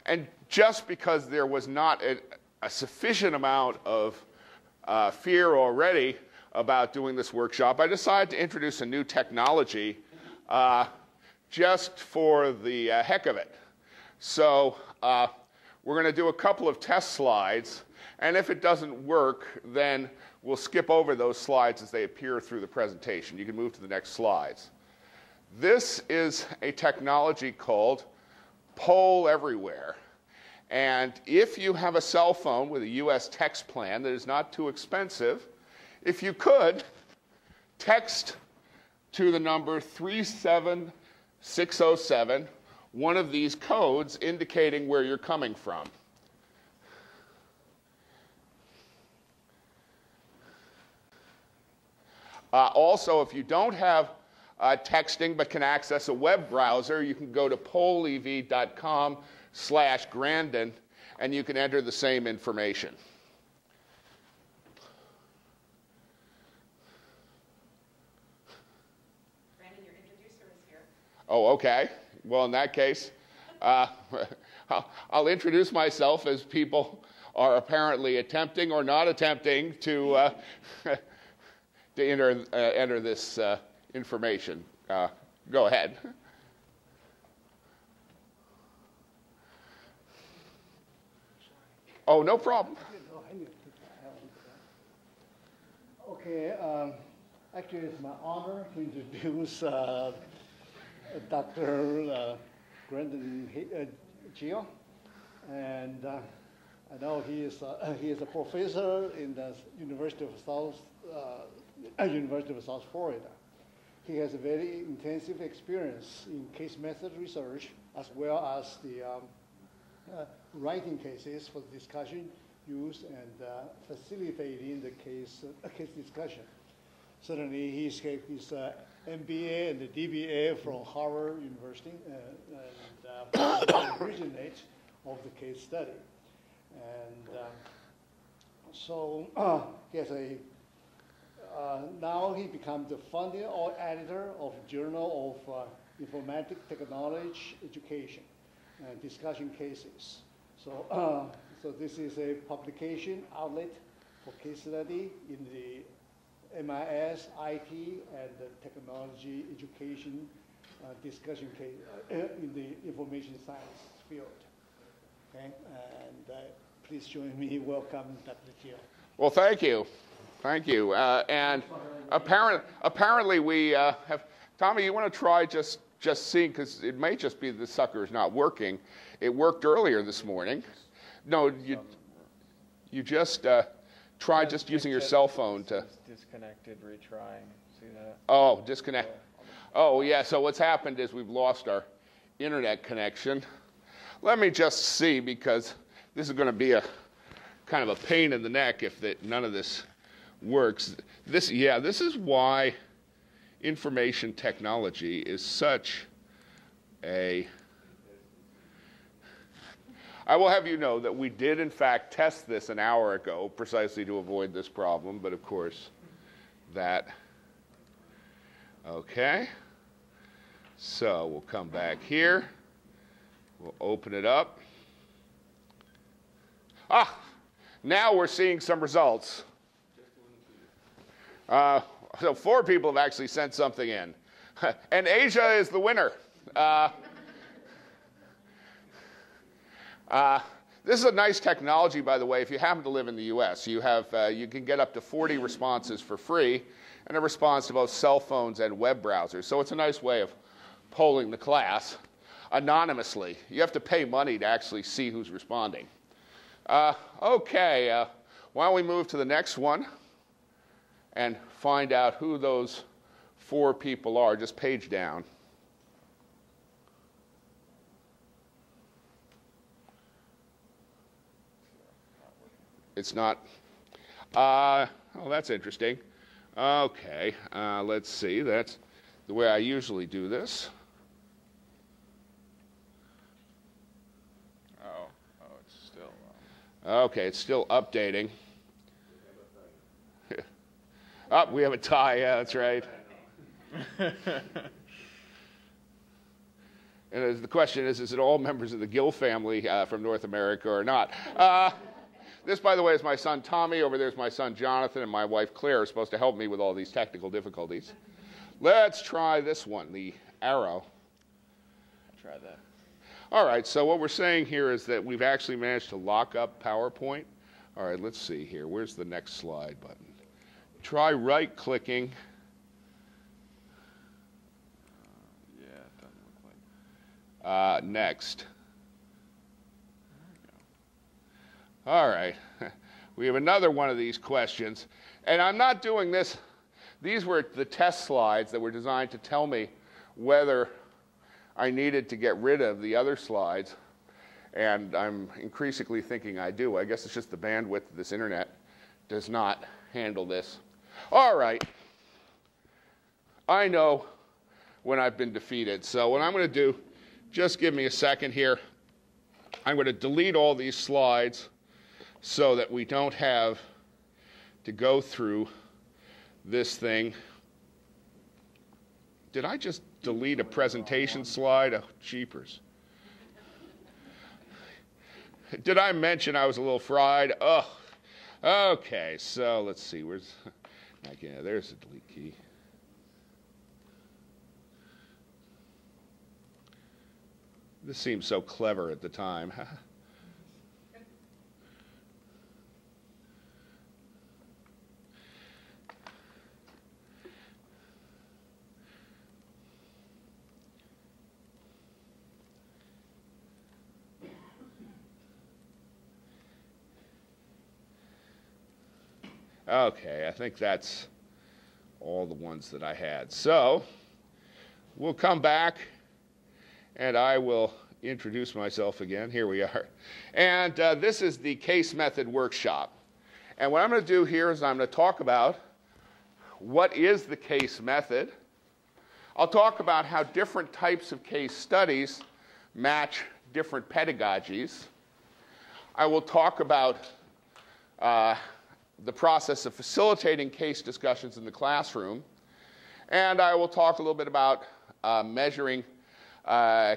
And just because there was not a sufficient amount of fear already about doing this workshop, I decided to introduce a new technology just for the heck of it. So we're going to do a couple of test slides, and if it doesn't work, then we'll skip over those slides as they appear through the presentation. You can move to the next slides. This is a technology called Poll Everywhere. And if you have a cell phone with a US text plan that is not too expensive, if you could, text to the number 37607 one of these codes indicating where you're coming from. Also, if you don't have texting but can access a web browser, you can go to pollev.com/Grandon, and you can enter the same information. Grandon, your introducer is here. Oh, okay. Well, in that case, I'll introduce myself as people are apparently attempting or not attempting to enter this information. Go ahead. Oh, no problem. Okay, actually it's my honor to introduce Dr. Grandon Gill, and I know he is a professor in the University of South Florida. He has a very intensive experience in case method research as well as the writing cases for discussion use and facilitating the case discussion. Certainly, he's his MBA and the DBA from Harvard University and originate of the case study. And so he has now he becomes the founder or editor of Journal of Informatic Technology Education and Discussion Cases. So, so this is a publication outlet for case study in the MIS, IT, and the technology education discussion case in the information science field. Okay, and please join me. Welcome, Dr. Gill. Well, thank you. Thank you. And apparently we have, Tommy, you want to try just seeing, because it may just be the sucker is not working. It worked earlier this morning. No, you just try just using your cell phone to. Disconnected, retrying. See that? Oh, disconnect. Oh, yeah. So what's happened is we've lost our internet connection. Let me just see, because this is going to be a kind of a pain in the neck if none of this works. This is why information technology is such a. I will have you know that we did, in fact, test this an hour ago precisely to avoid this problem, but of course, that. Okay. So we'll come back here. We'll open it up. Now we're seeing some results. So 4 people have actually sent something in. And Asia is the winner. This is a nice technology, by the way. If you happen to live in the US, you can get up to 40 responses for free, and a response to both cell phones and web browsers. So it's a nice way of polling the class anonymously. You have to pay money to actually see who's responding. Okay, why don't we move to the next one and find out who those 4 people are. Just page down. It's not. Oh, that's interesting. Okay, let's see. That's the way I usually do this. Oh, it's still. Okay, it's still updating. We have a tie. Yeah, that's right. And the question is it all members of the Gill family from North America or not? This, by the way, is my son Tommy. Over there is my son Jonathan, and my wife Claire is supposed to help me with all these technical difficulties. Let's try this one, the arrow. Try that. All right, so what we're saying here is that we've actually managed to lock up PowerPoint. All right, let's see here. Where's the next slide button? Try right-clicking. Yeah, it doesn't look like. Next. All right, we have another one of these questions. And I'm not doing this. These were the test slides that were designed to tell me whether I needed to get rid of the other slides. And I'm increasingly thinking I do. I guess it's just the bandwidth of this internet does not handle this. All right. I know when I've been defeated. So what I'm going to do, just give me a second here. I'm going to delete all these slides so that we don't have to go through this thing. Did I just delete a presentation slide? Oh, jeepers. Did I mention I was a little fried? Oh, okay. So let's see. Where's, yeah, there's the delete key. This seemed so clever at the time. Okay, I think that's all the ones that I had. So we'll come back and I will introduce myself again. Here we are. And this is the case method workshop. And what I'm going to do here is I'm going to talk about what is the case method. I'll talk about how different types of case studies match different pedagogies. I will talk about the process of facilitating case discussions in the classroom. And I will talk a little bit about measuring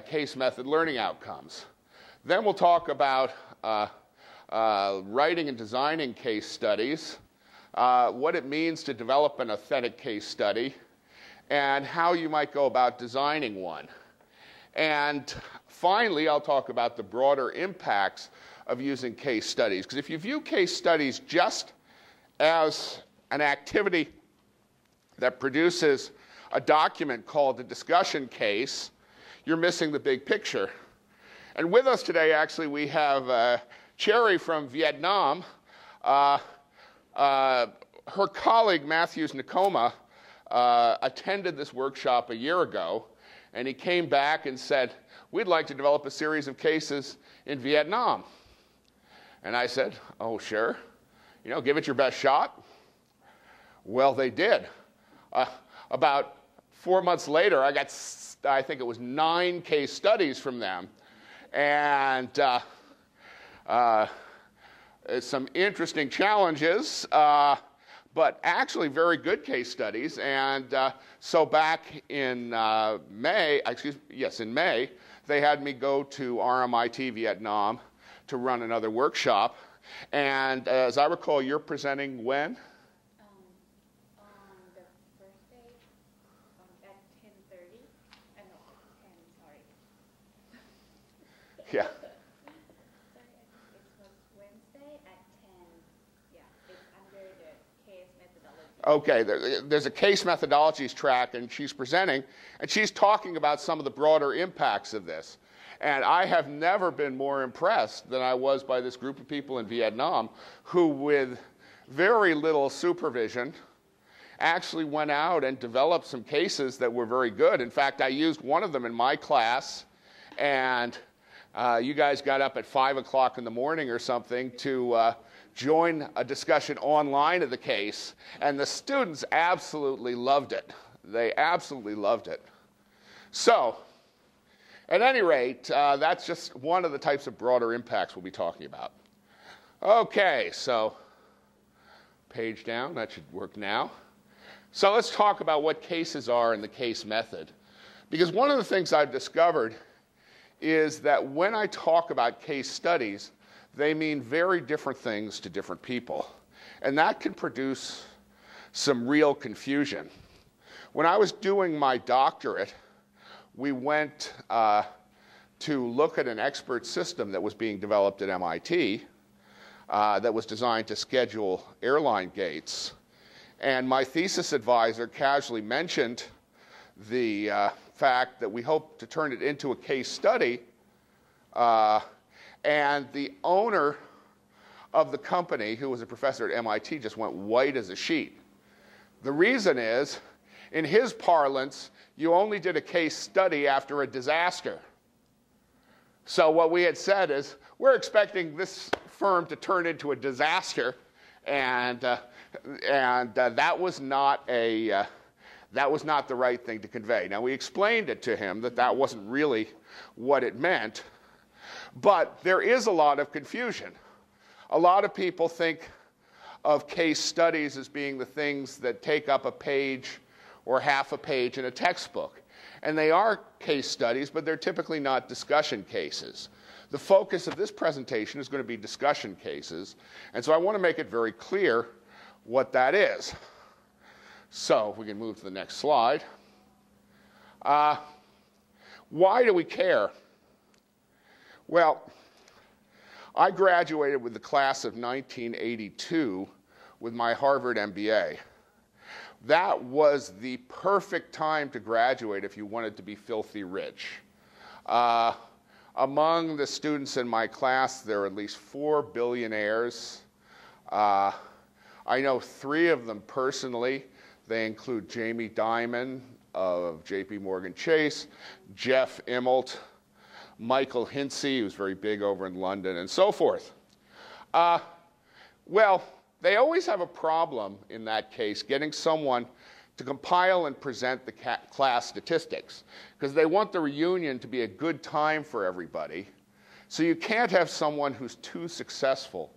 case method learning outcomes. Then we'll talk about writing and designing case studies, what it means to develop an authentic case study, and how you might go about designing one. And finally, I'll talk about the broader impacts of using case studies. Because if you view case studies just as an activity that produces a document called a discussion case, you're missing the big picture. And with us today, actually, we have Cherry from Vietnam. Her colleague, Matthews Nakoma, attended this workshop a year ago, and he came back and said, we'd like to develop a series of cases in Vietnam. And I said, oh, sure. You know, give it your best shot. Well, they did. About 4 months later, I got, I think it was 9 case studies from them. And some interesting challenges, but actually very good case studies. And so back in May, in May, they had me go to RMIT Vietnam to run another workshop. And as I recall, you're presenting when? On the first day at 10:30. No, 10, sorry. Yeah. Sorry, it was Wednesday at 10. Yeah, it's under the case methodology. Okay, there's a case methodologies track, and she's presenting, and she's talking about some of the broader impacts of this. And I have never been more impressed than I was by this group of people in Vietnam who, with very little supervision, actually went out and developed some cases that were very good. In fact, I used one of them in my class, and you guys got up at 5 o'clock in the morning or something to join a discussion online of the case, and the students absolutely loved it. They absolutely loved it. So, at any rate, that's just one of the types of broader impacts we'll be talking about. Okay, so page down, that should work now. So let's talk about what cases are in the case method. Because one of the things I've discovered is that when I talk about case studies, they mean very different things to different people. And that can produce some real confusion. When I was doing my doctorate, we went to look at an expert system that was being developed at MIT that was designed to schedule airline gates. And my thesis advisor casually mentioned the fact that we hope to turn it into a case study. And the owner of the company, who was a professor at MIT, just went white as a sheet. The reason is, in his parlance, you only did a case study after a disaster. So what we had said is, we're expecting this firm to turn into a disaster, and that was not the right thing to convey. Now, we explained it to him that that wasn't really what it meant, but there is a lot of confusion. A lot of people think of case studies as being the things that take up a page or half a page in a textbook. And they are case studies, but they're typically not discussion cases. The focus of this presentation is going to be discussion cases, and so I want to make it very clear what that is. So if we can move to the next slide. Why do we care? Well, I graduated with the class of 1982 with my Harvard MBA. That was the perfect time to graduate if you wanted to be filthy rich. Among the students in my class, there are at least 4 billionaires. I know 3 of them personally. They include Jamie Dimon of JP Morgan Chase, Jeff Immelt, Michael Hinsey, who's very big over in London, and so forth. Well, they always have a problem in that case getting someone to compile and present the class statistics, because they want the reunion to be a good time for everybody. So you can't have someone who's too successful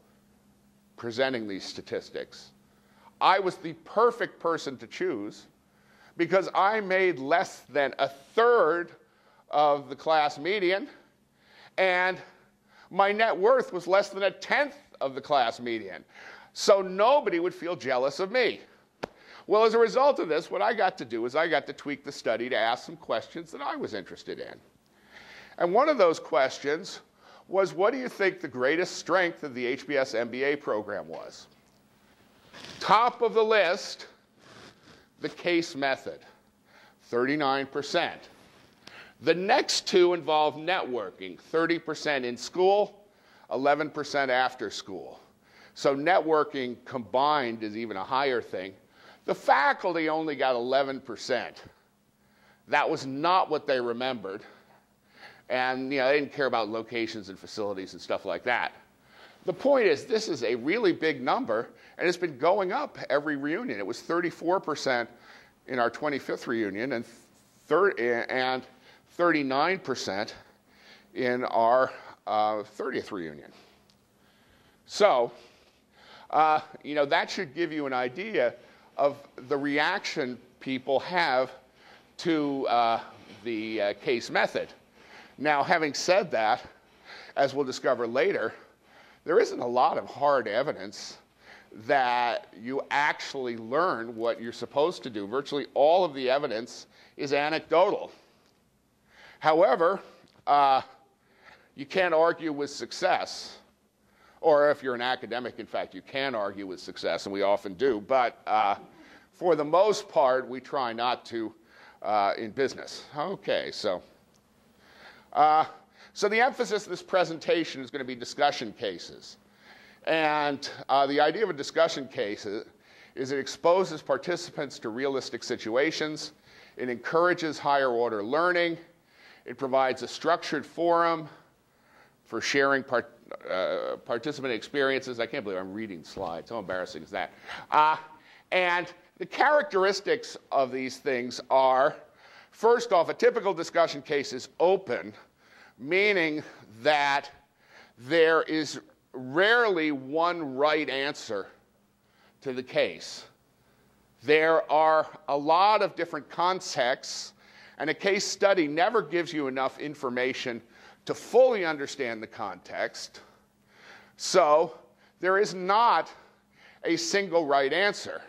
presenting these statistics. I was the perfect person to choose because I made less than 1/3 of the class median, and my net worth was less than 1/10 of the class median. So nobody would feel jealous of me. Well, as a result of this, what I got to do is I got to tweak the study to ask some questions that I was interested in. And one of those questions was, what do you think the greatest strength of the HBS MBA program was? Top of the list, the case method, 39%. The next 2 involve networking, 30% in school, 11% after school. So networking combined is even a higher thing. The faculty only got 11%. That was not what they remembered. And they didn't care about locations and facilities and stuff like that. The point is, this is a really big number, and it's been going up every reunion. It was 34% in our 25th reunion and 39% in our 30th reunion. So, that should give you an idea of the reaction people have to the case method. Now, having said that, as we'll discover later, there isn't a lot of hard evidence that you actually learn what you're supposed to do. Virtually all of the evidence is anecdotal. However, you can't argue with success. Or if you're an academic, in fact, you can argue with success, and we often do. But for the most part, we try not to in business. Okay, so the emphasis of this presentation is going to be discussion cases. And the idea of a discussion case is it exposes participants to realistic situations. It encourages higher order learning. It provides a structured forum for sharing participant experiences. I can't believe I'm reading slides. How embarrassing is that? And the characteristics of these things are, first off, a typical discussion case is open, meaning that there is rarely one right answer to the case. There are a lot of different contexts And a case study never gives you enough information to fully understand the context. So there is not a single right answer.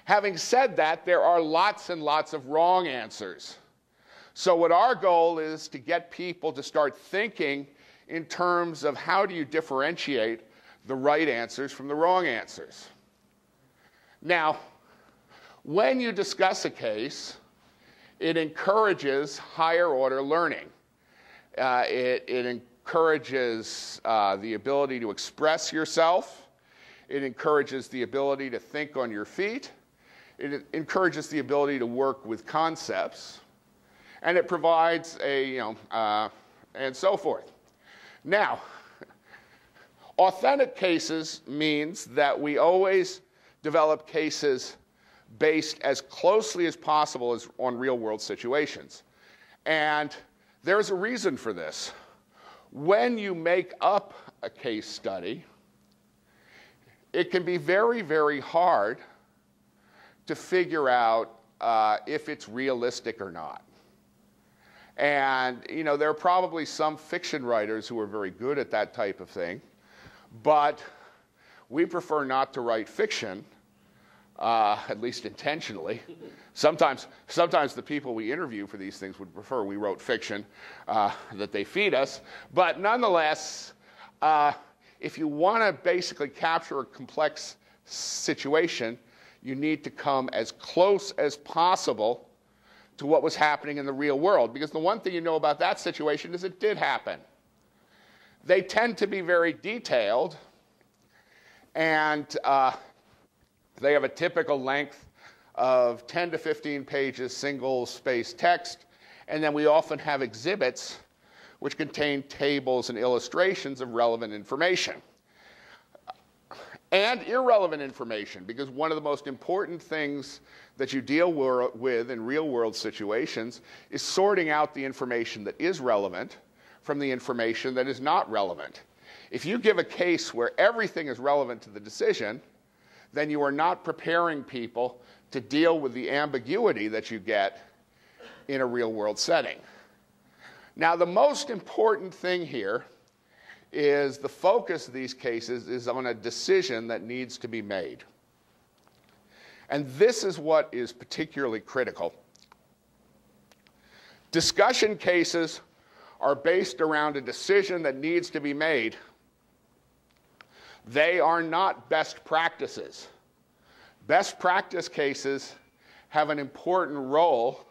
Having said that, there are lots and lots of wrong answers. So what our goal is to get people to start thinking in terms of how do you differentiate the right answers from the wrong answers. Now, when you discuss a case, it encourages higher order learning. It encourages the ability to express yourself. It encourages the ability to think on your feet. It encourages the ability to work with concepts. And it provides and so forth. Now, authentic cases means that we always develop cases based as closely as possible as on real-world situations. And there's a reason for this. When you make up a case study, it can be very, very hard to figure out if it's realistic or not. And there are probably some fiction writers who are very good at that type of thing, but we prefer not to write fiction, at least intentionally. Sometimes the people we interview for these things would prefer we wrote fiction that they feed us. But nonetheless, if you want to basically capture a complex situation, you need to come as close as possible to what was happening in the real world. Because the one thing you know about that situation is it did happen. They tend to be very detailed, and they have a typical length of 10 to 15 pages, single-spaced text, and then we often have exhibits which contain tables and illustrations of relevant information. And irrelevant information, because one of the most important things that you deal with in real-world situations is sorting out the information that is relevant from the information that is not relevant. If you give a case where everything is relevant to the decision, then you are not preparing people to deal with the ambiguity that you get in a real-world setting. Now, the most important thing here is the focus of these cases is on a decision that needs to be made. And this is what is particularly critical. Discussion cases are based around a decision that needs to be made. They are not best practices. Best practice cases have an important role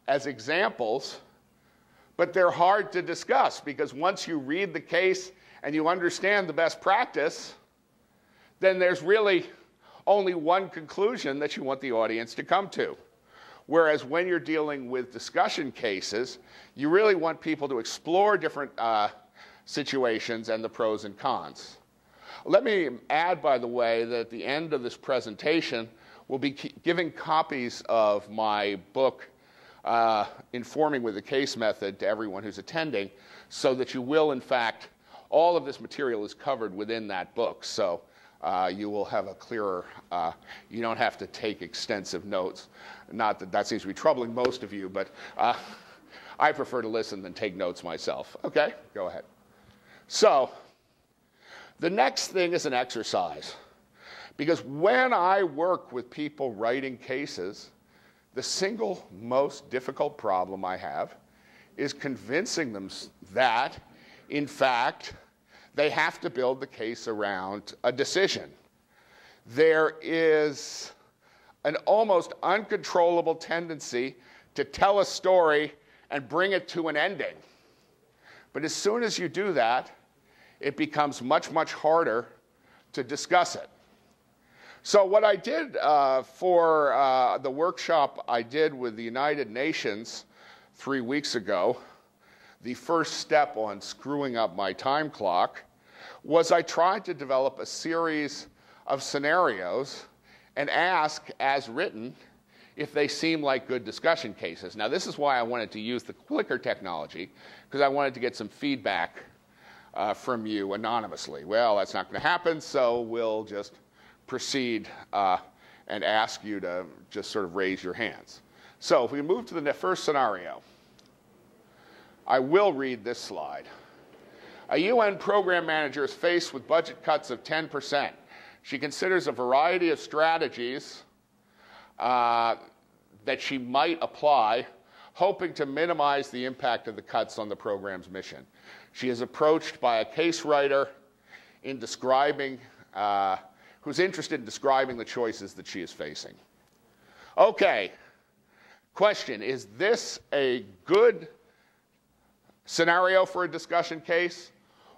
as examples, but they're hard to discuss because once you read the case and you understand the best practice, then there's really only one conclusion that you want the audience to come to. Whereas when you're dealing with discussion cases, you really want people to explore different situations and the pros and cons. Let me add, by the way, that at the end of this presentation, we'll be giving copies of my book, Informing with the Case Method, to everyone who's attending, so that you will, in fact, all of this material is covered within that book. So you will have a clearer, you don't have to take extensive notes. Not that that seems to be troubling most of you, but I prefer to listen than take notes myself. Okay, go ahead. So the next thing is an exercise. Because when I work with people writing cases, the single most difficult problem I have is convincing them that, in fact, they have to build the case around a decision. There is an almost uncontrollable tendency to tell a story and bring it to an ending. But as soon as you do that, it becomes much, much harder to discuss it. So what I did for the workshop I did with the United Nations 3 weeks ago, the first step on screwing up my time clock, was I tried to develop a series of scenarios and ask, as written, if they seem like good discussion cases. Now, this is why I wanted to use the clicker technology, because I wanted to get some feedback from you anonymously. Well, that's not going to happen, so we'll just proceed and ask you to just sort of raise your hands. So if we move to the first scenario, I will read this slide. A UN program manager is faced with budget cuts of 10%. She considers a variety of strategies that she might apply, hoping to minimize the impact of the cuts on the program's mission. She is approached by a case writer in describing, who's interested in describing the choices that she is facing. Okay, question, is this a good scenario for a discussion case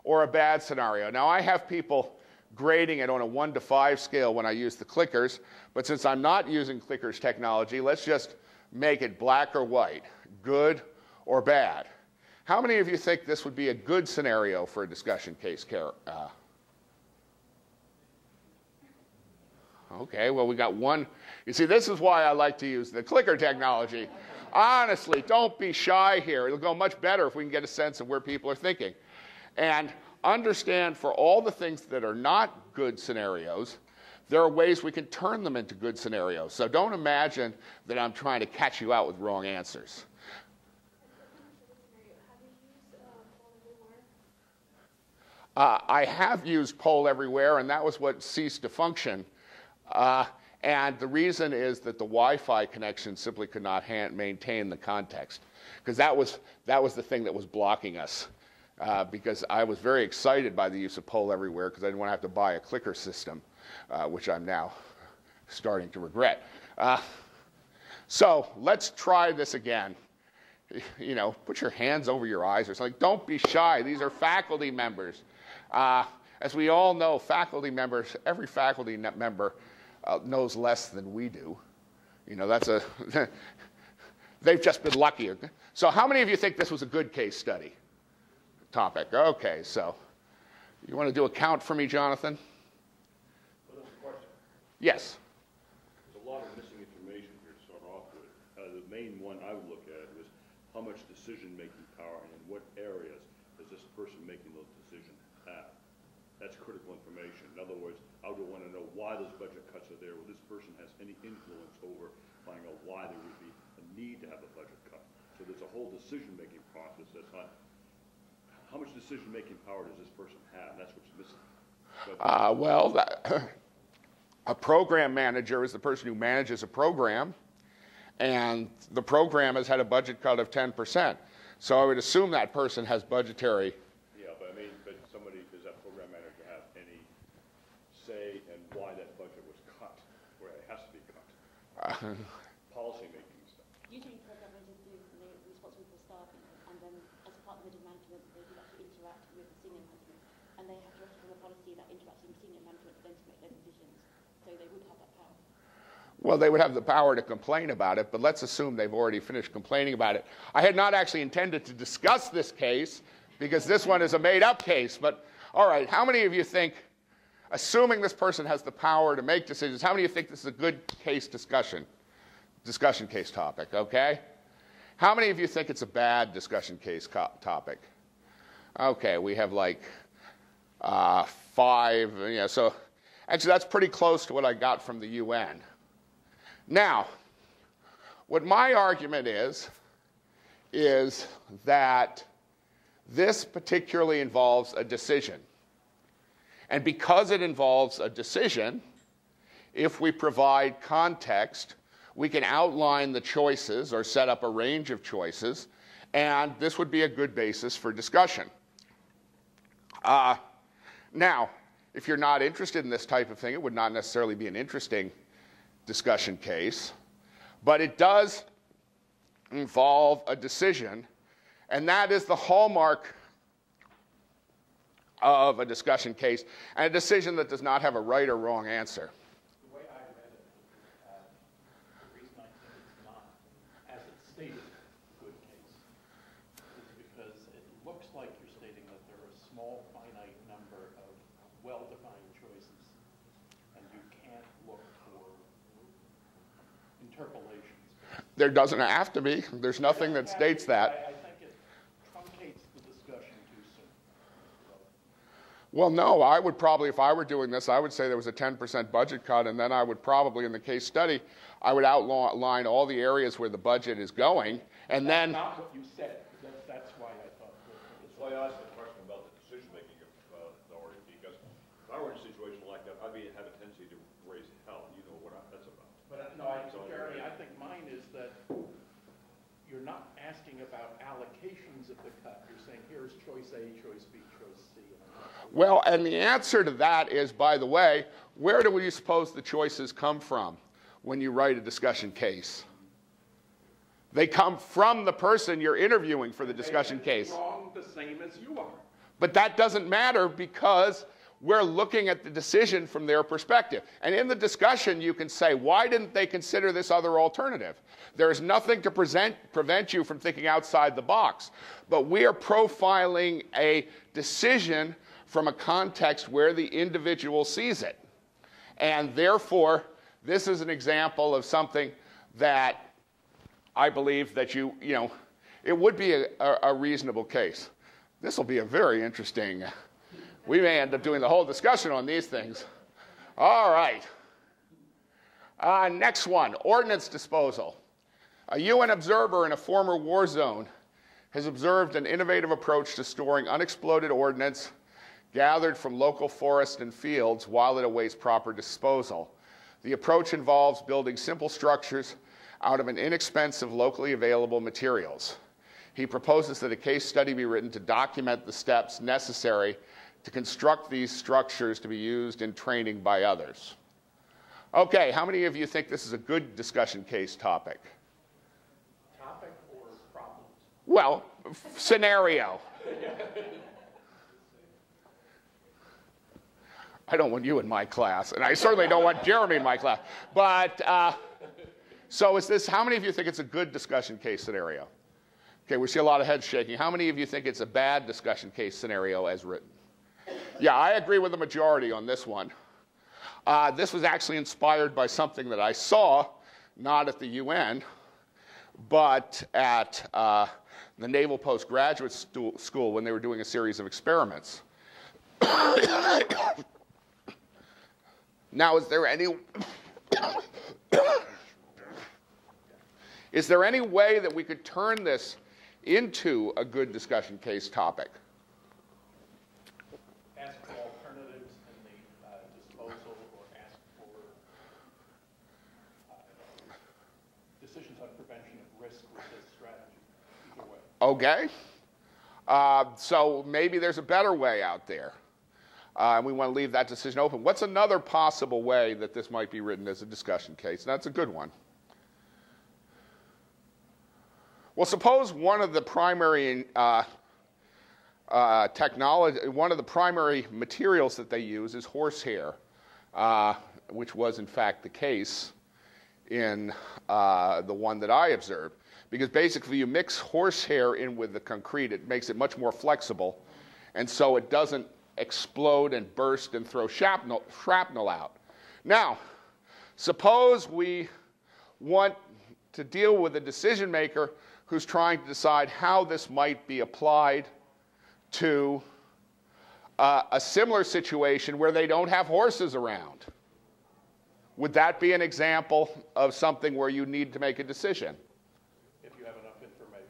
or a bad scenario? Now, I have people grading it on a 1 to 5 scale when I use the clickers, but since I'm not using clickers technology, let's just make it black or white, good or bad. How many of you think this would be a good scenario for a discussion case? Okay, well, we got one. You see, this is why I like to use the clicker technology. Honestly, don't be shy here. It'll go much better if we can get a sense of where people are thinking. And understand, for all the things that are not good scenarios, there are ways we can turn them into good scenarios. So don't imagine that I'm trying to catch you out with wrong answers. I have used poll everywhere, and that was what ceased to function. And the reason is that the Wi-Fi connection simply could not maintain the context, because that was the thing that was blocking us. Because I was very excited by the use of poll everywhere, because I didn't want to have to buy a clicker system, which I'm now starting to regret. So let's try this again. You know, put your hands over your eyes or something. Don't be shy. These are faculty members. As we all know, faculty members, every faculty member knows less than we do. You know, that's a, they've just been luckier. So how many of you think this was a good case study topic? Okay, so you want to do a count for me, Jonathan? Well, that's a question. Yes. There's a lot of missing information here to start off with. The main one I would look at was how much decision-making power and in what areas does this person making those decisions have? That's critical information. In other words, I would want to know why those budget cuts are there, whether this person has any influence over finding out why there would be a need to have a budget cut. So there's a whole decision-making process that's not, how much decision-making power does this person have? That's what's missing. A program manager is the person who manages a program, and the program has had a budget cut of 10%. So I would assume that person has budgetary. Yeah, but I mean, but somebody, does that program manager have any say in why that budget was cut, where it has to be cut? Policy making stuff. Usually program managers do, and they're responsible for staffing, and then as part of the management, they do actually interact with the senior management, and they have to reform a policy that interacts with senior management for them to make their decisions. So they would have that power. Well, they would have the power to complain about it, but let's assume they've already finished complaining about it. I had not actually intended to discuss this case, because this one is a made-up case, but all right, how many of you think, assuming this person has the power to make decisions, how many of you think this is a good case discussion case topic, okay? How many of you think it's a bad discussion case topic? Okay, we have like 5, you know, so actually that's pretty close to what I got from the UN. Now, what my argument is that this particularly involves a decision. And because it involves a decision, if we provide context, we can outline the choices or set up a range of choices, and this would be a good basis for discussion. Now, if you're not interested in this type of thing, it would not necessarily be an interesting discussion case, but it does involve a decision, and that is the hallmark of a discussion case, and a decision that does not have a right or wrong answer. The way I read it, the reason I think it's not, as it's stated, a good case, is because it looks like you're stating that there are a small, finite number of well-defined choices, and you can't look for interpolations. There doesn't have to be. There's nothing that states that. I think it truncates the discussion too soon. Well, no, I would probably, if I were doing this, I would say there was a 10% budget cut, and then I would probably, in the case study, I would outline all the areas where the budget is going, and then... That's not what you said. That's why I thought... That's why I asked the question about the decision-making authority, because if I were in a situation like that, I'd have a tendency to raise hell. You know what that's about. But no, Jeremy, I think mine is that you're not asking about allocations of the cut. You're saying, here's choice A, choice B, choice C. Well, and the answer to that is, by the way, where do you suppose the choices come from when you write a discussion case? They come from the person you're interviewing for the discussion case. Wrong the same as you are. But that doesn't matter because we're looking at the decision from their perspective. And in the discussion, you can say, why didn't they consider this other alternative? There is nothing to prevent you from thinking outside the box. But we are profiling a decision from a context where the individual sees it. And therefore, this is an example of something that I believe that it would be a reasonable case. This will be a very interesting, we may end up doing the whole discussion on these things. All right. Next one, ordnance disposal. A UN observer in a former war zone has observed an innovative approach to storing unexploded ordnance gathered from local forests and fields while it awaits proper disposal. The approach involves building simple structures out of an inexpensive, locally available materials. He proposes that a case study be written to document the steps necessary to construct these structures to be used in training by others. Okay, how many of you think this is a good discussion case topic? Topic or problems? Well, scenario. I don't want you in my class, and I certainly don't want Jeremy in my class. But, so is this, how many of you think it's a good discussion case scenario? Okay, we see a lot of heads shaking. How many of you think it's a bad discussion case scenario as written? Yeah, I agree with the majority on this one. This was actually inspired by something that I saw, not at the UN, but at the Naval Postgraduate School when they were doing a series of experiments. Now, is there any way that we could turn this into a good discussion case topic? Ask for alternatives in the disposal, or ask for decisions on prevention of risk with this strategy. Either way. Okay. So maybe there's a better way out there. And we want to leave that decision open. What's another possible way that this might be written as a discussion case? That's a good one. Well, suppose one of the primary one of the primary materials that they use is horsehair, which was in fact the case in the one that I observed. Because basically you mix horsehair in with the concrete, it makes it much more flexible, and so it doesn't explode and burst and throw shrapnel out. Now, suppose we want to deal with a decision maker who's trying to decide how this might be applied to a similar situation where they don't have horses around. Would that be an example of something where you need to make a decision? If you have enough information.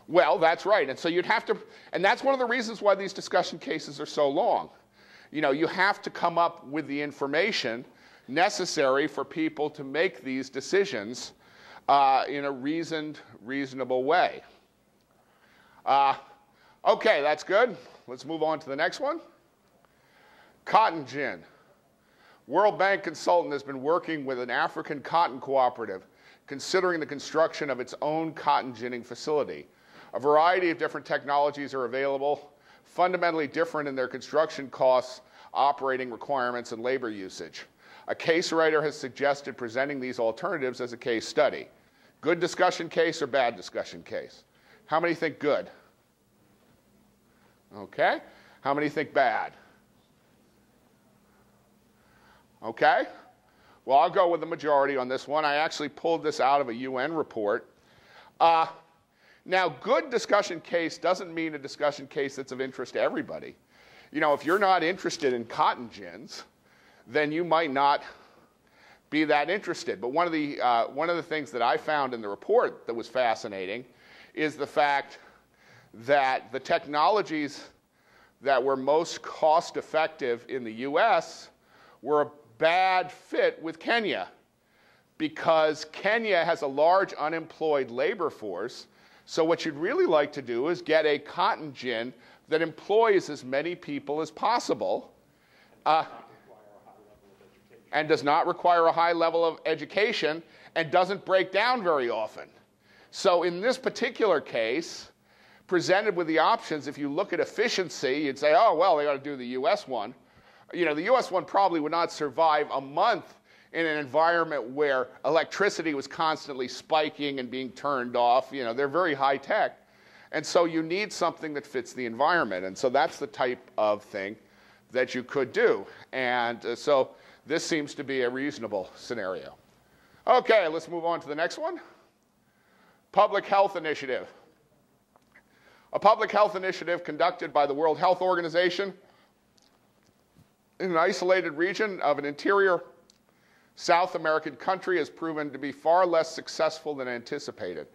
Well, that's right. And so you'd have to, and that's one of the reasons why these discussion cases are so long. You know, you have to come up with the information necessary for people to make these decisions in a reasonable way. Okay, that's good. Let's move on to the next one. Cotton gin. World Bank consultant has been working with an African cotton cooperative considering the construction of its own cotton ginning facility. A variety of different technologies are available, fundamentally different in their construction costs, operating requirements, and labor usage. A case writer has suggested presenting these alternatives as a case study. Good discussion case or bad discussion case? How many think good? Okay. How many think bad? Okay. Well, I'll go with the majority on this one. I actually pulled this out of a UN report. Now, good discussion case doesn't mean a discussion case that's of interest to everybody. you know, if you're not interested in cotton gins, then you might not be that interested. But one of the things that I found in the report that was fascinating is the fact that the technologies that were most cost effective in the US were a bad fit with Kenya, because Kenya has a large unemployed labor force. So what you'd really like to do is get a cotton gin that employs as many people as possible, and does not require a high level of education, and doesn't break down very often. So in this particular case, presented with the options, if you look at efficiency, you'd say, oh, well, they ought to do the US one. You know, the US one probably would not survive a month in an environment where electricity was constantly spiking and being turned off. You know, they're very high tech. And so you need something that fits the environment. And so that's the type of thing that you could do. And so this seems to be a reasonable scenario. Okay, let's move on to the next one. Public health initiative. A public health initiative conducted by the World Health Organization in an isolated region of an interior South American country has proven to be far less successful than anticipated.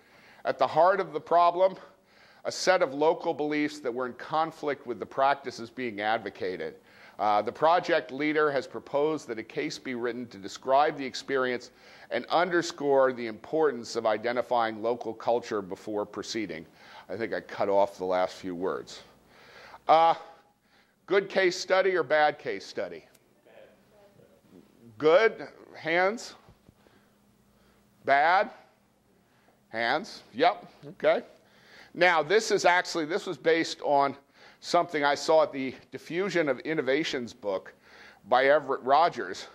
At the heart of the problem, a set of local beliefs that were in conflict with the practices being advocated. The project leader has proposed that a case be written to describe the experience and underscore the importance of identifying local culture before proceeding. I think I cut off the last few words. Good case study or bad case study? Good, hands. Bad, hands. Yep, okay. Now this was based on something I saw at the Diffusion of Innovations book by Everett Rogers,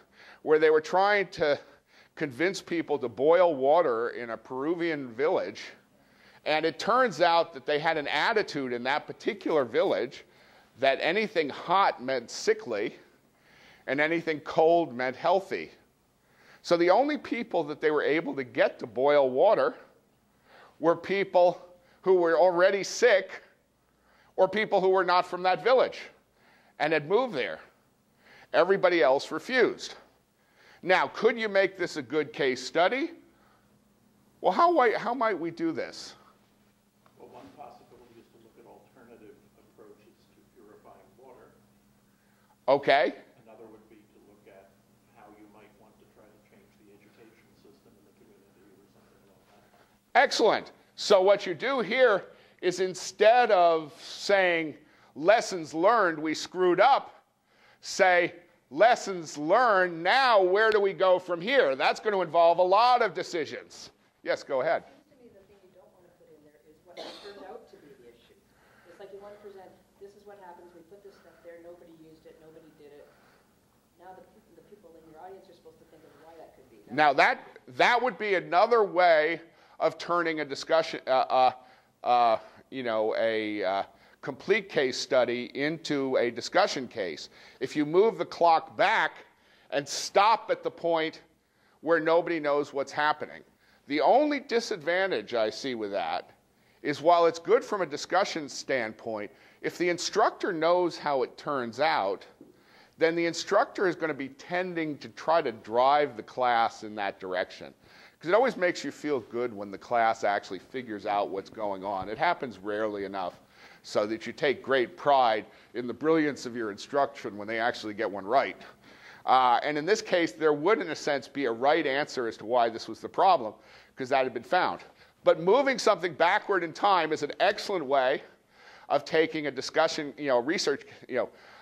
where they were trying to convince people to boil water in a Peruvian village. And it turns out that they had an attitude in that particular village that anything hot meant sickly and anything cold meant healthy. So the only people that they were able to get to boil water were people who were already sick or people who were not from that village and had moved there. Everybody else refused. Now, could you make this a good case study? Well, how might we do this? Well, one possibility is to look at alternative approaches to purifying water. Okay. Another would be to look at how you might want to try to change the education system in the community or something like that. Excellent. So what you do here is, instead of saying lessons learned, we screwed up, say lessons learned, now where do we go from here? That's going to involve a lot of decisions. Yes, go ahead. It seems to me the thing you don't want to put in there is what turned out to be the issue. It's like you want to present, this is what happens, we put this stuff there, nobody used it, nobody did it. Now the people in your audience are supposed to think of why that could be. Now that would be another way of turning a discussion, complete case study into a discussion case. If you move the clock back and stop at the point where nobody knows what's happening. The only disadvantage I see with that is, while it's good from a discussion standpoint, if the instructor knows how it turns out, then the instructor is going to be tending to try to drive the class in that direction. Because it always makes you feel good when the class actually figures out what's going on. It happens rarely enough so that you take great pride in the brilliance of your instruction when they actually get one right. And in this case, there would, in a sense, be a right answer as to why this was the problem, because that had been found. But moving something backward in time is an excellent way of taking a discussion, research,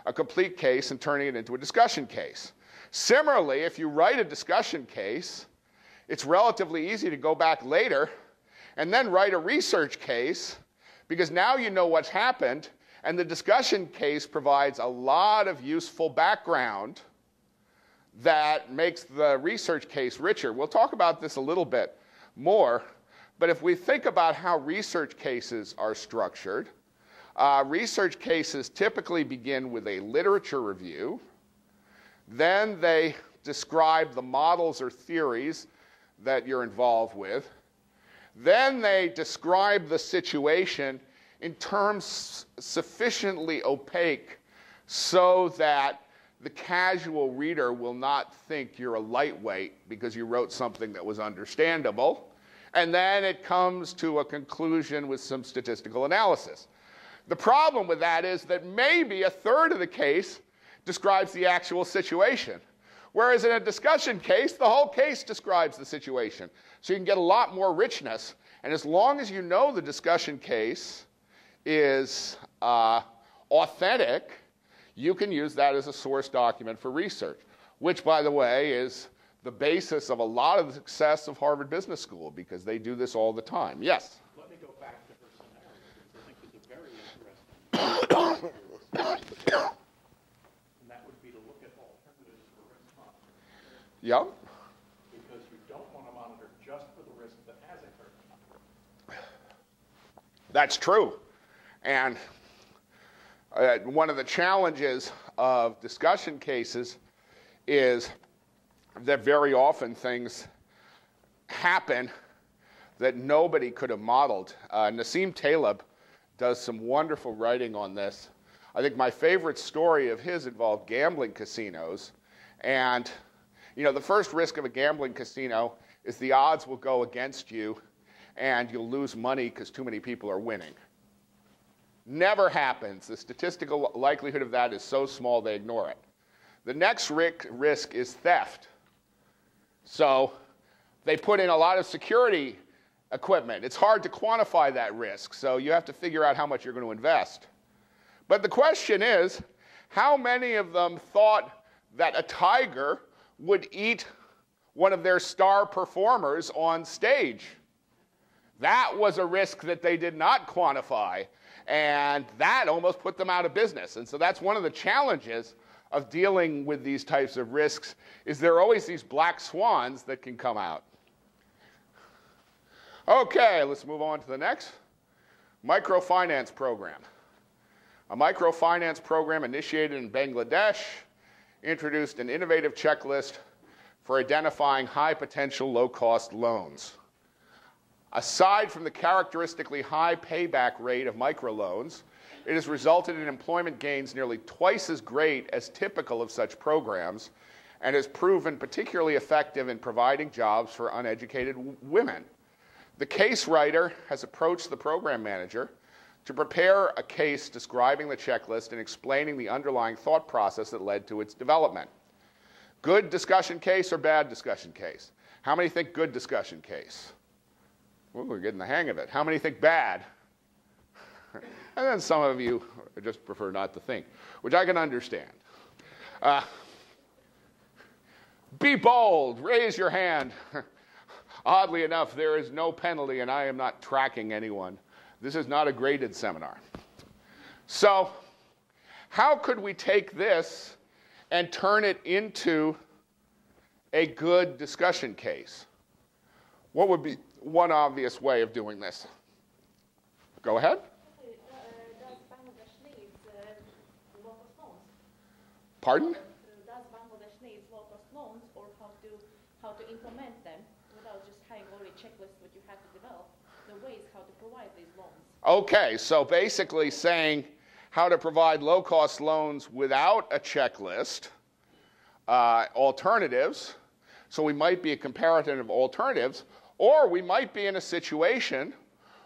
a complete case and turning it into a discussion case. Similarly, if you write a discussion case, it's relatively easy to go back later and then write a research case, because now you know what's happened, and the discussion case provides a lot of useful background that makes the research case richer. We'll talk about this a little bit more, but if we think about how research cases are structured, research cases typically begin with a literature review. Then they describe the models or theories that you're involved with. Then they describe the situation in terms sufficiently opaque so that the casual reader will not think you're a lightweight because you wrote something that was understandable. And then it comes to a conclusion with some statistical analysis. The problem with that is that maybe a third of the case describes the actual situation. Whereas in a discussion case, the whole case describes the situation. So you can get a lot more richness. And as long as you know the discussion case is authentic, you can use that as a source document for research, which, by the way, is the basis of a lot of the success of Harvard Business School, because they do this all the time. Yes? Let me go back to her scenario, because I think it's a very interesting and that would be to look at alternatives for risk monitoring. Yep. Because you don't want to monitor just for the risk that has occurred. That's true. And one of the challenges of discussion cases is that very often things happen that nobody could have modeled. Nassim Taleb does some wonderful writing on this. I think my favorite story of his involved gambling casinos. And the first risk of a gambling casino is the odds will go against you and you'll lose money because too many people are winning. Never happens. The statistical likelihood of that is so small they ignore it. The next risk is theft. So they put in a lot of security equipment. It's hard to quantify that risk, so you have to figure out how much you're going to invest. But the question is, how many of them thought that a tiger would eat one of their star performers on stage? That was a risk that they did not quantify. And that almost put them out of business. And so that's one of the challenges of dealing with these types of risks, is there are always these black swans that can come out. Okay, let's move on to the next. Microfinance program. A microfinance program initiated in Bangladesh introduced an innovative checklist for identifying high potential, low-cost loans. Aside from the characteristically high payback rate of microloans, it has resulted in employment gains nearly twice as great as typical of such programs, and has proven particularly effective in providing jobs for uneducated women. The case writer has approached the program manager to prepare a case describing the checklist and explaining the underlying thought process that led to its development. Good discussion case or bad discussion case? How many think good discussion case? Ooh, we're getting the hang of it. How many think bad? And then some of you just prefer not to think, which I can understand. Be bold. Raise your hand. Oddly enough, there is no penalty, and I am not tracking anyone. This is not a graded seminar. So how could we take this and turn it into a good discussion case? What would be one obvious way of doing this? Go ahead. Does Bangladesh need low-cost loans? Pardon? Does Bangladesh need low-cost loans, or how to implement them without just having already checklists that you have to develop, the ways how to provide these loans? Okay, so basically saying how to provide low-cost loans without a checklist, alternatives. So we might be a comparative of alternatives, or we might be in a situation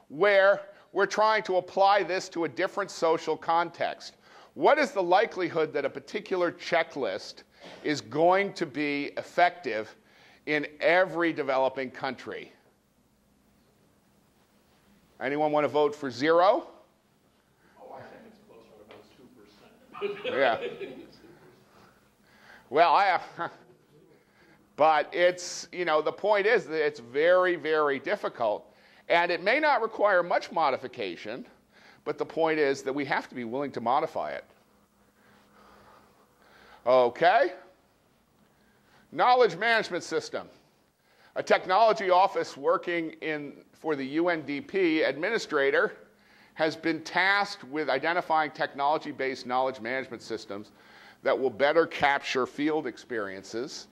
where we're trying to apply this to a different social context. What is the likelihood that a particular checklist is going to be effective in every developing country? Anyone want to vote for 0? Oh, I think it's closer to about 2%. Yeah. Well, but it's, the point is that it's very, very difficult. And it may not require much modification, but the point is that we have to be willing to modify it. Okay. Knowledge management system. A technology office working for the UNDP administrator has been tasked with identifying technology-based knowledge management systems that will better capture field experiences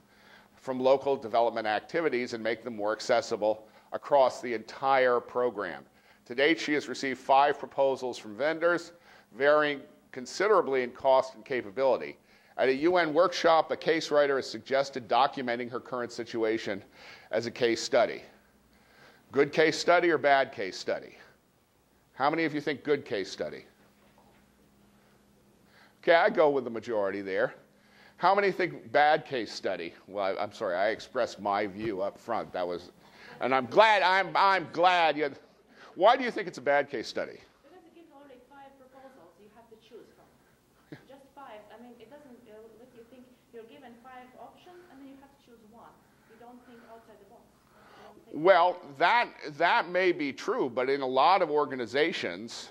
from local development activities and make them more accessible across the entire program. To date, she has received 5 proposals from vendors, varying considerably in cost and capability. At a UN workshop, a case writer has suggested documenting her current situation as a case study. Good case study or bad case study? How many of you think good case study? Okay, I go with the majority there. How many think bad case study? Well, I'm sorry, I expressed my view up front. That was, and I'm glad. I'm glad. Why do you think it's a bad case study? Because it gives only 5 proposals you have to choose from. Just 5. I mean, it doesn't let you think. You're given 5 options, and then you have to choose one. You don't think outside the box. Well, that may be true, but in a lot of organizations,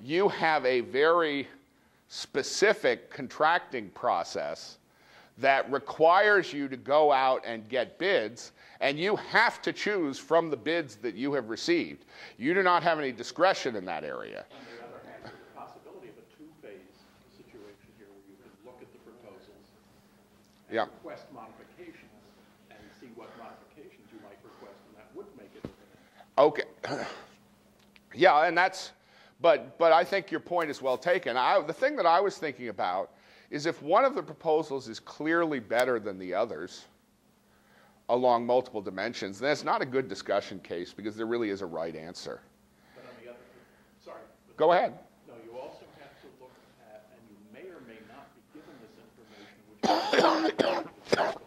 you have a very specific contracting process that requires you to go out and get bids, and you have to choose from the bids that you have received. You do not have any discretion in that area. On the other hand, there's the possibility of a 2-phase situation here where you could look at the proposals and request modifications and see what modifications you might request, and that would make it. Okay. Yeah, and that's, but I think your point is well taken. The thing that I was thinking about is if one of the proposals is clearly better than the others along multiple dimensions, then it's not a good discussion case because there really is a right answer. But on the other, sorry. Go ahead. No, you also have to look at, and you may or may not be given this information, which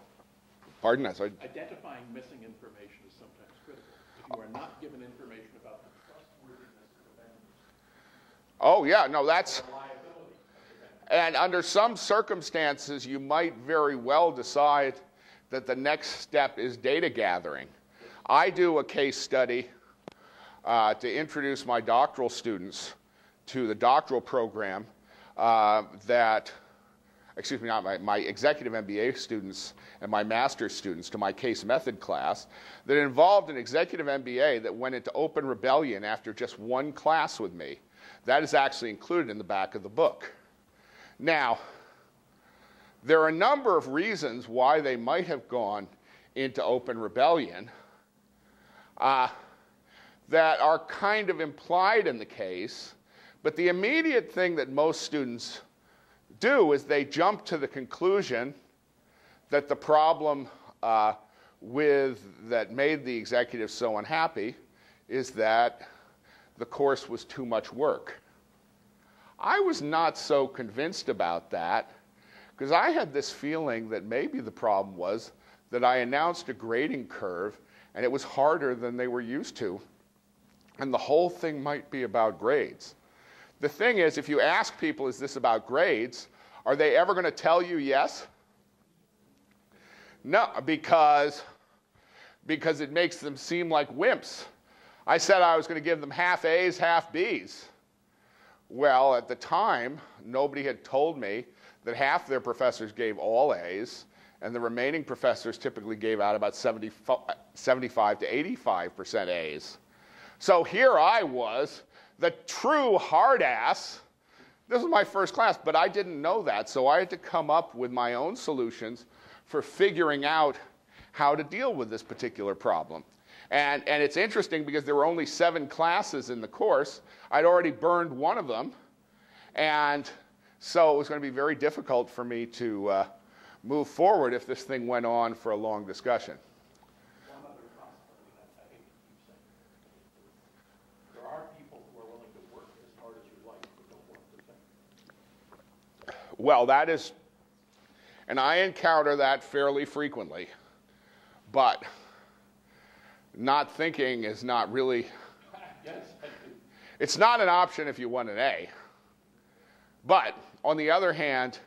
Pardon that. identifying missing information is sometimes critical. If you are not given information about the trustworthiness of the vendors. Oh, yeah, no, that's... Reliability. And under some circumstances, you might very well decide that the next step is data gathering. I do a case study to introduce my doctoral students to the doctoral program excuse me, not my executive MBA students and my master's students to my case method class that involved an executive MBA that went into open rebellion after just one class with me. That is actually included in the back of the book. Now, there are a number of reasons why they might have gone into open rebellion that are kind of implied in the case, but the immediate thing that most students do is they jump to the conclusion that the problem that made the executive so unhappy is that the course was too much work. I was not so convinced about that because I had this feeling that maybe the problem was that I announced a grading curve and it was harder than they were used to, and the whole thing might be about grades. The thing is, if you ask people, is this about grades, are they ever going to tell you yes? No, because it makes them seem like wimps. I said I was going to give them half A's, half B's. Well, at the time, nobody had told me that half their professors gave all A's, and the remaining professors typically gave out about 75 to 85% A's. So here I was, the true hard ass. This was my first class, but I didn't know that, so I had to come up with my own solutions for figuring out how to deal with this particular problem. And it's interesting because there were only 7 classes in the course. I'd already burned one of them, and so it was going to be very difficult for me to move forward if this thing went on for a long discussion. One other possibility that I hate to keep saying. There are people who are willing to work as hard as you like, but don't work the thing. Well, that is, and I encounter that fairly frequently, but not thinking is not really, Yes, I do. it's not an option if you want an A. But on the other hand,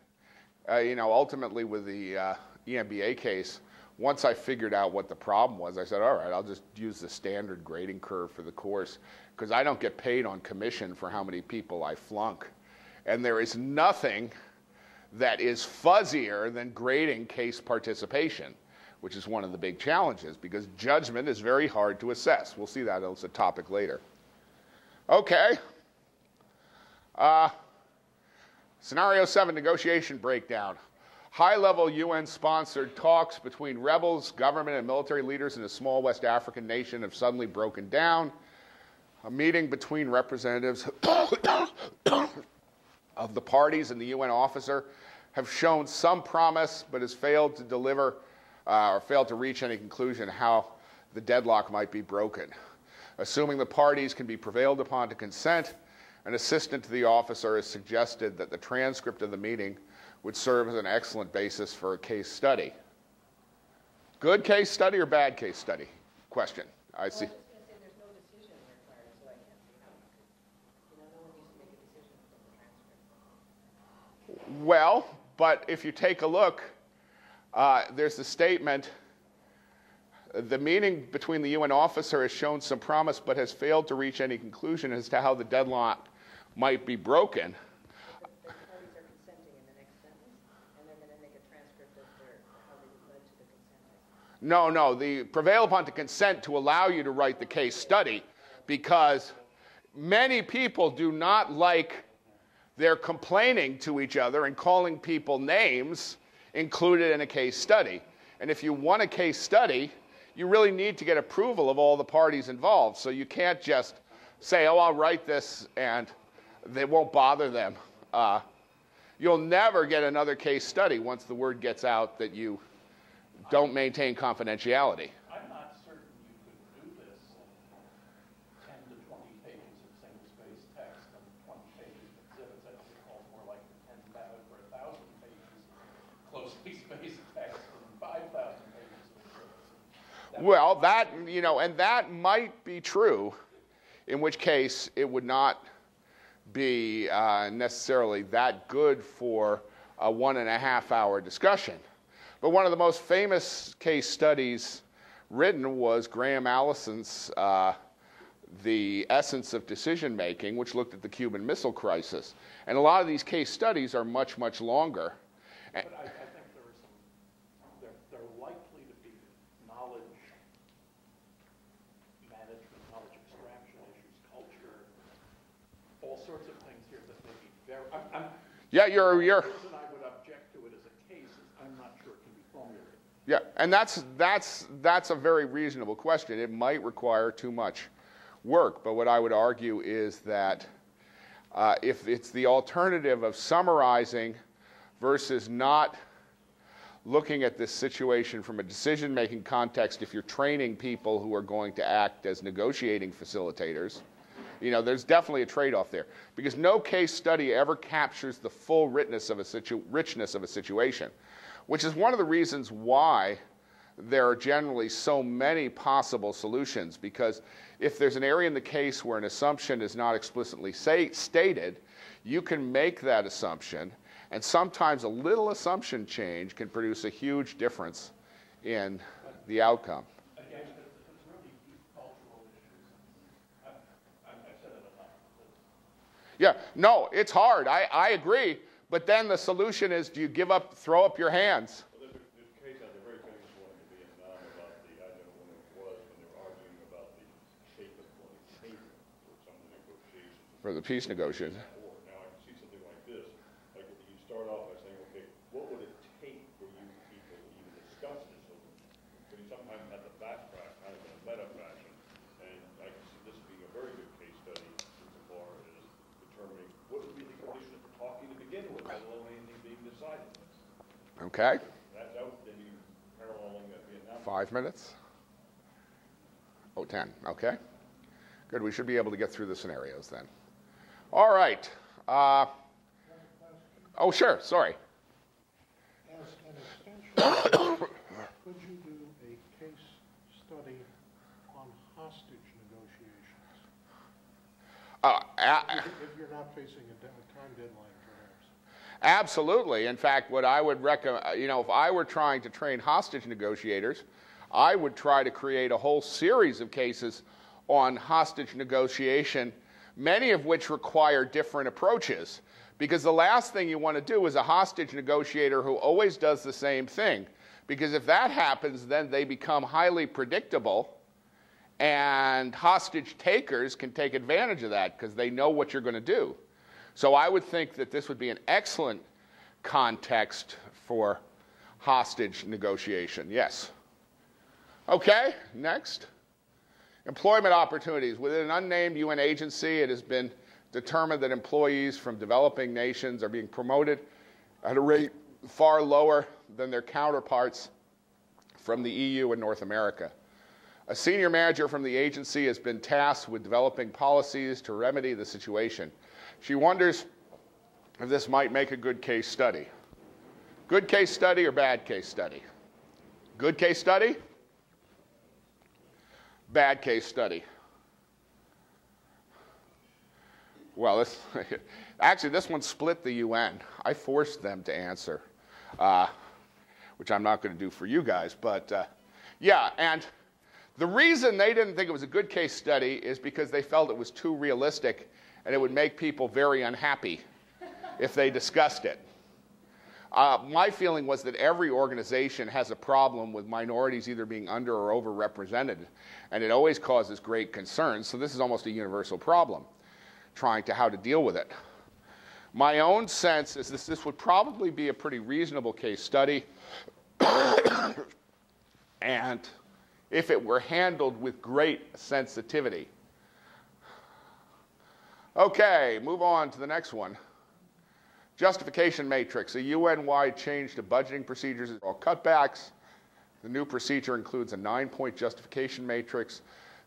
ultimately with the EMBA case, once I figured out what the problem was, I said, all right, I'll just use the standard grading curve for the course because I don't get paid on commission for how many people I flunk. And there is nothing that is fuzzier than grading case participation, which is one of the big challenges because judgment is very hard to assess. We'll see that as a topic later. Okay. Scenario 7, negotiation breakdown. High-level UN-sponsored talks between rebels, government, and military leaders in a small West African nation have suddenly broken down. A meeting between representatives of the parties and the UN officer have shown some promise but has failed to deliver or failed to reach any conclusion how the deadlock might be broken. Assuming the parties can be prevailed upon to consent, an assistant to the officer has suggested that the transcript of the meeting would serve as an excellent basis for a case study. Good case study or bad case study? Question. I see. I was just going to say there's no decision required, so I can't see how you could, no one needs to make a decision from the transcript. Well, but if you take a look, there's the statement, the meeting between the UN officer has shown some promise but has failed to reach any conclusion as to how the deadlock might be broken. The parties are consenting in the next sentence, and they're going to make a transcript of how they led to the consent. No, the prevail upon to consent to allow you to write the case study, because many people do not like their complaining to each other and calling people names included in a case study. And if you want a case study, you really need to get approval of all the parties involved. So you can't just say, oh, I'll write this, and they won't bother them. You'll never get another case study once the word gets out that you don't maintain confidentiality. I'm not certain you could do this in 10 to 20 pages of single-space text and 20 pages of exhibits. I think it calls more like 10,000 or 1,000 pages closely spaced text and 5,000 pages of exhibits. Well, that, and that might be true, in which case it would not be necessarily that good for a 1.5-hour discussion. But one of the most famous case studies written was Graham Allison's The Essence of Decision Making, which looked at the Cuban Missile Crisis. And a lot of these case studies are much, much longer. But I think there are likely to be knowledge management, knowledge extraction issues, culture, all sorts of things here that may be very. Yeah, you're. The reason I would object to it as a case is I'm not sure it can be formulated. Yeah, and that's a very reasonable question. It might require too much work, but what I would argue is that if it's the alternative of summarizing versus not looking at this situation from a decision-making context, if you're training people who are going to act as negotiating facilitators, there's definitely a trade-off there, because no case study ever captures the full richness of a situation, which is one of the reasons why there are generally so many possible solutions, because if there's an area in the case where an assumption is not explicitly stated, you can make that assumption, and sometimes a little assumption change can produce a huge difference in the outcome. Again, it's really deep cultural issues. I've said it enough. Yeah, no, it's hard. I agree. But then the solution is, do you give up, throw up your hands? Well, there's a case out there, very famous one in Vietnam about I don't know when it was, when they were arguing about the shape of the table for some of the negotiations. For the peace negotiations. Now I can see something like this. Like you start off by saying, okay, what would it take for you people to even discuss this solution? But you sometimes have to backtrack kind of in a meta fashion. And I can see this being a very good case study insofar as determining what would be the condition of talking to begin with, let alone anything being decided. Okay. That would be paralleling that Vietnam. 5 minutes? Oh, 10. Okay. Good. We should be able to get through the scenarios then. All right. Oh, sure. Sorry. As an extension, could you do a case study on hostage negotiations? If you're not facing a time deadline, perhaps. Absolutely. In fact, what I would recommend, if I were trying to train hostage negotiators, I would try to create a whole series of cases on hostage negotiation, many of which require different approaches. Because the last thing you want to do is a hostage negotiator who always does the same thing. Because if that happens, then they become highly predictable, and hostage takers can take advantage of that because they know what you're going to do. So I would think that this would be an excellent context for hostage negotiation. Yes. Okay, next. Employment opportunities. Within an unnamed UN agency, it has been determined that employees from developing nations are being promoted at a rate far lower than their counterparts from the EU and North America. A senior manager from the agency has been tasked with developing policies to remedy the situation. She wonders if this might make a good case study. Good case study or bad case study? Good case study? Bad case study? Well, actually, this one split the UN. I forced them to answer, which I'm not going to do for you guys. But yeah, and the reason they didn't think it was a good case study is because they felt it was too realistic and it would make people very unhappy if they discussed it. My feeling was that every organization has a problem with minorities either being under or overrepresented, and it always causes great concern. So this is almost a universal problem, trying to how to deal with it. My own sense is this would probably be a pretty reasonable case study, and if it were handled with great sensitivity. Okay, move on to the next one. Justification matrix, a UN-wide change to budgeting procedures is all cutbacks. The new procedure includes a 9-point justification matrix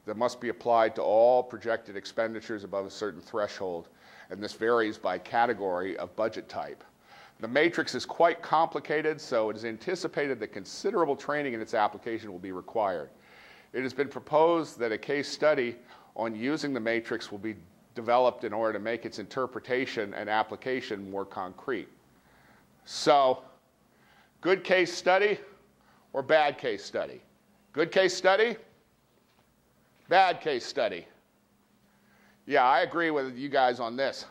that must be applied to all projected expenditures above a certain threshold, and this varies by category of budget type. The matrix is quite complicated, so it is anticipated that considerable training in its application will be required. It has been proposed that a case study on using the matrix will be developed in order to make its interpretation and application more concrete. So, good case study or bad case study? Good case study? Bad case study? Yeah, I agree with you guys on this.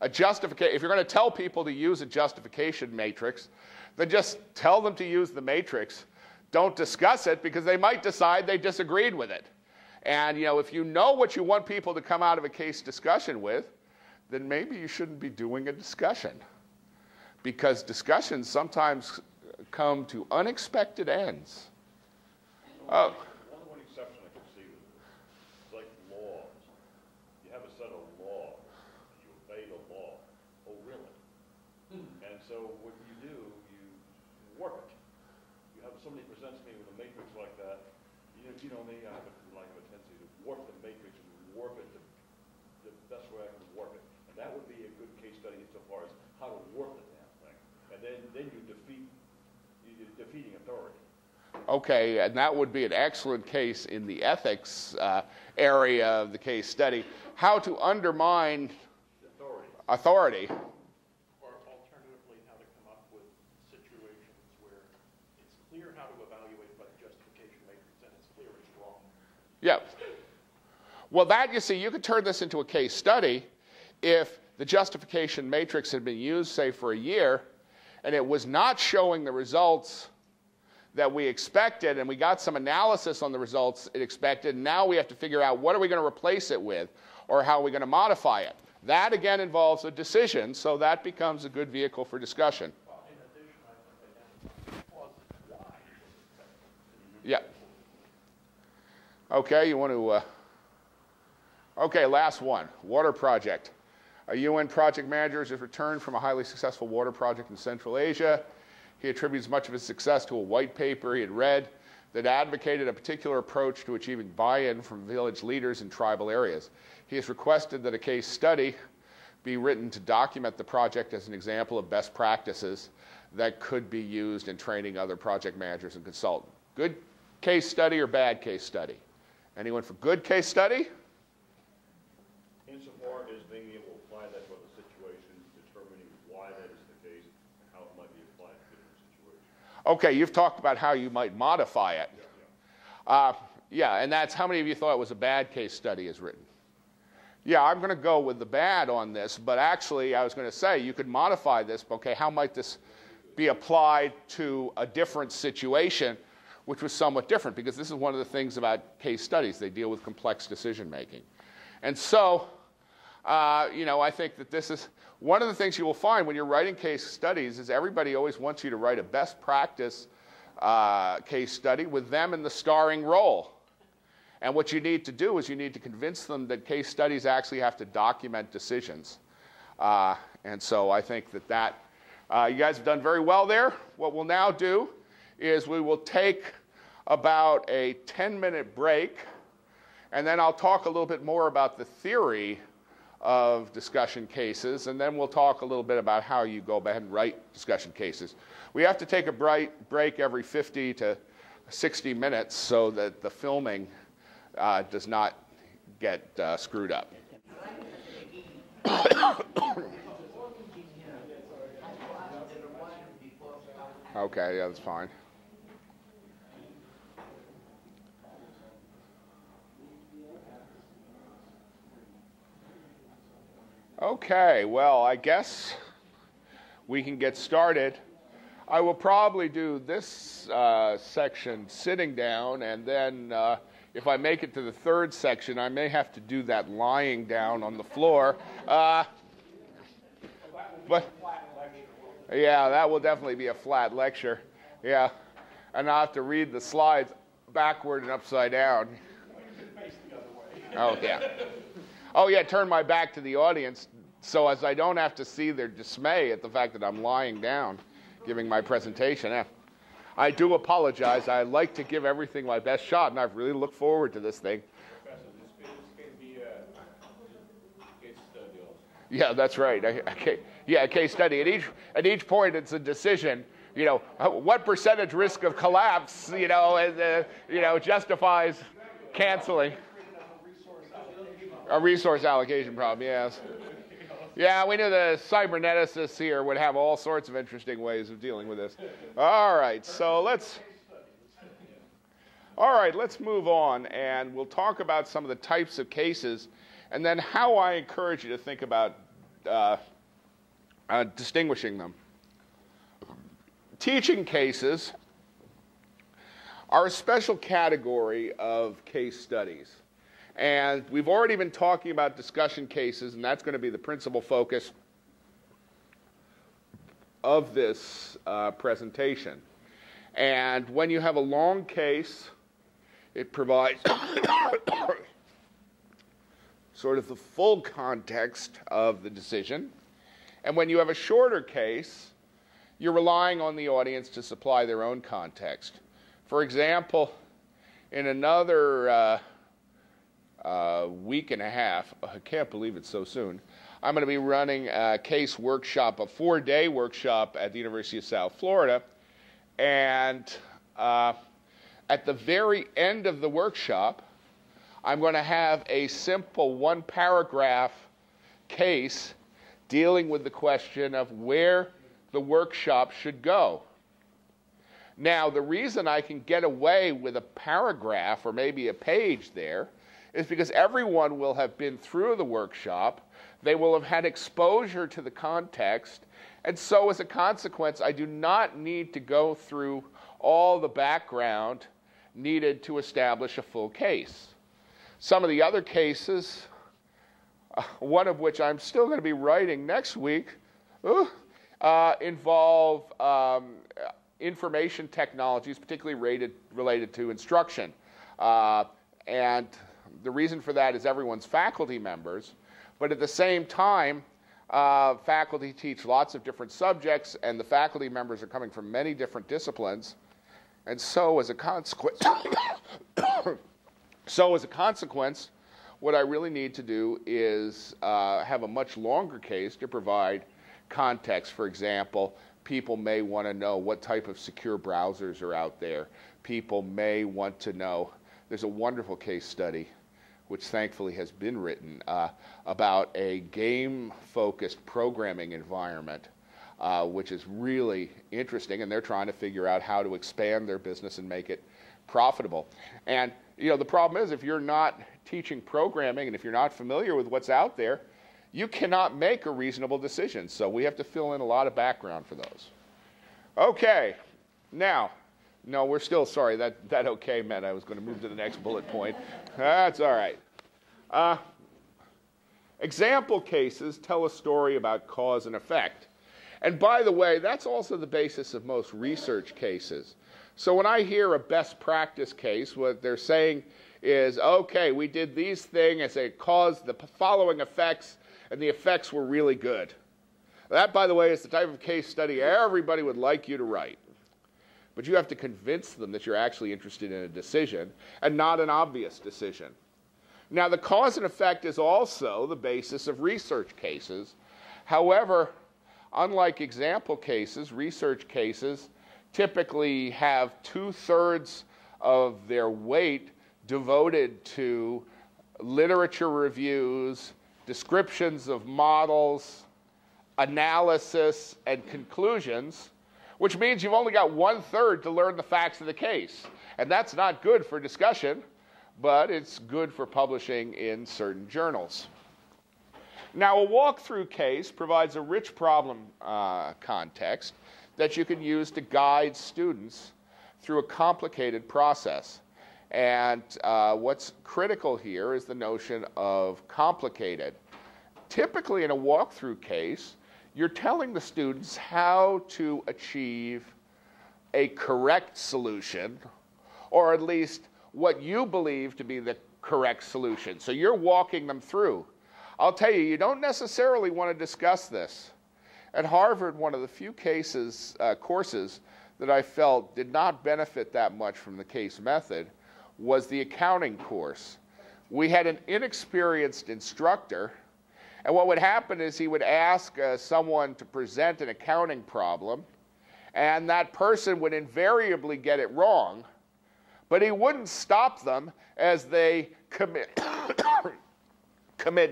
If you're going to tell people to use a justification matrix, then just tell them to use the matrix. Don't discuss it because they might decide they disagreed with it. And if you know what you want people to come out of a case discussion with, then maybe you shouldn't be doing a discussion. Because discussions sometimes come to unexpected ends. Oh. One exception I can see with this, it's like laws. You have a set of laws. You obey the law. Oh, really? And so what you do, you work it. You have somebody presents me with a matrix like that. You know me, I have a tendency to work the matrix and work it the best way I can work it. And that would be a good case study insofar as how to work the damn thing. And then you're defeating authority. Okay, and that would be an excellent case in the ethics area of the case study. How to undermine authority. Or alternatively, how to come up with situations where it's clear how to evaluate by the justification matrix and it's clear it's wrong. Yeah. Well, that, you see, you could turn this into a case study if the justification matrix had been used, say, for a year, and it was not showing the results that we expected, and we got some analysis on the results it expected, and now we have to figure out what are we going to replace it with, or how are we going to modify it. That, again, involves a decision, so that becomes a good vehicle for discussion. Well, in addition, I think causes why. Yeah. Okay, you want to... Okay, last one, water project. A UN project manager has returned from a highly successful water project in Central Asia. He attributes much of his success to a white paper he had read that advocated a particular approach to achieving buy-in from village leaders in tribal areas. He has requested that a case study be written to document the project as an example of best practices that could be used in training other project managers and consultants. Good case study or bad case study? Anyone for good case study? Insofar as being able to apply that to other situations, determining why that is the case, and how it might be applied to different situations. Okay, you've talked about how you might modify it. Yeah, and that's how many of you thought it was a bad case study as written? Yeah, I'm going to go with the bad on this, but actually I was going to say you could modify this, but okay, how might this be applied to a different situation which was somewhat different, because this is one of the things about case studies. They deal with complex decision making. And so, I think that this is one of the things you will find when you're writing case studies is everybody always wants you to write a best practice case study with them in the starring role. And what you need to do is you need to convince them that case studies actually have to document decisions. And so I think that you guys have done very well there. What we'll now do is we will take about a 10-minute break, and then I'll talk a little bit more about the theory of discussion cases, and then we'll talk a little bit about how you go ahead and write discussion cases. We have to take a break every 50 to 60 minutes so that the filming does not get screwed up. Okay, yeah, that's fine. Okay, well, I guess we can get started. I will probably do this section sitting down, and then if I make it to the third section, I may have to do that lying down on the floor. But yeah, that will definitely be a flat lecture. Yeah, and I'll have to read the slides backward and upside down. Oh, yeah. Oh, yeah, turn my back to the audience so as I don't have to see their dismay at the fact that I'm lying down giving my presentation. Yeah. I do apologize. I like to give everything my best shot, and I've really looked forward to this thing. Professor, this can be a case study also. Yeah, that's right. A case study. At each point, it's a decision. You know, what percentage risk of collapse, justifies canceling. A resource allocation problem, yes. Yeah, we knew the cyberneticists here would have all sorts of interesting ways of dealing with this. All right, so let's move on, and we'll talk about some of the types of cases, and then how I encourage you to think about distinguishing them. Teaching cases are a special category of case studies. And we've already been talking about discussion cases, and that's going to be the principal focus of this presentation. And when you have a long case, it provides sort of the full context of the decision. And when you have a shorter case, you're relying on the audience to supply their own context. For example, in another week and a half, I can't believe it's so soon, I'm going to be running a case workshop, a 4-day workshop at the University of South Florida. And at the very end of the workshop, I'm going to have a simple 1-paragraph case dealing with the question of where the workshop should go. Now, the reason I can get away with a paragraph or maybe a page there is because everyone will have been through the workshop, they will have had exposure to the context, and so as a consequence, I do not need to go through all the background needed to establish a full case. Some of the other cases, one of which I'm still going to be writing next week, involve information technologies, particularly related to instruction. And the reason for that is everyone's faculty members, but at the same time, faculty teach lots of different subjects, and the faculty members are coming from many different disciplines. And so as a consequence, what I really need to do is have a much longer case to provide context. For example, people may want to know what type of secure browsers are out there. People may want to know, there's a wonderful case study which thankfully has been written about a game-focused programming environment, which is really interesting, and they're trying to figure out how to expand their business and make it profitable. And the problem is, if you're not teaching programming and if you're not familiar with what's out there, you cannot make a reasonable decision. So we have to fill in a lot of background for those. Okay, now, no, we're still sorry. That okay meant I was going to move to the next bullet point. That's all right. Example cases tell a story about cause and effect. And by the way, that's also the basis of most research cases. So when I hear a best practice case, what they're saying is, okay, we did these things, it caused the following effects, and the effects were really good. That, by the way, is the type of case study everybody would like you to write. But you have to convince them that you're actually interested in a decision and not an obvious decision. Now, the cause and effect is also the basis of research cases. However, unlike example cases, research cases typically have 2/3 of their weight devoted to literature reviews, descriptions of models, analysis, and conclusions, which means you've only got 1/3 to learn the facts of the case. And that's not good for discussion, but it's good for publishing in certain journals. Now, a walkthrough case provides a rich problem context that you can use to guide students through a complicated process. And what's critical here is the notion of complicated. Typically, in a walkthrough case, you're telling the students how to achieve a correct solution, or at least what you believe to be the correct solution. So you're walking them through. I'll tell you, you don't necessarily want to discuss this. At Harvard, one of the few courses that I felt did not benefit that much from the case method was the accounting course. We had an inexperienced instructor, and what would happen is he would ask someone to present an accounting problem, and that person would invariably get it wrong, but he wouldn't stop them as they commit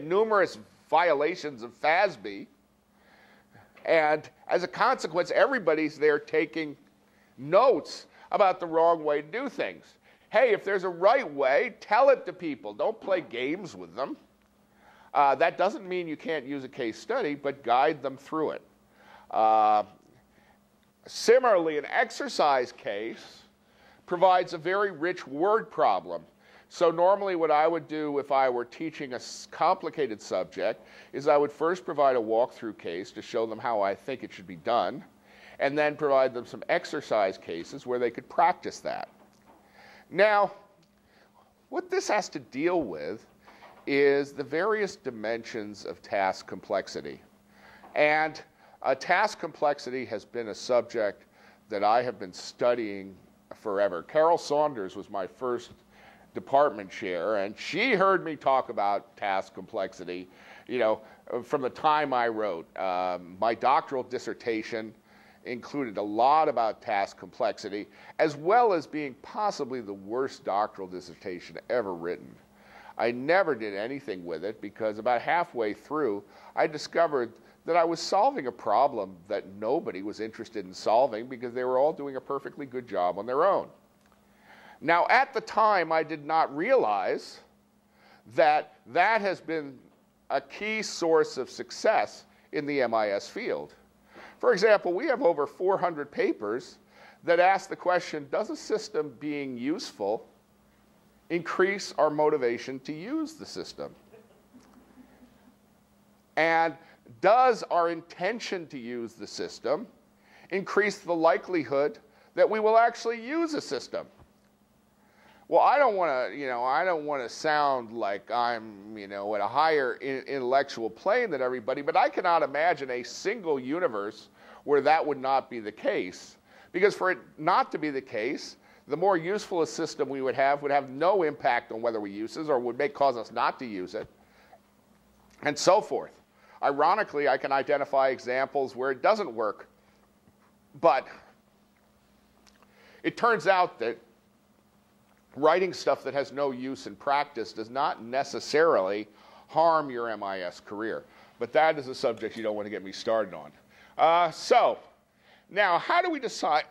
numerous violations of FASB. And as a consequence, everybody's there taking notes about the wrong way to do things. Hey, if there's a right way, tell it to people. Don't play games with them. That doesn't mean you can't use a case study, but guide them through it. Similarly, an exercise case provides a very rich word problem. So normally what I would do if I were teaching a complicated subject is I would first provide a walkthrough case to show them how I think it should be done, and then provide them some exercise cases where they could practice that. Now, what this has to deal with is the various dimensions of task complexity. And task complexity has been a subject that I have been studying forever. Carol Saunders was my first department chair, and she heard me talk about task complexity, from the time I wrote. My doctoral dissertation included a lot about task complexity, as well as being possibly the worst doctoral dissertation ever written. I never did anything with it because about halfway through, I discovered that I was solving a problem that nobody was interested in solving because they were all doing a perfectly good job on their own. Now, at the time, I did not realize that that has been a key source of success in the MIS field. For example, we have over 400 papers that ask the question, does a system being useful increase our motivation to use the system? And does our intention to use the system increase the likelihood that we will actually use a system? Well, I don't want to sound like I'm, at a higher intellectual plane than everybody, but I cannot imagine a single universe where that would not be the case. Because for it not to be the case, the more useful a system we would have no impact on whether we use it or would cause us not to use it, and so forth. Ironically, I can identify examples where it doesn't work, but it turns out that writing stuff that has no use in practice does not necessarily harm your MIS career. But that is a subject you don't want to get me started on. So, now, how do we decide?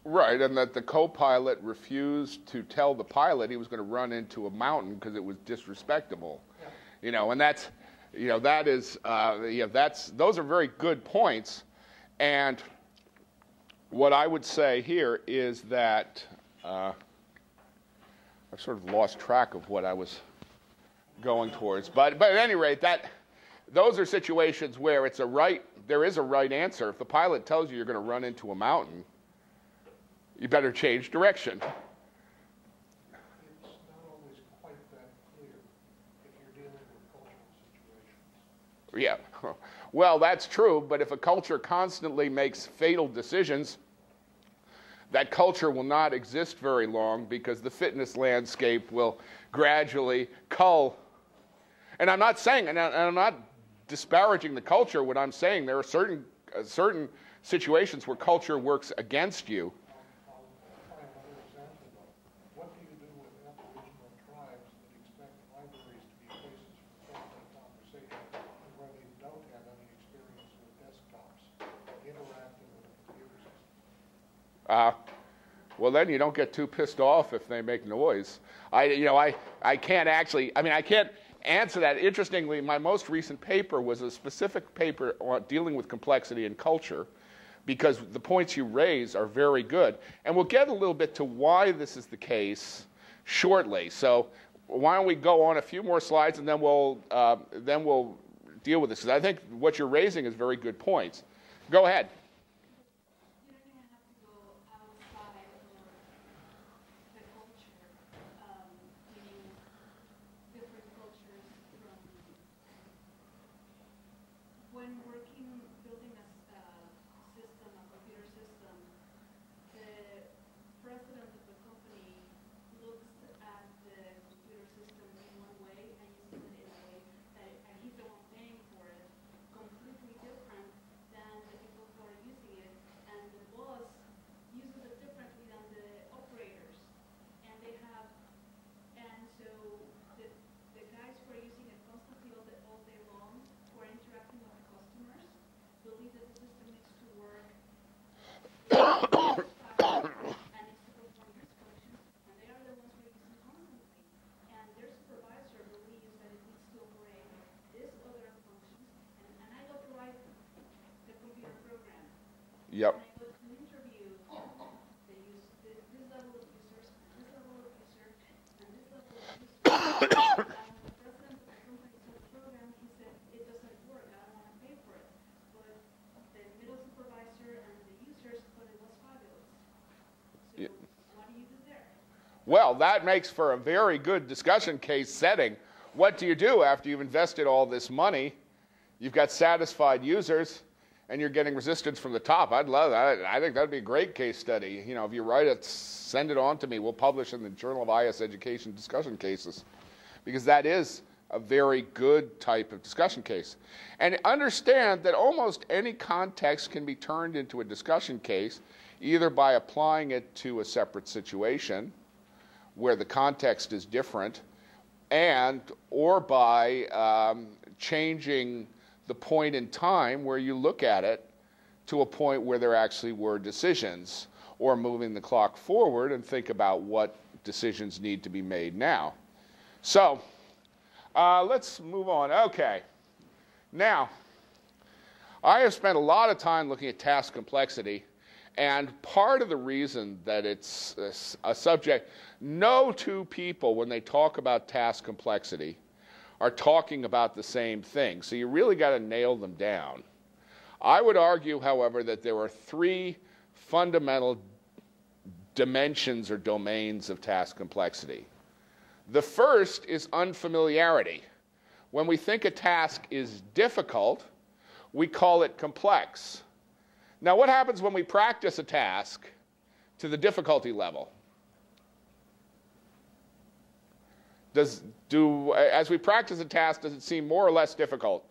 Right, and that the co-pilot refused to tell the pilot he was going to run into a mountain because it was disrespectable. Yeah. You know, and that's, you know, that is, those are very good points. And what I would say here is that I've sort of lost track of what I was going towards. But at any rate, those are situations where there is a right answer. If the pilot tells you you're going to run into a mountain, you better change direction. It's not always quite that clear if you're dealing with cultural situations. Yeah, well, that's true, but if a culture constantly makes fatal decisions, that culture will not exist very long because the fitness landscape will gradually cull. And I'm not saying, and I'm not disparaging the culture. What I'm saying, there are certain situations where culture works against you. I'll try another example, though. What do you do with Aboriginal tribes that expect libraries to be places for friendly conversation and where they don't have any experience with desktops, interacting with a computer system? Well, then you don't get too pissed off if they make noise. I can't answer that. Interestingly, my most recent paper was a specific paper on dealing with complexity and culture, because the points you raise are very good. And we'll get a little bit to why this is the case shortly. So why don't we go on a few more slides, and then we'll deal with this, because I think what you're raising is very good points. Go ahead. You don't even have to go outside of the culture, meaning different cultures from when building a system, a computer system, the president of the company looks at the computer system in one way and uses it in a way that, and he's the one paying for it, completely different than the people who are using it, and the boss uses it differently than the operators. And so the guys who are using it constantly all day long, who are interacting with the customers, believe that the system needs to work and needs to perform these functions, and they are the ones who are using it constantly. And their supervisor believes that it needs to operate these other functions, and I got to write the computer program. Yep. When I go to an interview, they use this level of users, this level of users, and this level of users. And the president of the company saw the program, he said, it doesn't work, I don't want to pay for it. But the middle supervisor and the users thought it was fabulous. So what do you do there? Well, that makes for a very good discussion case setting. What do you do after you've invested all this money? You've got satisfied users, and you're getting resistance from the top. I'd love that. I think that'd be a great case study. You know, if you write it, send it on to me. We'll publish in the Journal of IS Education discussion cases, because that is a very good type of discussion case. And understand that almost any context can be turned into a discussion case, either by applying it to a separate situation where the context is different, or by changing the point in time where you look at it to a point where there actually were decisions, or moving the clock forward and think about what decisions need to be made now. So let's move on. Okay. Now, I have spent a lot of time looking at task complexity, and part of the reason that it's a subject, no two people, when they talk about task complexity, are talking about the same thing. So you really got to nail them down. I would argue, however, that there are three fundamental dimensions or domains of task complexity. The first is unfamiliarity. When we think a task is difficult, we call it complex. Now, what happens when we practice a task to the difficulty level? As we practice a task, does it seem more or less difficult?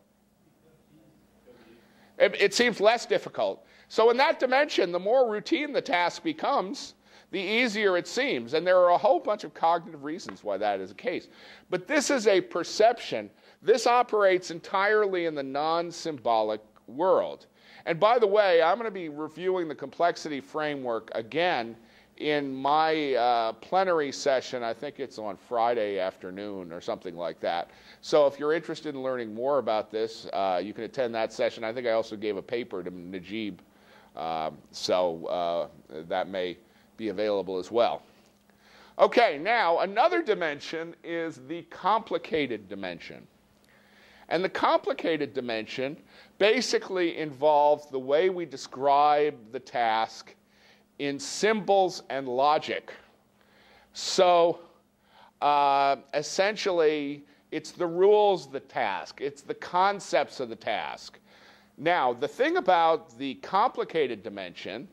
It seems less difficult. So in that dimension, the more routine the task becomes, the easier it seems. And there are a whole bunch of cognitive reasons why that is the case. But this is a perception. This operates entirely in the non-symbolic world. And by the way, I'm going to be reviewing the complexity framework again in my plenary session. I think it's on Friday afternoon or something like that. So if you're interested in learning more about this, you can attend that session. I think I also gave a paper to Najib, so that may be available as well. Okay, now another dimension is the complicated dimension. And the complicated dimension basically involves the way we describe the task in symbols and logic. So essentially, it's the rules of the task. It's the concepts of the task. Now, the thing about the complicated dimension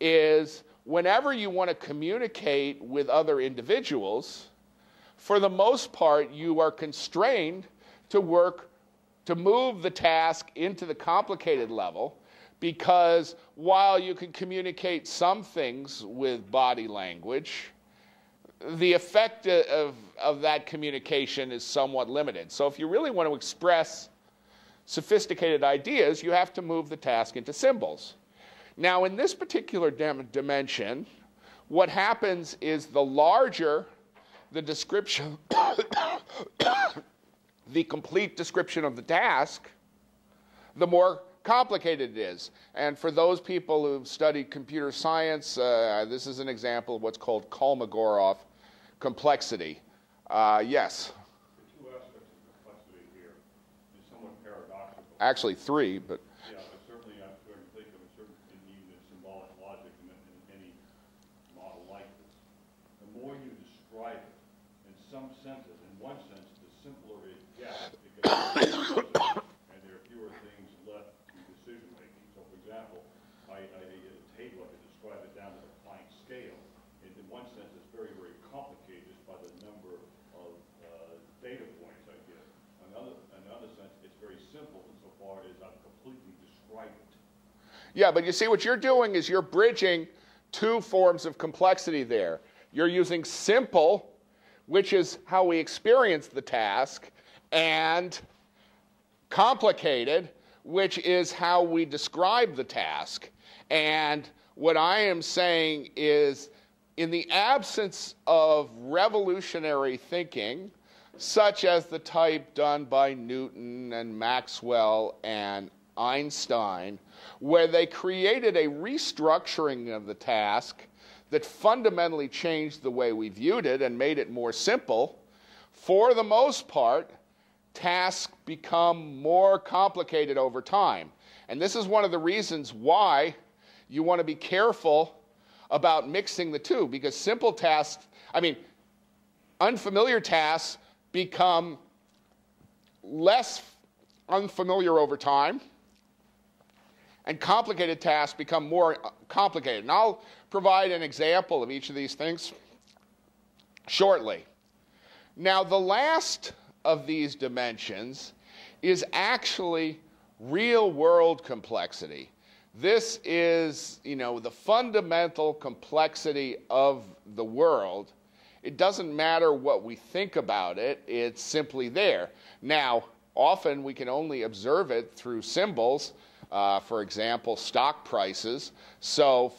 is whenever you want to communicate with other individuals, for the most part, you are constrained to move the task into the complicated level, because while you can communicate some things with body language, the effect of that communication is somewhat limited. So if you really want to express sophisticated ideas, you have to move the task into symbols. Now, in this particular dimension, what happens is the larger the description, the complete description of the task, the more complicated it is. And for those people who've studied computer science, this is an example of what's called Kolmogorov complexity. Yes? The two aspects of complexity here is somewhat paradoxical. Actually, three, but... Yeah, but certainly I'm starting to think of it, certainly in symbolic logic in any model like this. The more you describe it, in some senses, in one sense, the simpler it gets, and there are fewer things left to decision making. So, for example, a table, I could describe it down to the Planck scale. In one sense, it's very, very complicated just by the number of data points I give. In another sense, it's very simple insofar as I've completely described it. Yeah, but you see, what you're doing is you're bridging two forms of complexity there. You're using simple, which is how we experience the task, and complicated, which is how we describe the task. And what I am saying is, in the absence of revolutionary thinking, such as the type done by Newton and Maxwell and Einstein, where they created a restructuring of the task that fundamentally changed the way we viewed it and made it more simple, for the most part, tasks become more complicated over time. And this is one of the reasons why you want to be careful about mixing the two, because simple tasks, unfamiliar tasks become less unfamiliar over time, and complicated tasks become more complicated. And I'll provide an example of each of these things shortly. Now, the last of these dimensions is actually real-world complexity. This is, the fundamental complexity of the world. It doesn't matter what we think about it, it's simply there. Now, often we can only observe it through symbols, for example, stock prices. So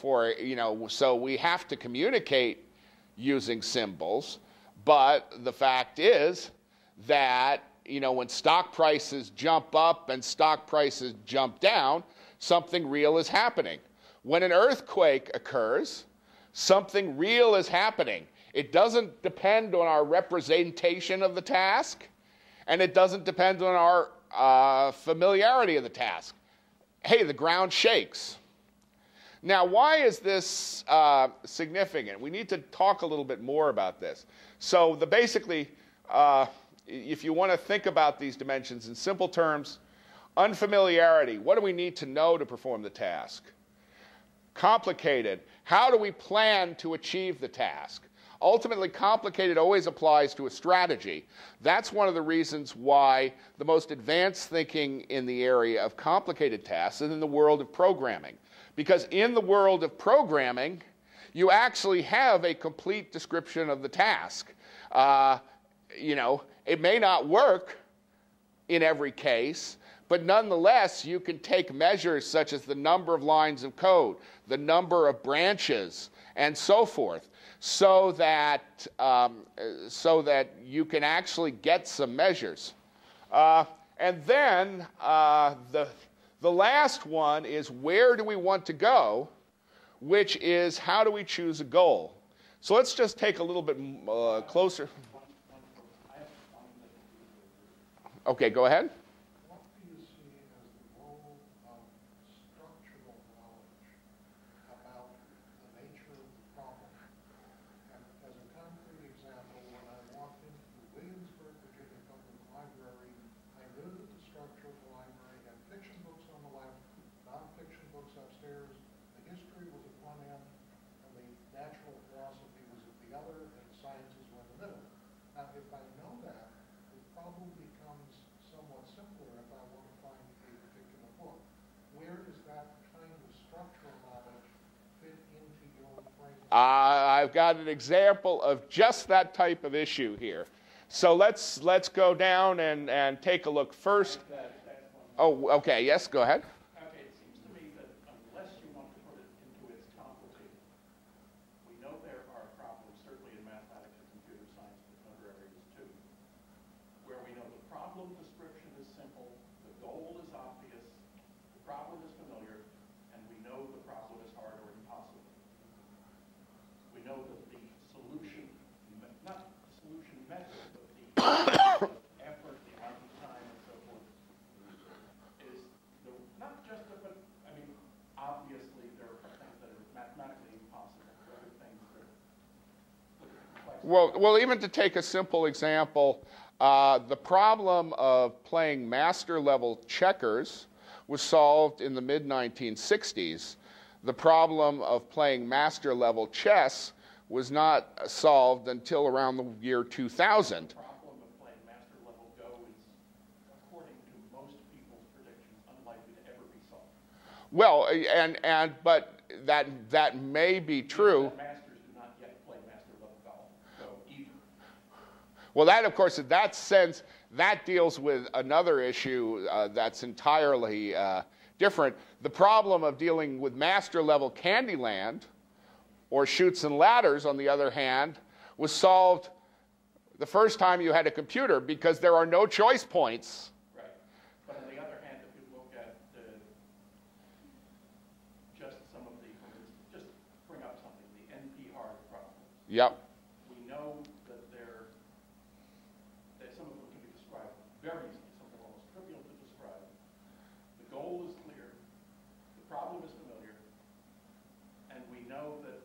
we have to communicate using symbols, but the fact is that, when stock prices jump up and stock prices jump down, something real is happening. When an earthquake occurs, something real is happening. It doesn't depend on our representation of the task, and it doesn't depend on our familiarity of the task. Hey, the ground shakes. Now, why is this significant? We need to talk a little bit more about this. So basically, if you want to think about these dimensions in simple terms, unfamiliarity, what do we need to know to perform the task? Complicated, how do we plan to achieve the task? Ultimately, complicated always applies to a strategy. That's one of the reasons why the most advanced thinking in the area of complicated tasks is in the world of programming. Because in the world of programming, you actually have a complete description of the task. It may not work in every case, but nonetheless, you can take measures such as the number of lines of code, the number of branches, and so forth, so that you can actually get some measures. And then the last one is where do we want to go, which is how do we choose a goal. So let's just take a little bit closer. Okay, go ahead. What do you see as the role of structural knowledge about the nature of the problem? And as a concrete example, when I walked into the Williamsburg, Virginia Public Library, I knew that the structure of the library had fiction books on the left, nonfiction books upstairs, the history was at one end, and the natural philosophy was at the other, and the sciences were in the middle. Now, if I know that, the problem becomes somewhat simpler if I want to find a particular book. Where does that kind of structural knowledge fit into your framework? I've got an example of just that type of issue here. So let's go down and take a look first. Oh, okay. Yes, go ahead. Okay, it seems to me that unless you want to put it into its complicated, we know there are problems, certainly in mathematics and computer science, but in other areas too, where we know the problem description is simple, the goal is obvious, the problem is familiar, and we know the problem is hard or impossible. We know that the solution, not the solution method, but the effort, the amount of time, and so forth, is not just but I mean, obviously there are things that are mathematically impossible, there are things that are complex. Well, even to take a simple example, the problem of playing master-level checkers was solved in the mid-1960s. The problem of playing master-level chess was not solved until around the year 2000. The problem of playing master level Go is, according to most people's predictions, unlikely to ever be solved. Well, but that may be true. Masters do not yet play master level Go either. Well, that, of course, in that sense, that deals with another issue that's entirely different. The problem of dealing with master-level Candyland, or Chutes and Ladders, on the other hand, was solved the first time you had a computer because there are no choice points. Right. But on the other hand, if you look at just some of the, just bring up something, the NP hard problems. Yep. We know that some of them can be described very easily, some of them are almost trivial to describe. The goal is clear, the problem is familiar, and we know that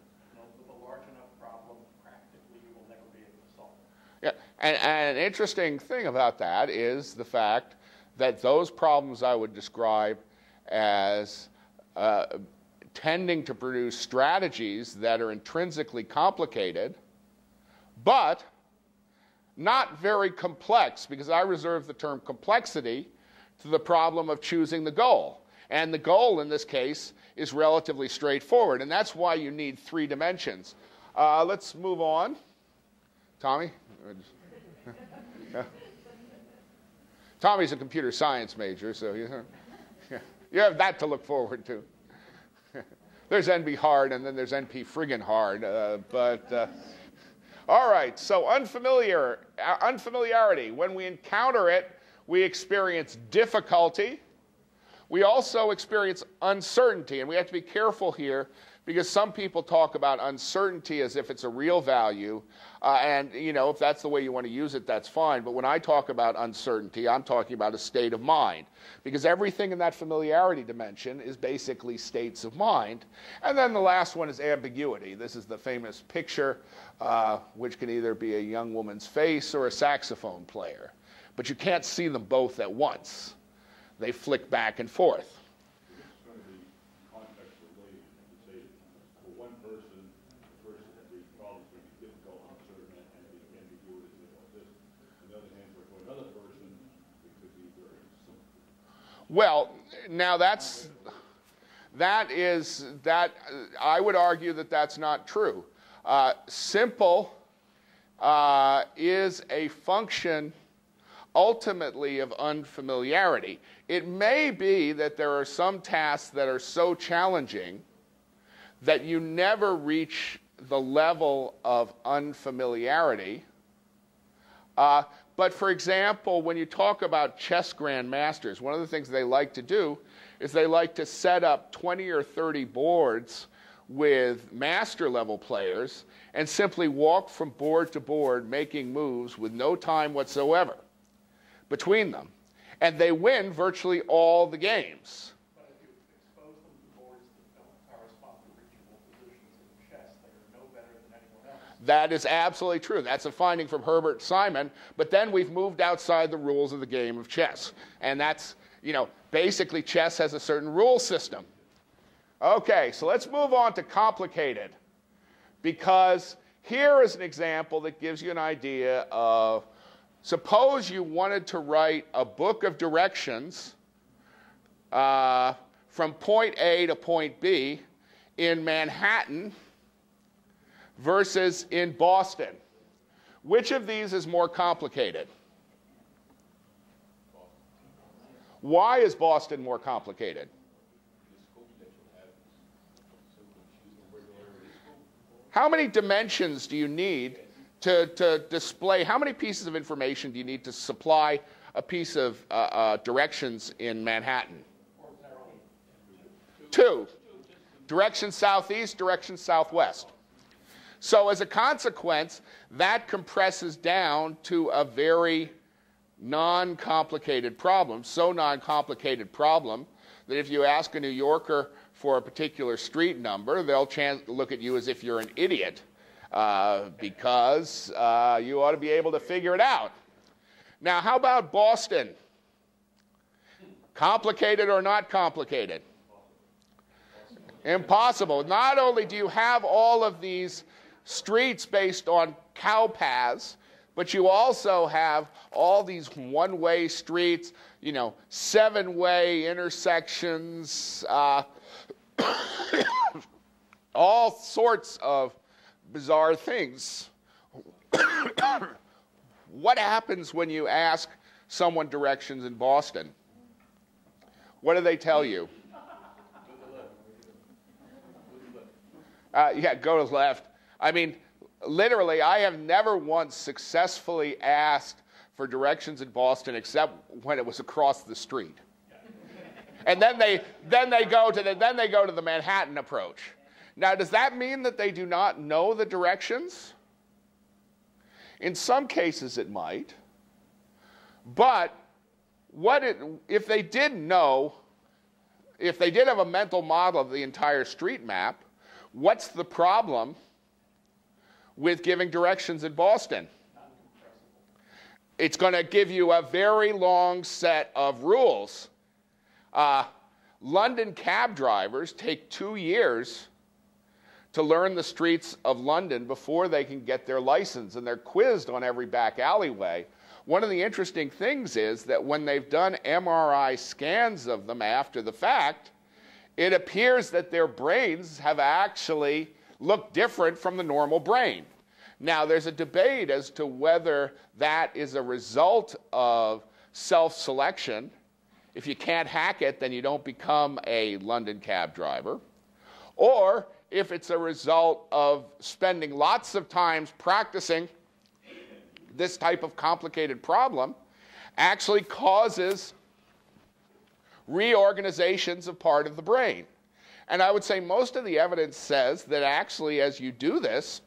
with a large enough problem, practically you will never be able to solve it. Yeah. And an interesting thing about that is the fact that those problems I would describe as tending to produce strategies that are intrinsically complicated, but not very complex, because I reserve the term complexity to the problem of choosing the goal. And the goal in this case is relatively straightforward, and that's why you need 3 dimensions. Let's move on. Tommy? Tommy's a computer science major, so you have that to look forward to. There's NP hard, and then there's NP friggin' hard. All right, so unfamiliarity. When we encounter it, we experience difficulty. We also experience uncertainty, and we have to be careful here because some people talk about uncertainty as if it's a real value, and if that's the way you want to use it, that's fine. But when I talk about uncertainty, I'm talking about a state of mind, because everything in that familiarity dimension is basically states of mind. And then the last one is ambiguity. This is the famous picture, which can either be a young woman's face or a saxophone player, but you can't see them both at once. They flick back and forth. This is going to be context related. You say for one person, the problem is going to be difficult, uncertain, and ambiguous about this. On the other hand, for another person, it could be very simple. Well, now I would argue that that's not true. Simple is a function ultimately of unfamiliarity. It may be that there are some tasks that are so challenging that you never reach the level of unfamiliarity. But for example, when you talk about chess grandmasters, one of the things they like to do is they like to set up 20 or 30 boards with master level players and simply walk from board to board making moves with no time whatsoever between them. And they win virtually all the games. But if you expose them to boards that don't correspond to reachable positions in chess, they are no better than anyone else. That is absolutely true. That's a finding from Herbert Simon. But then we've moved outside the rules of the game of chess. And that's, basically chess has a certain rule system. Okay, so let's move on to complicated. Because here is an example that gives you an idea of, suppose you wanted to write a book of directions from point A to point B in Manhattan versus in Boston. Which of these is more complicated? Why is Boston more complicated? How many dimensions do you need to display? How many pieces of information do you need to supply a piece of directions in Manhattan? 2. Direction southeast, direction southwest. So as a consequence, that compresses down to a very non-complicated problem, so non-complicated problem that if you ask a New Yorker for a particular street number, they'll look at you as if you're an idiot because you ought to be able to figure it out. Now, how about Boston? Complicated or not complicated? Impossible. Not only do you have all of these streets based on cow paths, but you also have all these one-way streets, 7-way intersections, all sorts of bizarre things. What happens when you ask someone directions in Boston? What do they tell you? Yeah, go to the left. I mean, literally, I have never once successfully asked for directions in Boston except when it was across the street. And then they go to the Manhattan approach. Now, does that mean that they do not know the directions? In some cases, it might. But if they did know, if they did have a mental model of the entire street map, what's the problem with giving directions in Boston? It's going to give you a very long set of rules. London cab drivers take 2 years to learn the streets of London before they can get their license, and they're quizzed on every back alleyway. One of the interesting things is that when they've done MRI scans of them after the fact, it appears that their brains have actually looked different from the normal brain. Now, there's a debate as to whether that is a result of self-selection. If you can't hack it, then you don't become a London cab driver. Or if it's a result of spending lots of time practicing this type of complicated problem, actually causes reorganizations of part of the brain. And I would say most of the evidence says that actually as you do this,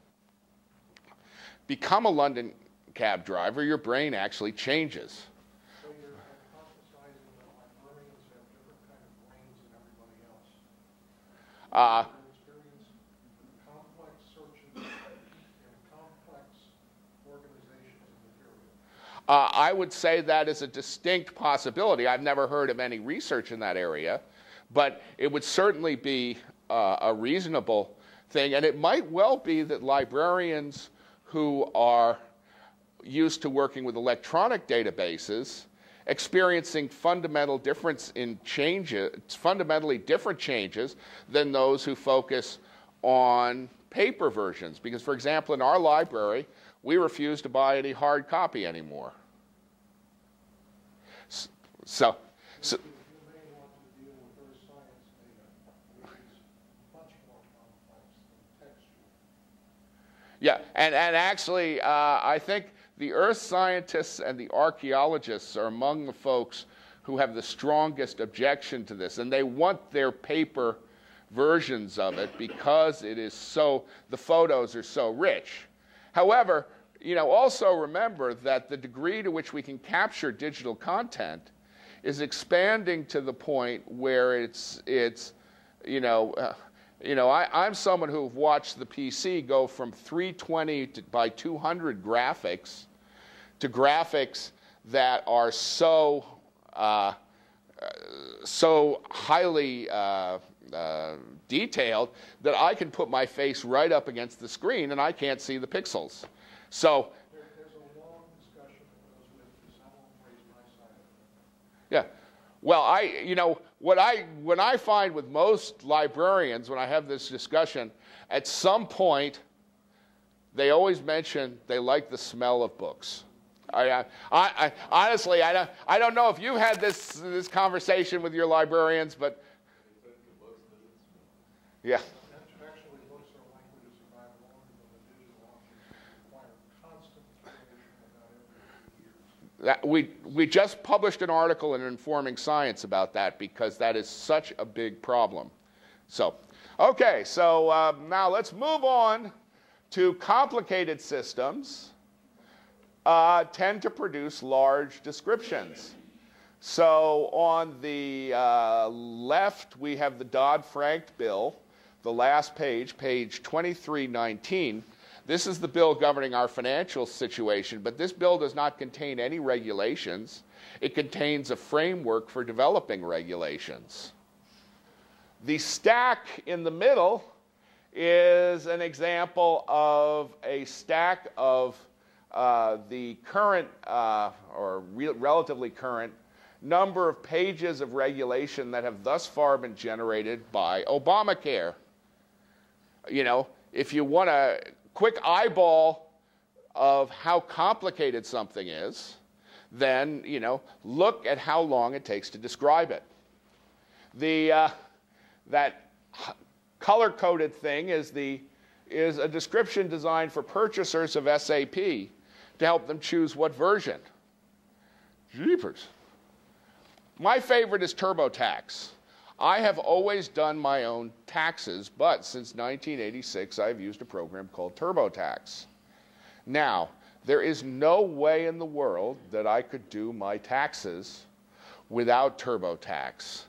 become a London cab driver, your brain actually changes. So you're hypothesizing that librarians have different kind of brains than everybody else. Experience complex searches and complex organizations of material. I would say that is a distinct possibility. I've never heard of any research in that area, but it would certainly be a reasonable thing. And it might well be that librarians who are used to working with electronic databases experiencing fundamentally different changes than those who focus on paper versions. Because, for example, in our library, we refuse to buy any hard copy anymore. So You may want to deal with earth science data, which is much more complex than textual. yeah, and actually, I think the earth scientists and the archaeologists are among the folks who have the strongest objection to this, and they want their paper versions of it because it is so, the photos are so rich. However, also remember that the degree to which we can capture digital content is expanding to the point where I'm someone who've watched the PC go from 320 by 200 graphics to graphics that are so highly detailed that I can put my face right up against the screen and I can't see the pixels. So There's a long discussion that goes with this. I won't raise my side of it. yeah, well, when I find with most librarians when I have this discussion, at some point they always mention they like the smell of books. I honestly, I don't know if you had this conversation with your librarians, but yeah. Actually, books are languages survive longer than the digital options require constant iteration about every 2 years. We just published an article in Informing Science about that because that is such a big problem. So, okay, so now let's move on to complicated systems. Tend to produce large descriptions. So on the left, we have the Dodd-Frank bill, the last page, page 2319. This is the bill governing our financial situation, but this bill does not contain any regulations. It contains a framework for developing regulations. The stack in the middle is an example of a stack of the current or relatively current number of pages of regulation that have thus far been generated by Obamacare. If you want a quick eyeball of how complicated something is, then, look at how long it takes to describe it. That color-coded thing is a description designed for purchasers of SAP to help them choose what version. Jeepers. My favorite is TurboTax. I have always done my own taxes, but since 1986, I've used a program called TurboTax. Now, there is no way in the world that I could do my taxes without TurboTax,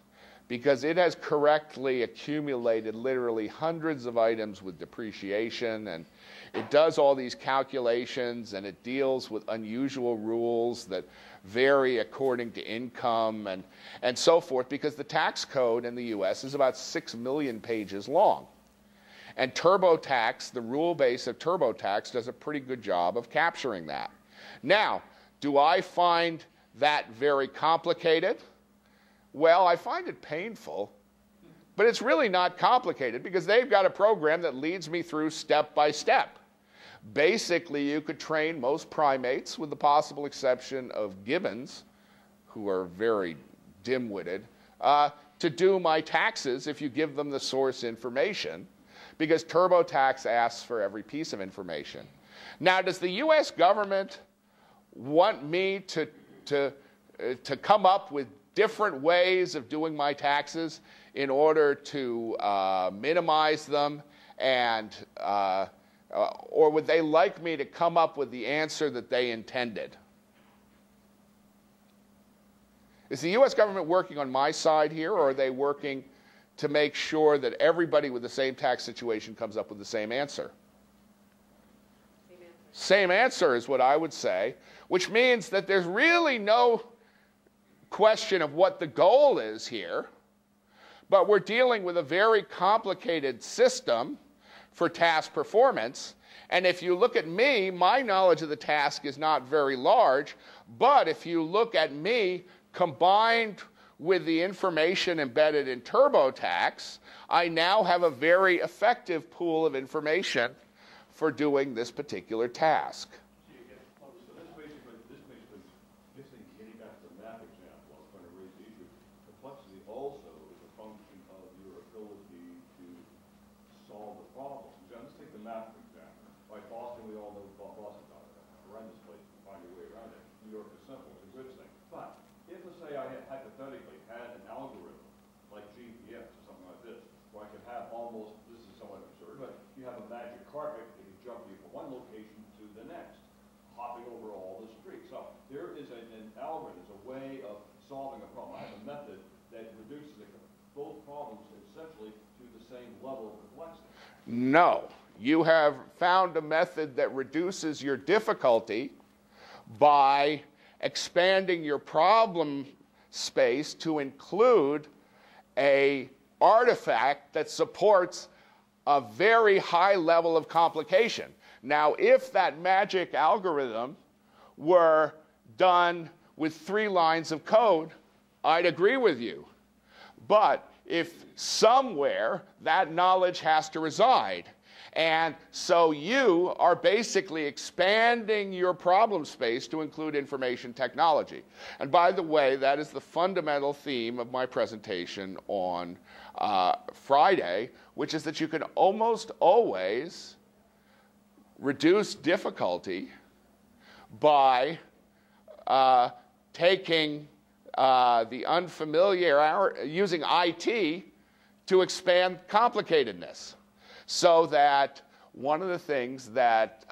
because it has correctly accumulated literally hundreds of items with depreciation, and it does all these calculations, and it deals with unusual rules that vary according to income and so forth, because the tax code in the US is about 6 million pages long. And TurboTax, the rule base of TurboTax, does a pretty good job of capturing that. Now, do I find that very complicated? Well, I find it painful, but it's really not complicated because they've got a program that leads me through step by step. Basically, you could train most primates, with the possible exception of gibbons, who are very dim-witted, to do my taxes if you give them the source information, because TurboTax asks for every piece of information. Now, does the US government want me to come up with different ways of doing my taxes in order to minimize them, and or would they like me to come up with the answer that they intended? Is the US government working on my side here, or are they working to make sure that everybody with the same tax situation comes up with the same answer? Same answer is what I would say, which means that there's really no question of what the goal is here, but we're dealing with a very complicated system for task performance. And if you look at me, my knowledge of the task is not very large, but if you look at me combined with the information embedded in TurboTax, I now have a very effective pool of information for doing this particular task. So this basically, getting back to the math example, I was going to math, for example. Like Boston, we all know Boston's not a horrendous place to find your way around it. New York is simple, it's a good thing. But if, let's say, I had hypothetically had an algorithm like GPS or something like this, where I could have almost, this is somewhat absurd, but you have a magic carpet that can jump you from one location to the next, hopping over all the streets. So there is an algorithm, it's a way of solving a problem. I have a method that reduces both problems essentially to the same level of complexity. No, you have found a method that reduces your difficulty by expanding your problem space to include a artifact that supports a very high level of complication. Now, if that magic algorithm were done with 3 lines of code, I'd agree with you. But if somewhere that knowledge has to reside, and so you are basically expanding your problem space to include information technology. And by the way, that is the fundamental theme of my presentation on Friday, which is that you can almost always reduce difficulty by taking the unfamiliar, using IT to expand complicatedness. So that one of the things that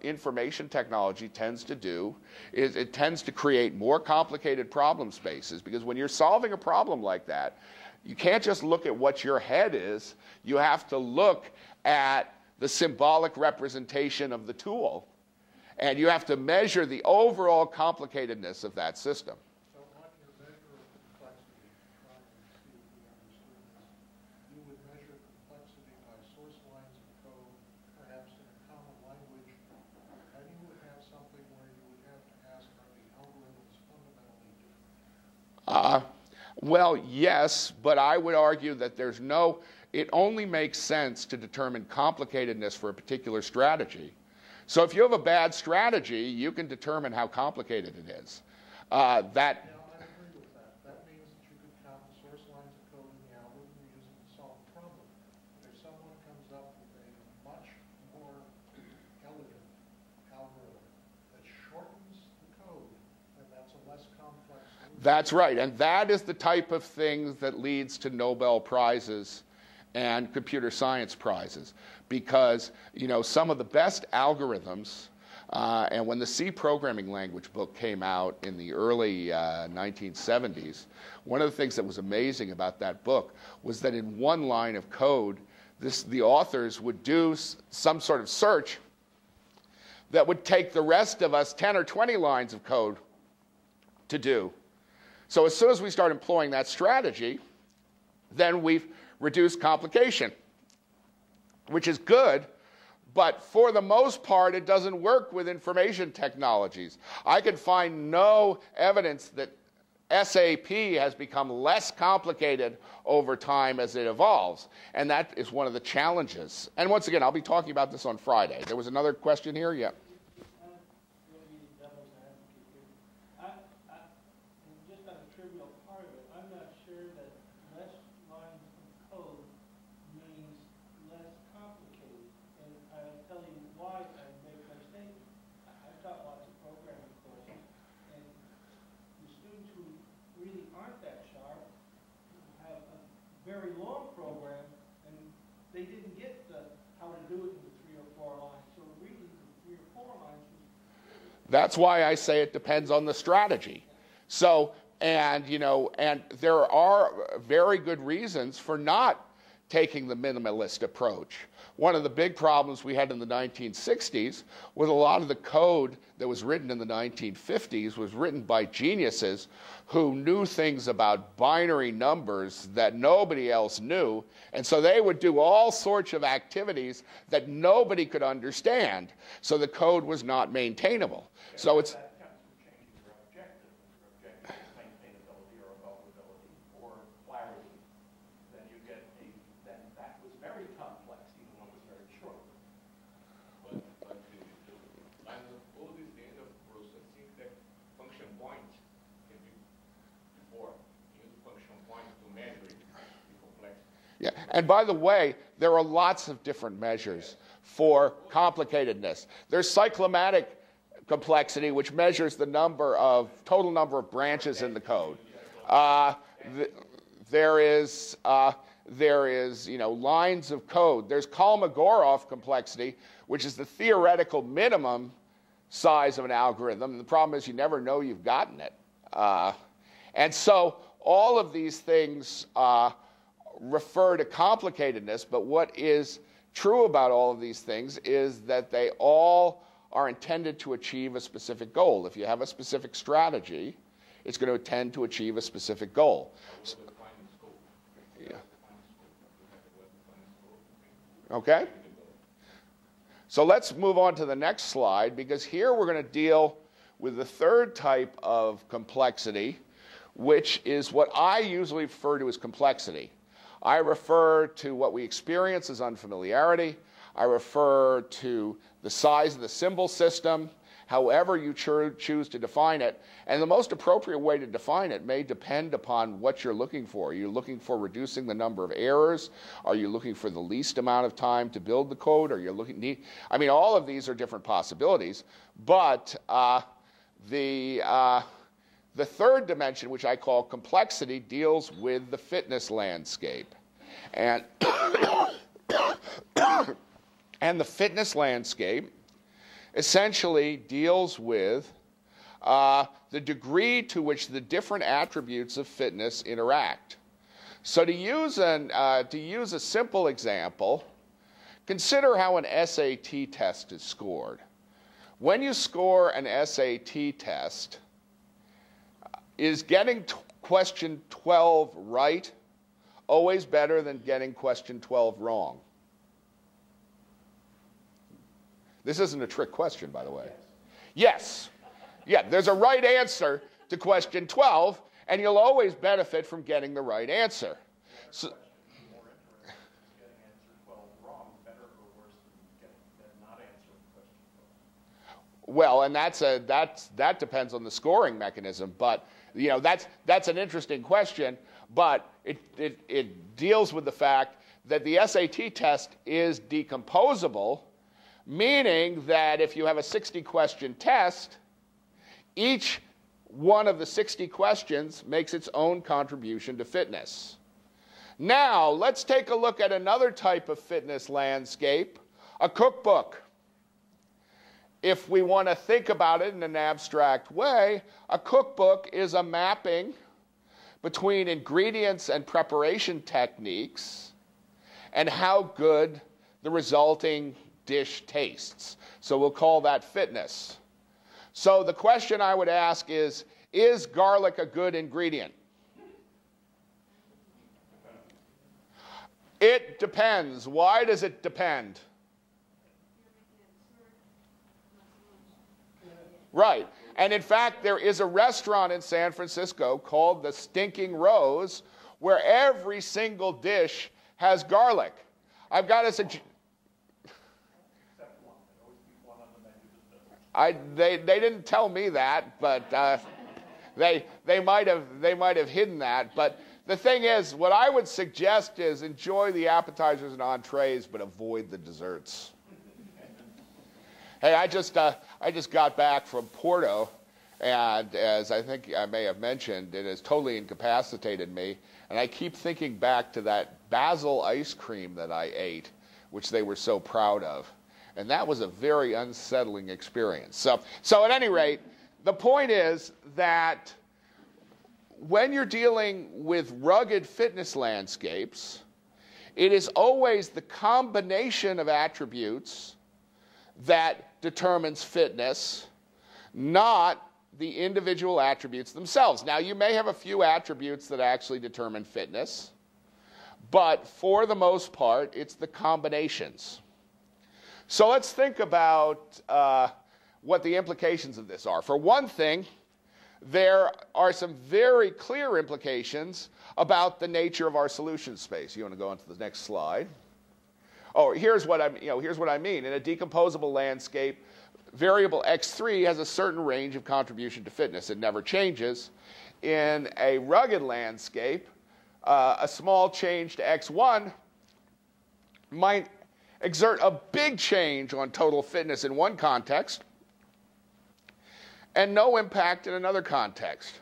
information technology tends to do is it tends to create more complicated problem spaces, because when you're solving a problem like that, you can't just look at what your head is. You have to look at the symbolic representation of the tool, and you have to measure the overall complicatedness of that system. So on your measure of complexity, trying to see if we understood this, you would measure complexity by source lines of code, perhaps in a common language, and you would have something where you would have to ask, are the algorithms fundamentally different? Well, yes, but I would argue that there's no, it only makes sense to determine complicatedness for a particular strategy. So if you have a bad strategy, you can determine how complicated it is. Now, I agree with that. That means that you could count the source lines of code in the algorithm you're using to solve a problem. But if someone comes up with a much more elegant algorithm that shortens the code, then that's a less complex solution. That's right, and that is the type of thing that leads to Nobel Prizes and computer science prizes, because some of the best algorithms, and when the C programming language book came out in the early 1970s, one of the things that was amazing about that book was that in one line of code, the authors would do some sort of search that would take the rest of us 10 or 20 lines of code to do. So as soon as we start employing that strategy, then we've reduced complication, which is good, but for the most part, it doesn't work with information technologies. I can find no evidence that SAP has become less complicated over time as it evolves, and that is one of the challenges. And once again, I'll be talking about this on Friday. There was another question here? Yeah. Just on a trivial part of it, I'm not sure that less lines of code means less complicated. And I'll tell you why I make my statement. I've taught lots of programming courses, and the students who really aren't that sharp have a very long program, and they didn't get how to do it in the 3 or 4 lines. So really, the 3 or 4 lines was... That's why I say it depends on the strategy. So, and there are very good reasons for not taking the minimalist approach. One of the big problems we had in the 1960s was a lot of the code that was written in the 1950s was written by geniuses who knew things about binary numbers that nobody else knew, and so they would do all sorts of activities that nobody could understand, so the code was not maintainable. So it's... That comes from changing your objective. Your objective is maintainability or evolvability or clarity. Then you get then that was very complex, even though it was very short. But and all this end of processing the function point can be before. Use function point to measure the complexity. Yeah, and by the way, there are lots of different measures for complicatedness. There's cyclomatic complexity, which measures the total number of branches in the code. There is lines of code. There's Kolmogorov complexity, which is the theoretical minimum size of an algorithm. The problem is you never know you've gotten it. And so all of these things refer to complicatedness, but what is true about all of these things is that they all are intended to achieve a specific goal. If you have a specific strategy, it's going to tend to achieve a specific goal. Yeah. Okay? So let's move on to the next slide, because here we're going to deal with the third type of complexity, which is what I usually refer to as complexity. I refer to what we experience as unfamiliarity. I refer to the size of the symbol system, however you choose to define it. And the most appropriate way to define it may depend upon what you're looking for. Are you looking for reducing the number of errors? Are you looking for the least amount of time to build the code? Are you looking, all of these are different possibilities. But the third dimension, which I call complexity, deals with the fitness landscape. And, and the fitness landscape essentially deals with the degree to which the different attributes of fitness interact. So to use a simple example, consider how an SAT test is scored. When you score an SAT test, is getting question 12 right always better than getting question 12 wrong? This isn't a trick question, by the way. Yes. Yeah, there's a right answer to question 12, and you'll always benefit from getting the right answer. So, more interesting is getting answer 12 wrong, better or worse than not answering question 12? Well, and that depends on the scoring mechanism, but that's an interesting question, but it deals with the fact that the SAT test is decomposable, meaning that if you have a 60-question test, each one of the 60 questions makes its own contribution to fitness. Now, let's take a look at another type of fitness landscape, a cookbook. If we want to think about it in an abstract way, a cookbook is a mapping between ingredients and preparation techniques and how good the resulting dish tastes. So we'll call that fitness. So the question I would ask is garlic a good ingredient? It depends. Why does it depend? Right. And in fact, there is a restaurant in San Francisco called the Stinking Rose where every single dish has garlic. I've got a suggestion. They didn't tell me that, but they might have hidden that. But the thing is, what I would suggest is enjoy the appetizers and entrees, but avoid the desserts. Hey, I just got back from Porto, and as I think I may have mentioned, it has totally incapacitated me. And I keep thinking back to that basil ice cream that I ate, which they were so proud of. And that was a very unsettling experience. So at any rate, the point is that when you're dealing with rugged fitness landscapes, it is always the combination of attributes that determines fitness, not the individual attributes themselves. Now, you may have a few attributes that actually determine fitness, but for the most part, it's the combinations. So let's think about what the implications of this are. For one thing, there are some very clear implications about the nature of our solution space. You want to go on to the next slide? Oh, here's what I mean. In a decomposable landscape, variable x3 has a certain range of contribution to fitness. It never changes. In a rugged landscape, a small change to x1 might exert a big change on total fitness in one context and no impact in another context.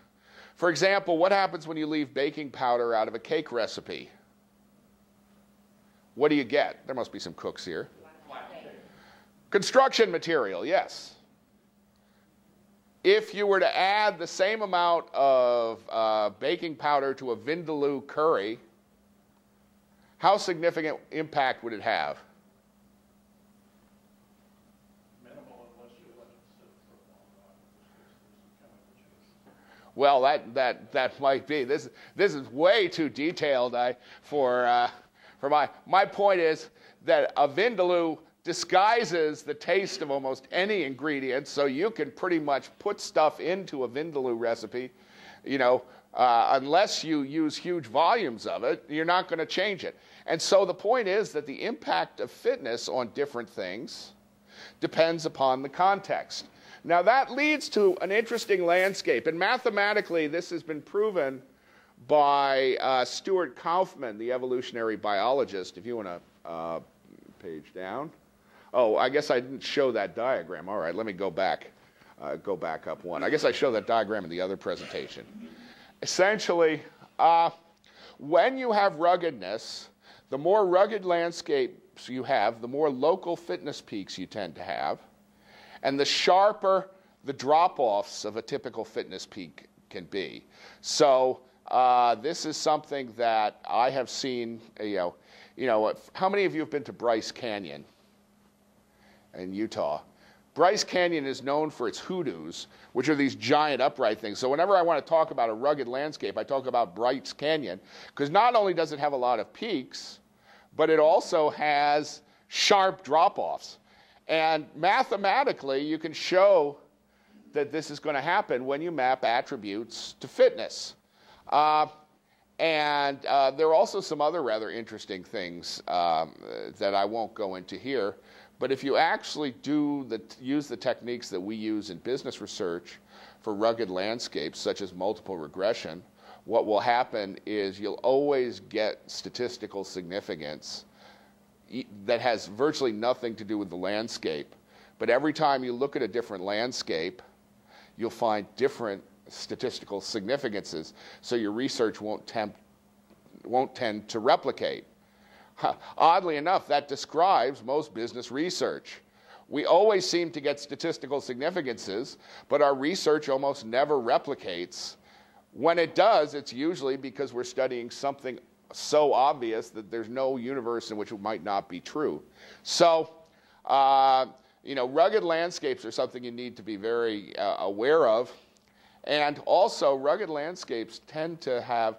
For example, what happens when you leave baking powder out of a cake recipe? What do you get? There must be some cooks here. Construction material, yes. If you were to add the same amount of baking powder to a vindaloo curry, how significant impact would it have? Minimal unless you let it sit for a long time. Well, that might be. This is way too detailed for my point is that a vindaloo disguises the taste of almost any ingredient, so you can pretty much put stuff into a vindaloo recipe, unless you use huge volumes of it, you're not going to change it. And so the point is that the impact of fitness on different things depends upon the context. Now that leads to an interesting landscape, and mathematically this has been proven by Stuart Kaufman, the evolutionary biologist. If you want to page down. Oh, I guess I didn't show that diagram. All right, let me go back up one. I guess I showed that diagram in the other presentation. Essentially, when you have ruggedness, the more rugged landscapes you have, the more local fitness peaks you tend to have, and the sharper the drop-offs of a typical fitness peak can be. So this is something that I have seen, how many of you have been to Bryce Canyon in Utah? Bryce Canyon is known for its hoodoos, which are these giant upright things. So whenever I want to talk about a rugged landscape, I talk about Bryce Canyon, because not only does it have a lot of peaks, but it also has sharp drop-offs. And mathematically, you can show that this is going to happen when you map attributes to fitness. And there are also some other rather interesting things that I won't go into here. But if you actually use the techniques that we use in business research for rugged landscapes, such as multiple regression, what will happen is you'll always get statistical significance that has virtually nothing to do with the landscape. But every time you look at a different landscape, you'll find different statistical significances, so your research won't tend to replicate. Oddly enough, that describes most business research. We always seem to get statistical significances, but our research almost never replicates. When it does, it's usually because we're studying something so obvious that there's no universe in which it might not be true. So, rugged landscapes are something you need to be very aware of. And also, rugged landscapes tend to have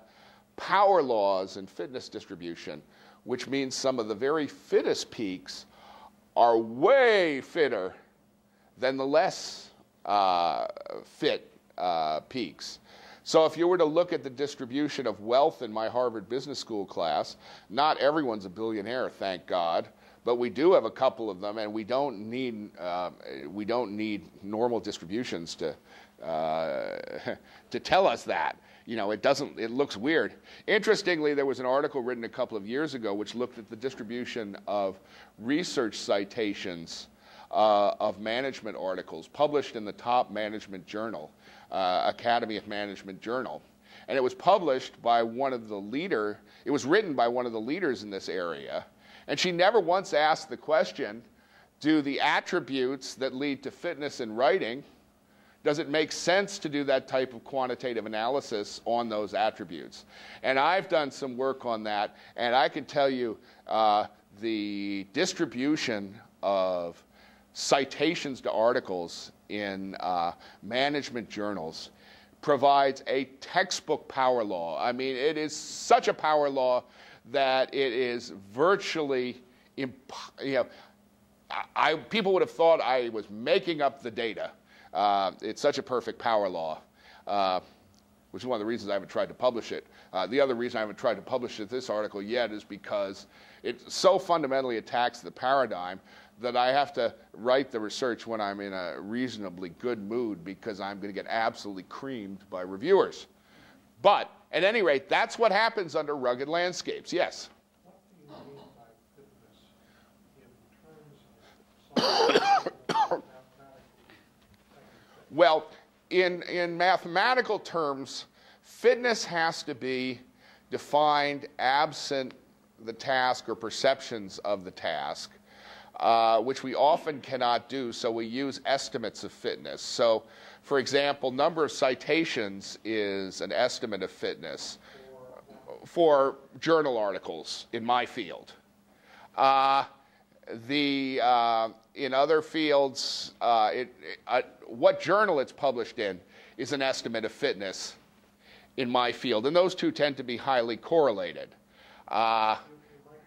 power laws and fitness distribution, which means some of the very fittest peaks are way fitter than the less fit peaks. So if you were to look at the distribution of wealth in my Harvard Business School class, not everyone's a billionaire, thank God, but we do have a couple of them, and we don't need normal distributions to tell us that. It looks weird. Interestingly, there was an article written a couple of years ago which looked at the distribution of research citations of management articles published in the top management journal, Academy of Management Journal. And it was published by it was written by one of the leaders in this area. And she never once asked the question, do the attributes that lead to fitness in writing, does it make sense to do that type of quantitative analysis on those attributes? And I've done some work on that, and I can tell you the distribution of citations to articles in management journals provides a textbook power law. I mean, it is such a power law that it is virtually, people would have thought I was making up the data. It's such a perfect power law, which is one of the reasons I haven't tried to publish it. The other reason I haven't tried to publish this article yet is because it so fundamentally attacks the paradigm that I have to write the research when I'm in a reasonably good mood, because I'm going to get absolutely creamed by reviewers. But at any rate, that's what happens under rugged landscapes. Yes? What do you mean by fitness? Well, in mathematical terms, fitness has to be defined absent the task or perceptions of the task, which we often cannot do, so we use estimates of fitness. So, for example, number of citations is an estimate of fitness for journal articles in my field. In other fields, what journal it's published in is an estimate of fitness in my field, and those two tend to be highly correlated. You might,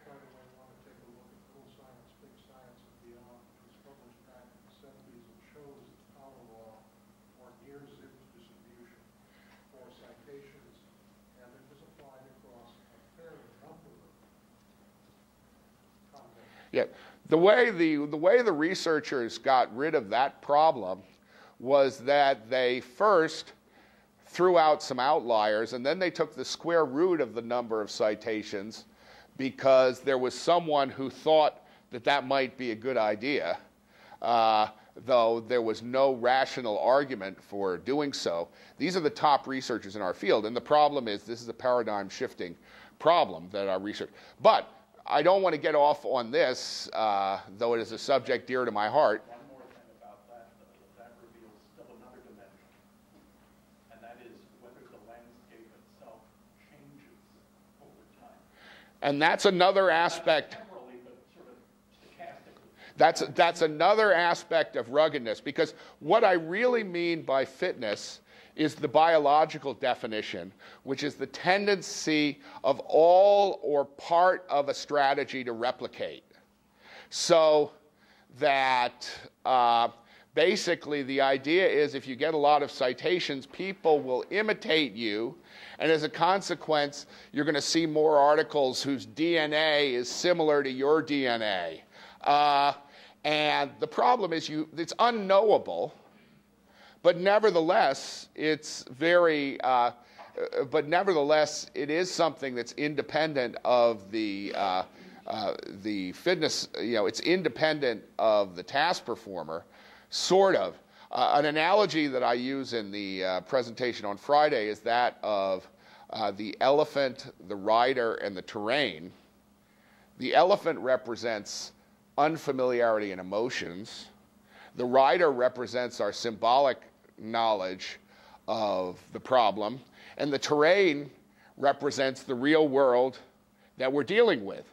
by the way, want to take a look at Little Science, Big Science, and Beyond, which was published back in the 70s and shows the power law for near-zip distribution for citations, and it was applied across a fair number of contexts. Yeah. The way the researchers got rid of that problem was that they first threw out some outliers, and then they took the square root of the number of citations because there was someone who thought that that might be a good idea, though there was no rational argument for doing so. These are the top researchers in our field, and the problem is this is a paradigm shifting problem that our research. But I don't want to get off on this, though it is a subject dear to my heart. One more thing about that reveals still another dimension, and that is whether the landscape itself changes over time. And that's another aspect. Temporally, but sort of stochastically. That's another aspect of ruggedness, because what I really mean by fitness is the biological definition, which is the tendency of all or part of a strategy to replicate. So that basically the idea is if you get a lot of citations, people will imitate you, and as a consequence, you're going to see more articles whose DNA is similar to your DNA. And the problem is it's unknowable. But nevertheless, it is something that's independent of the fitness. It's independent of the task performer, sort of. An analogy that I use in the presentation on Friday is that of the elephant, the rider, and the terrain. The elephant represents unfamiliarity and emotions. The rider represents our symbolic knowledge of the problem, and the terrain represents the real world that we're dealing with.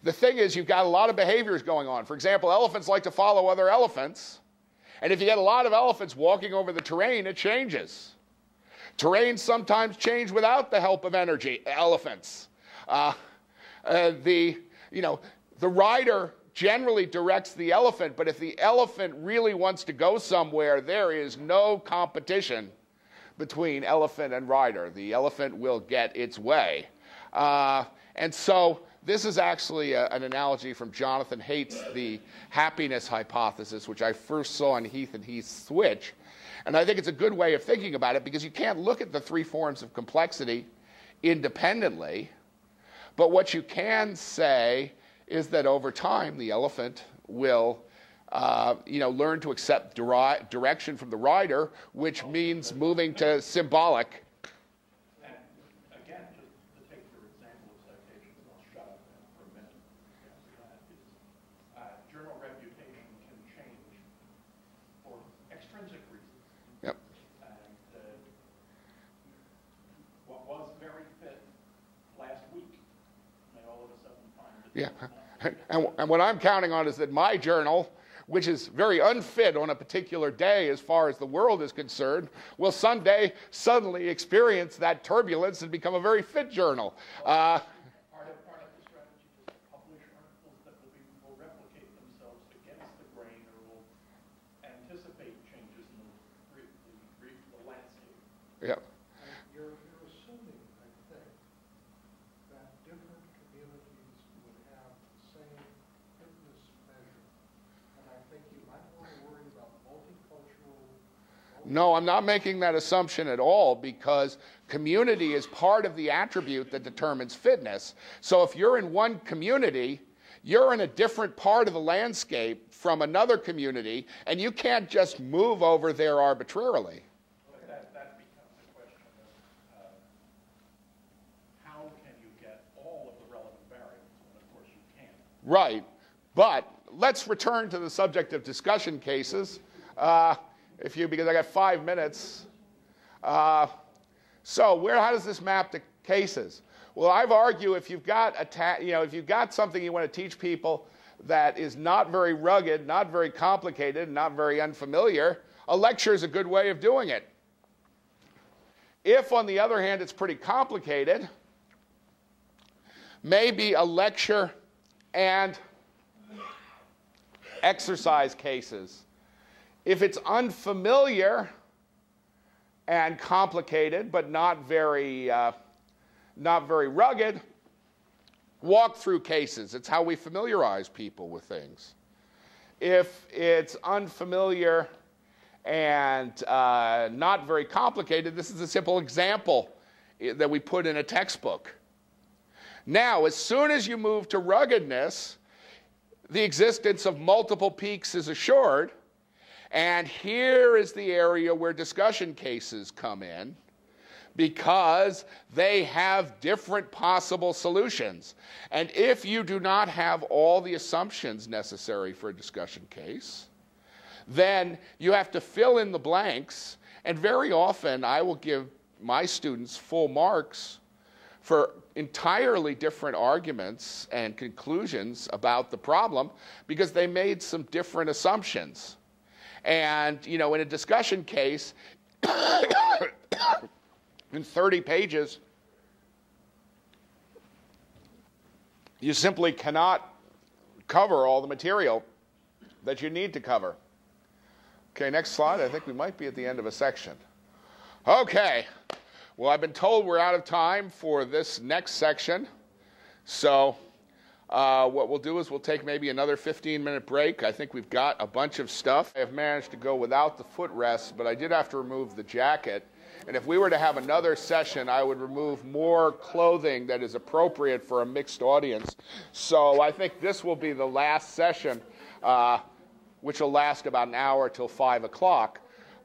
The thing is, you've got a lot of behaviors going on. For example, elephants like to follow other elephants, and if you get a lot of elephants walking over the terrain, it changes. Terrains sometimes change without the help of elephants. The rider generally directs the elephant, but if the elephant really wants to go somewhere, there is no competition between elephant and rider. The elephant will get its way. And so this is actually an analogy from Jonathan Haidt's The Happiness Hypothesis, which I first saw in Heath and Heath's Switch. And I think it's a good way of thinking about it because you can't look at the three forms of complexity independently. But what you can say is that over time the elephant will learn to accept direction from the rider, which means moving to symbolic. And again, just to take your example of citations, I'll shut up for a minute. Journal reputation can change for extrinsic reasons. Yep. And what was very fit last week may all of a sudden find it. Yeah. And what I'm counting on is that my journal, which is very unfit on a particular day as far as the world is concerned, will someday suddenly experience that turbulence and become a very fit journal. Part of the strategy is to publish articles that will replicate themselves against the grain or will anticipate changes in the landscape. Yeah. You're assuming, I think, that different communities would have the same fitness measure. And I think you might want to worry about multicultural. No, I'm not making that assumption at all because community is part of the attribute that determines fitness. So if you're in one community, You're in a different part of the landscape from another community, and you can't just move over there arbitrarily. But that becomes a question of how can you get all of the relevant variables, and of course you can't. Right. But let's return to the subject of discussion cases, because I got 5 minutes. So how does this map to cases? Well, I've argued if you've got if you've got something you want to teach people that is not very rugged, not very complicated, not very unfamiliar, a lecture is a good way of doing it. If, on the other hand, it's pretty complicated, maybe a lecture and exercise cases. If it's unfamiliar and complicated, but not very rugged, walk-through cases. It's how we familiarize people with things. If it's unfamiliar and not very complicated, this is a simple example that we put in a textbook. Now, as soon as you move to ruggedness, the existence of multiple peaks is assured, and here is the area where discussion cases come in, because they have different possible solutions. And if you do not have all the assumptions necessary for a discussion case, then you have to fill in the blanks, and very often I will give my students full marks for entirely different arguments and conclusions about the problem because they made some different assumptions. And, in a discussion case, in 30 pages, you simply cannot cover all the material that you need to cover. Okay, next slide. I think we might be at the end of a section. Okay. Well, I've been told we're out of time for this next section. So what we'll do is we'll take maybe another 15-minute break. I think we've got a bunch of stuff. I have managed to go without the footrest, but I did have to remove the jacket. And if we were to have another session, I would remove more clothing that is appropriate for a mixed audience. So I think this will be the last session, which will last about an hour till 5 o'clock.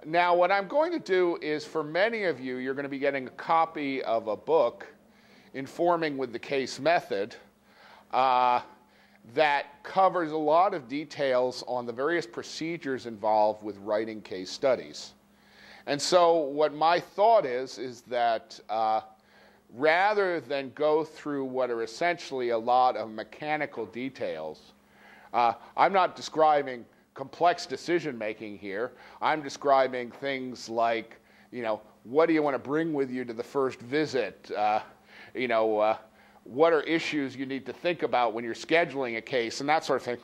Now, what I'm going to do is, for many of you, you're going to be getting a copy of a book, Informing with the Case Method, that covers a lot of details on the various procedures involved with writing case studies. And so what my thought is that rather than go through what are essentially a lot of mechanical details, I'm not describing complex decision-making here. I'm describing things like, what do you want to bring with you to the first visit? What are issues you need to think about when you're scheduling a case, and that sort of thing.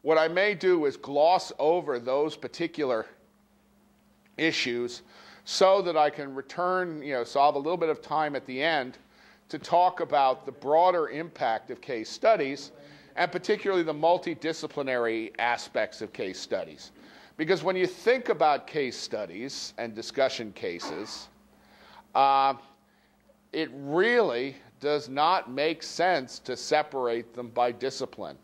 What I may do is gloss over those particular issues so that I can return, solve a little bit of time at the end to talk about the broader impact of case studies, and particularly the multidisciplinary aspects of case studies. Because when you think about case studies and discussion cases, it really does not make sense to separate them by discipline.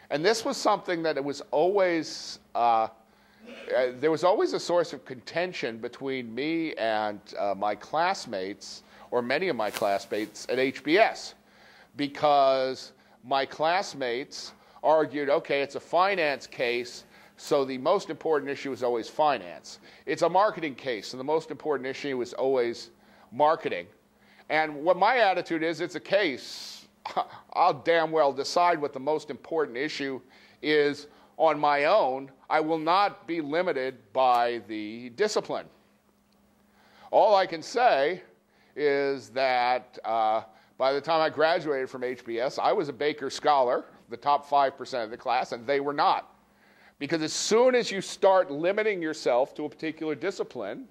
And this was something that it was always, there was always a source of contention between me and my classmates, or many of my classmates at HBS, because my classmates argued, okay, it's a finance case, so the most important issue is always finance. It's a marketing case, so the most important issue is always marketing. And what my attitude is, it's a case. I'll damn well decide what the most important issue is on my own. I will not be limited by the discipline. All I can say is that by the time I graduated from HBS, I was a Baker Scholar, the top 5% of the class, and they were not. Because as soon as you start limiting yourself to a particular discipline,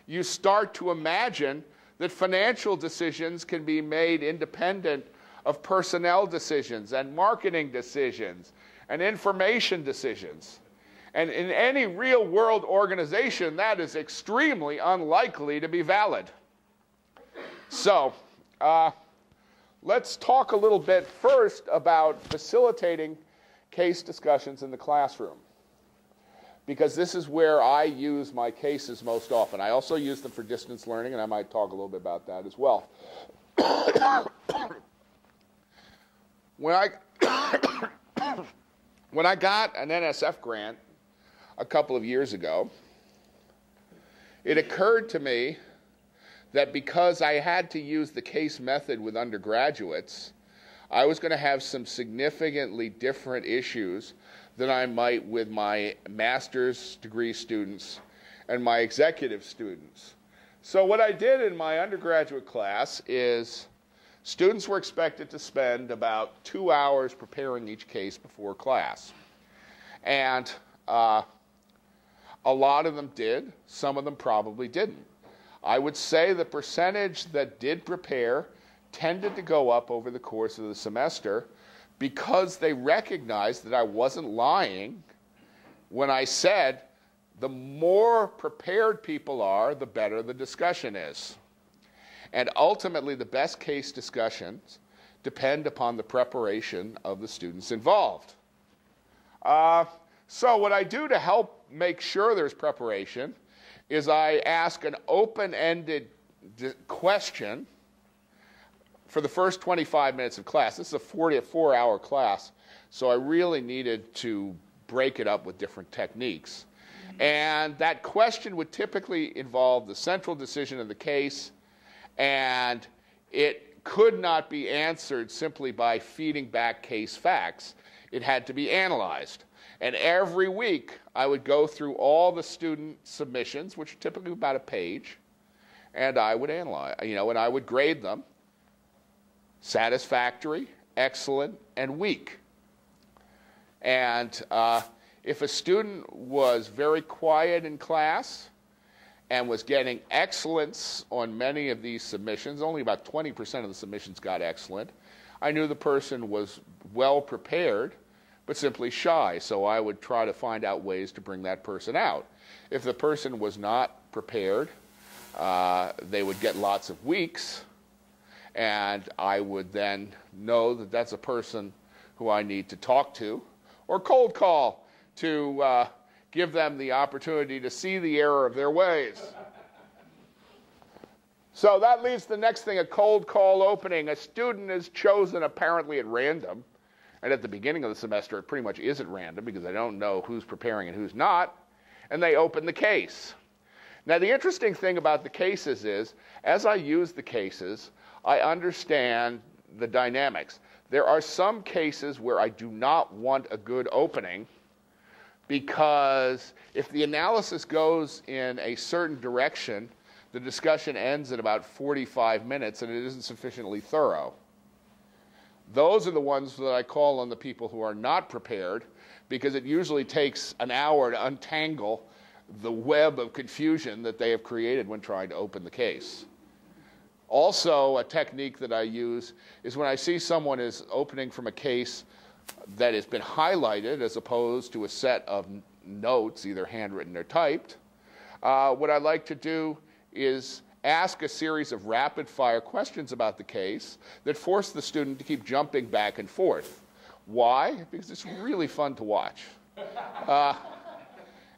you start to imagine that financial decisions can be made independent of personnel decisions and marketing decisions and information decisions. And in any real-world organization, that is extremely unlikely to be valid. So let's talk a little bit first about facilitating case discussions in the classroom, because this is where I use my cases most often. I also use them for distance learning, and I might talk a little bit about that as well. When I got an NSF grant a couple of years ago, it occurred to me that because I had to use the case method with undergraduates, I was going to have some significantly different issues than I might with my master's degree students and my executive students. So what I did in my undergraduate class is students were expected to spend about 2 hours preparing each case before class. And a lot of them did. Some of them probably didn't. I would say the percentage that did prepare tended to go up over the course of the semester because they recognized that I wasn't lying when I said the more prepared people are, the better the discussion is. And ultimately, the best case discussions depend upon the preparation of the students involved. So what I do to help make sure there's preparation is I ask an open-ended question for the first 25 minutes of class. This is a 4-hour class, so I really needed to break it up with different techniques. And that question would typically involve the central decision of the case, and it could not be answered simply by feeding back case facts. It had to be analyzed. And every week, I would go through all the student submissions, which are typically about a page, and I would analyze, and I would grade them: satisfactory, excellent, and weak. And if a student was very quiet in class and was getting excellence on many of these submissions, only about 20% of the submissions got excellent, I knew the person was well prepared, but simply shy, so I would try to find out ways to bring that person out. If the person was not prepared, they would get lots of weeks, and I would then know that that's a person who I need to talk to, or cold call to give them the opportunity to see the error of their ways. So that leads to the next thing, a cold call opening. A student is chosen apparently at random. And at the beginning of the semester, it pretty much is at random because I don't know who's preparing and who's not. And they open the case. Now, the interesting thing about the cases is, as I use the cases, I understand the dynamics. There are some cases where I do not want a good opening because if the analysis goes in a certain direction, the discussion ends at about 45 minutes and it isn't sufficiently thorough. Those are the ones that I call on the people who are not prepared, because it usually takes an hour to untangle the web of confusion that they have created when trying to open the case. Also, a technique that I use is when I see someone is opening from a case that has been highlighted as opposed to a set of notes, either handwritten or typed, what I like to do is ask a series of rapid-fire questions about the case that force the student to keep jumping back and forth. Why? Because it's really fun to watch.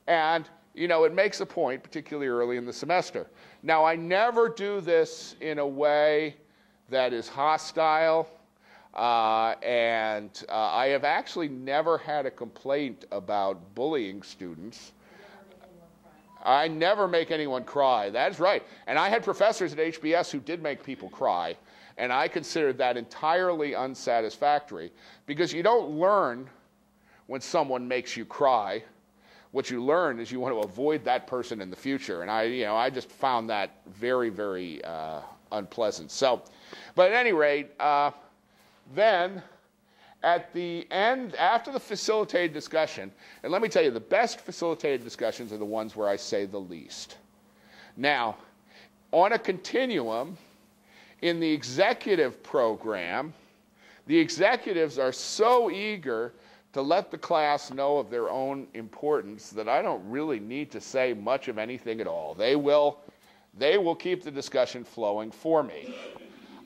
And, it makes a point, particularly early in the semester. Now, I never do this in a way that is hostile, and I have actually never had a complaint about bullying students. I never make anyone cry. That's right. And I had professors at HBS who did make people cry, and I considered that entirely unsatisfactory because you don't learn when someone makes you cry. What you learn is you want to avoid that person in the future, and I just found that very, very unpleasant. So, but at any rate, then at the end, after the facilitated discussion, and let me tell you, the best facilitated discussions are the ones where I say the least. Now, on a continuum, in the executive program, the executives are so eager to let the class know of their own importance that I don't really need to say much of anything at all. They will keep the discussion flowing for me.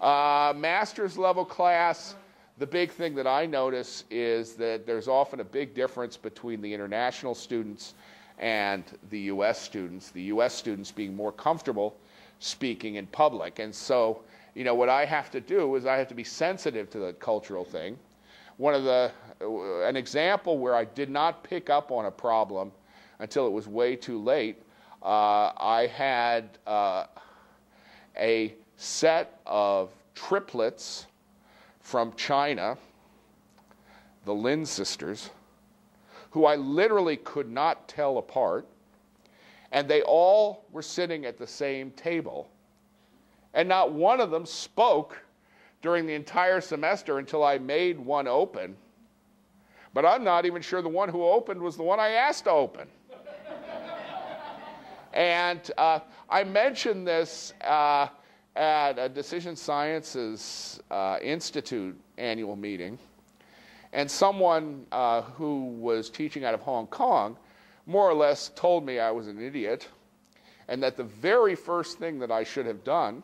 Master's level class, the big thing that I notice is that there's often a big difference between the international students and the U.S. students, the U.S. students being more comfortable speaking in public. And so, you know, what I have to do is I have to be sensitive to the cultural thing. An example where I did not pick up on a problem until it was way too late, I had a set of triplets from China, the Lin sisters, who I literally could not tell apart, and they all were sitting at the same table. And not one of them spoke during the entire semester until I made one open. But I'm not even sure the one who opened was the one I asked to open. And I mentioned this at a Decision Sciences Institute annual meeting, and someone who was teaching out of Hong Kong more or less told me I was an idiot, and that the very first thing that I should have done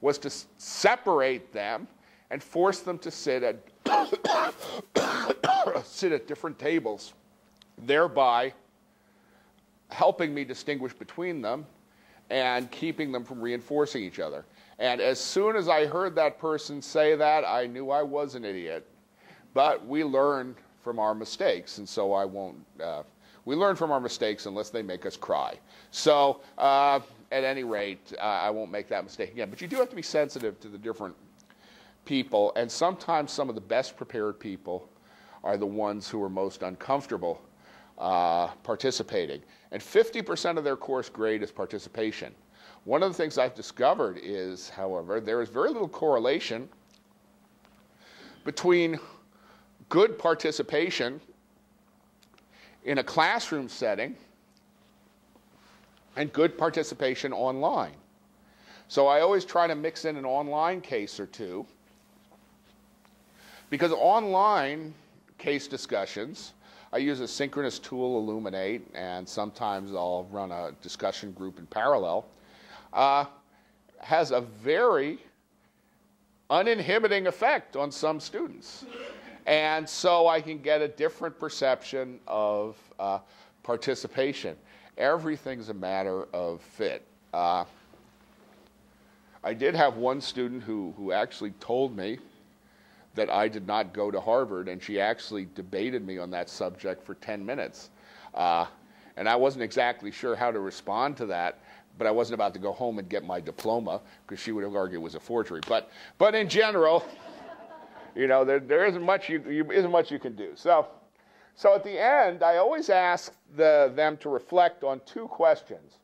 was to separate them and force them to sit at different tables, thereby helping me distinguish between them and keeping them from reinforcing each other. And as soon as I heard that person say that, I knew I was an idiot. But we learn from our mistakes, and so I won't. We learn from our mistakes unless they make us cry. So at any rate, I won't make that mistake again. But you do have to be sensitive to the different people, and sometimes some of the best prepared people are the ones who are most uncomfortable participating. And 50% of their course grade is participation. One of the things I've discovered is, however, there is very little correlation between good participation in a classroom setting and good participation online. So I always try to mix in an online case or two, because online case discussions, I use a synchronous tool, Illuminate, and sometimes I'll run a discussion group in parallel, has a very uninhibiting effect on some students. And so I can get a different perception of participation. Everything's a matter of fit. I did have one student who actually told me that I did not go to Harvard, and she actually debated me on that subject for 10 minutes. And I wasn't exactly sure how to respond to that, but I wasn't about to go home and get my diploma, because she would have argued it was a forgery. But in general, you know, there isn't much you can do. So at the end, I always ask them to reflect on two questions.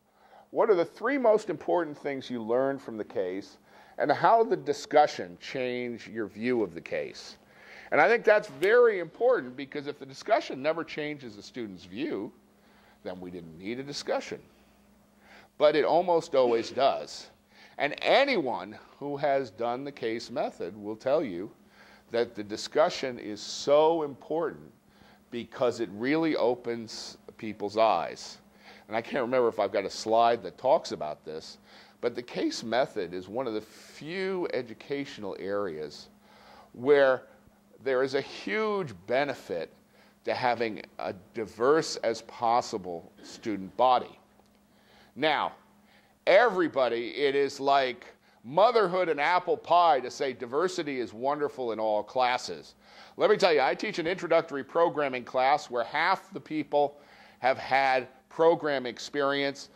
What are the three most important things you learned from the case, and how did the discussion change your view of the case? And I think that's very important, because if the discussion never changes the student's view, then we didn't need a discussion. But it almost always does. And anyone who has done the case method will tell you that the discussion is so important because it really opens people's eyes. And I can't remember if I've got a slide that talks about this, but the case method is one of the few educational areas where there is a huge benefit to having a diverse as possible student body. Now, everybody, it is like motherhood and apple pie to say diversity is wonderful in all classes. Let me tell you, I teach an introductory programming class where half the people have had programming experience,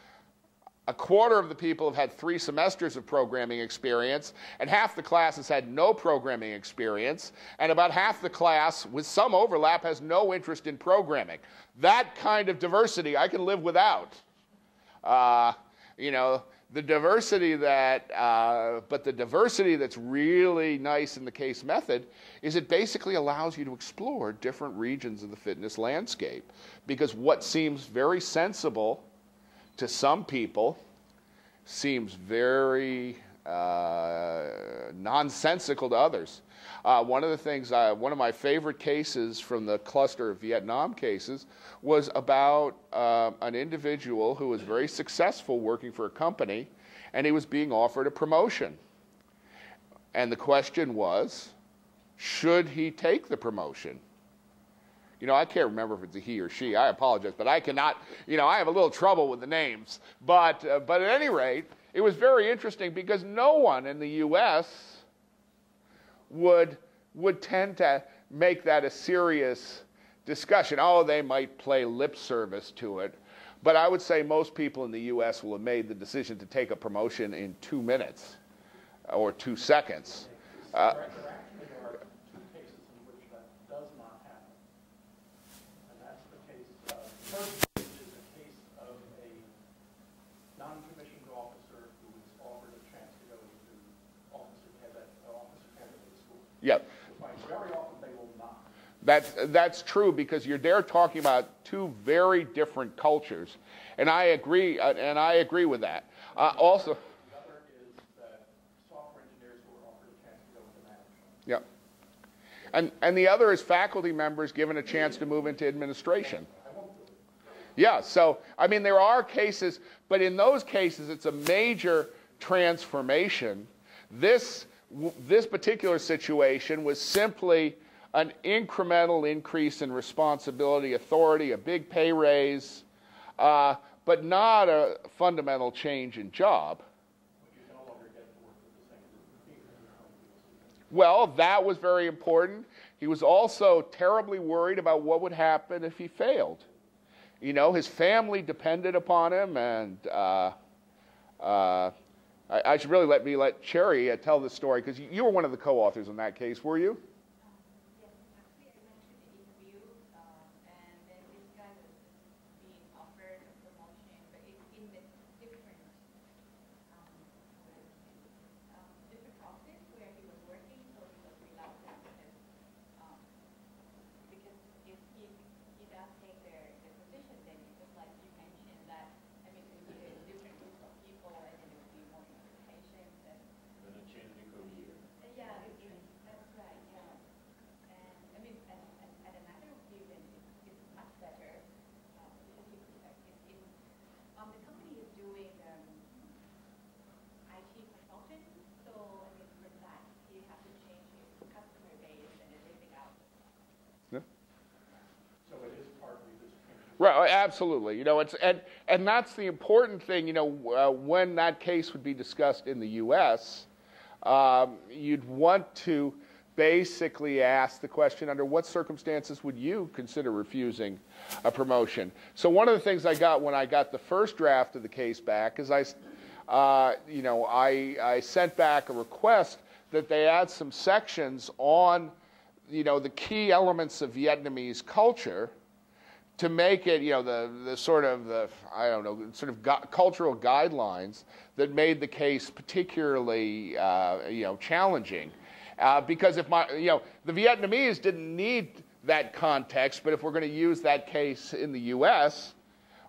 a quarter of the people have had 3 semesters of programming experience, and half the class has had no programming experience, and about half the class, with some overlap, has no interest in programming. That kind of diversity I can live without. You know, the diversity but the diversity that's really nice in the case method is it basically allows you to explore different regions of the fitness landscape. Because what seems very sensible to some people seems very nonsensical to others. One of the things, one of my favorite cases from the cluster of Vietnam cases was about an individual who was very successful working for a company, and he was being offered a promotion. And the question was, should he take the promotion? You know, I can't remember if it's a he or she. I apologize, but I cannot, you know, I have a little trouble with the names. But at any rate, it was very interesting because no one in the U.S. would tend to make that a serious discussion. Oh, they might play lip service to it. But I would say most people in the U.S. will have made the decision to take a promotion in 2 minutes or 2 seconds. There are two cases in which that does not happen. And that's the case, the first case is a case of a non-commissioned officer who was offered a chance to go to officer candidate school. Yep. Very often they will not. That's true because they're talking about two very different cultures, and I agree with that. Also, the other is that software engineers who are offered a chance to go into management. Yep. And the other is faculty members given a chance to move into administration. Yeah, so I mean there are cases, but in those cases it's a major transformation. This particular situation was simply an incremental increase in responsibility, authority, a big pay raise, but not a fundamental change in job. Well, that was very important. He was also terribly worried about what would happen if he failed. You know, his family depended upon him, and I should really let Cherry tell this story, because you were one of the co-authors in that case, were you? Yes, actually I went to the interview, and then this guy was being offered a promotion, but it's in the different office where he was working, so he was reluctant because if he does take their position, then it's just like you mentioned that, I mean, it would be a different group of people, and then it would be more implications. Then a change in career. Yeah, that's right, yeah. And I mean, at another event, it's much better because the company is doing IT consulting, so I mean, for that, he has to change his customer base and everything else. Yeah. So it is partly this change. Right, absolutely. You know, and that's the important thing. You know, when that case would be discussed in the U.S., you'd want to basically ask the question: under what circumstances would you consider refusing a promotion? So one of the things I got when I got the first draft of the case back is I sent back a request that they add some sections on, you know, the key elements of Vietnamese culture, to make it, you know, the sort of cultural guidelines that made the case particularly, challenging. Because the Vietnamese didn't need that context, but if we're going to use that case in the U.S.,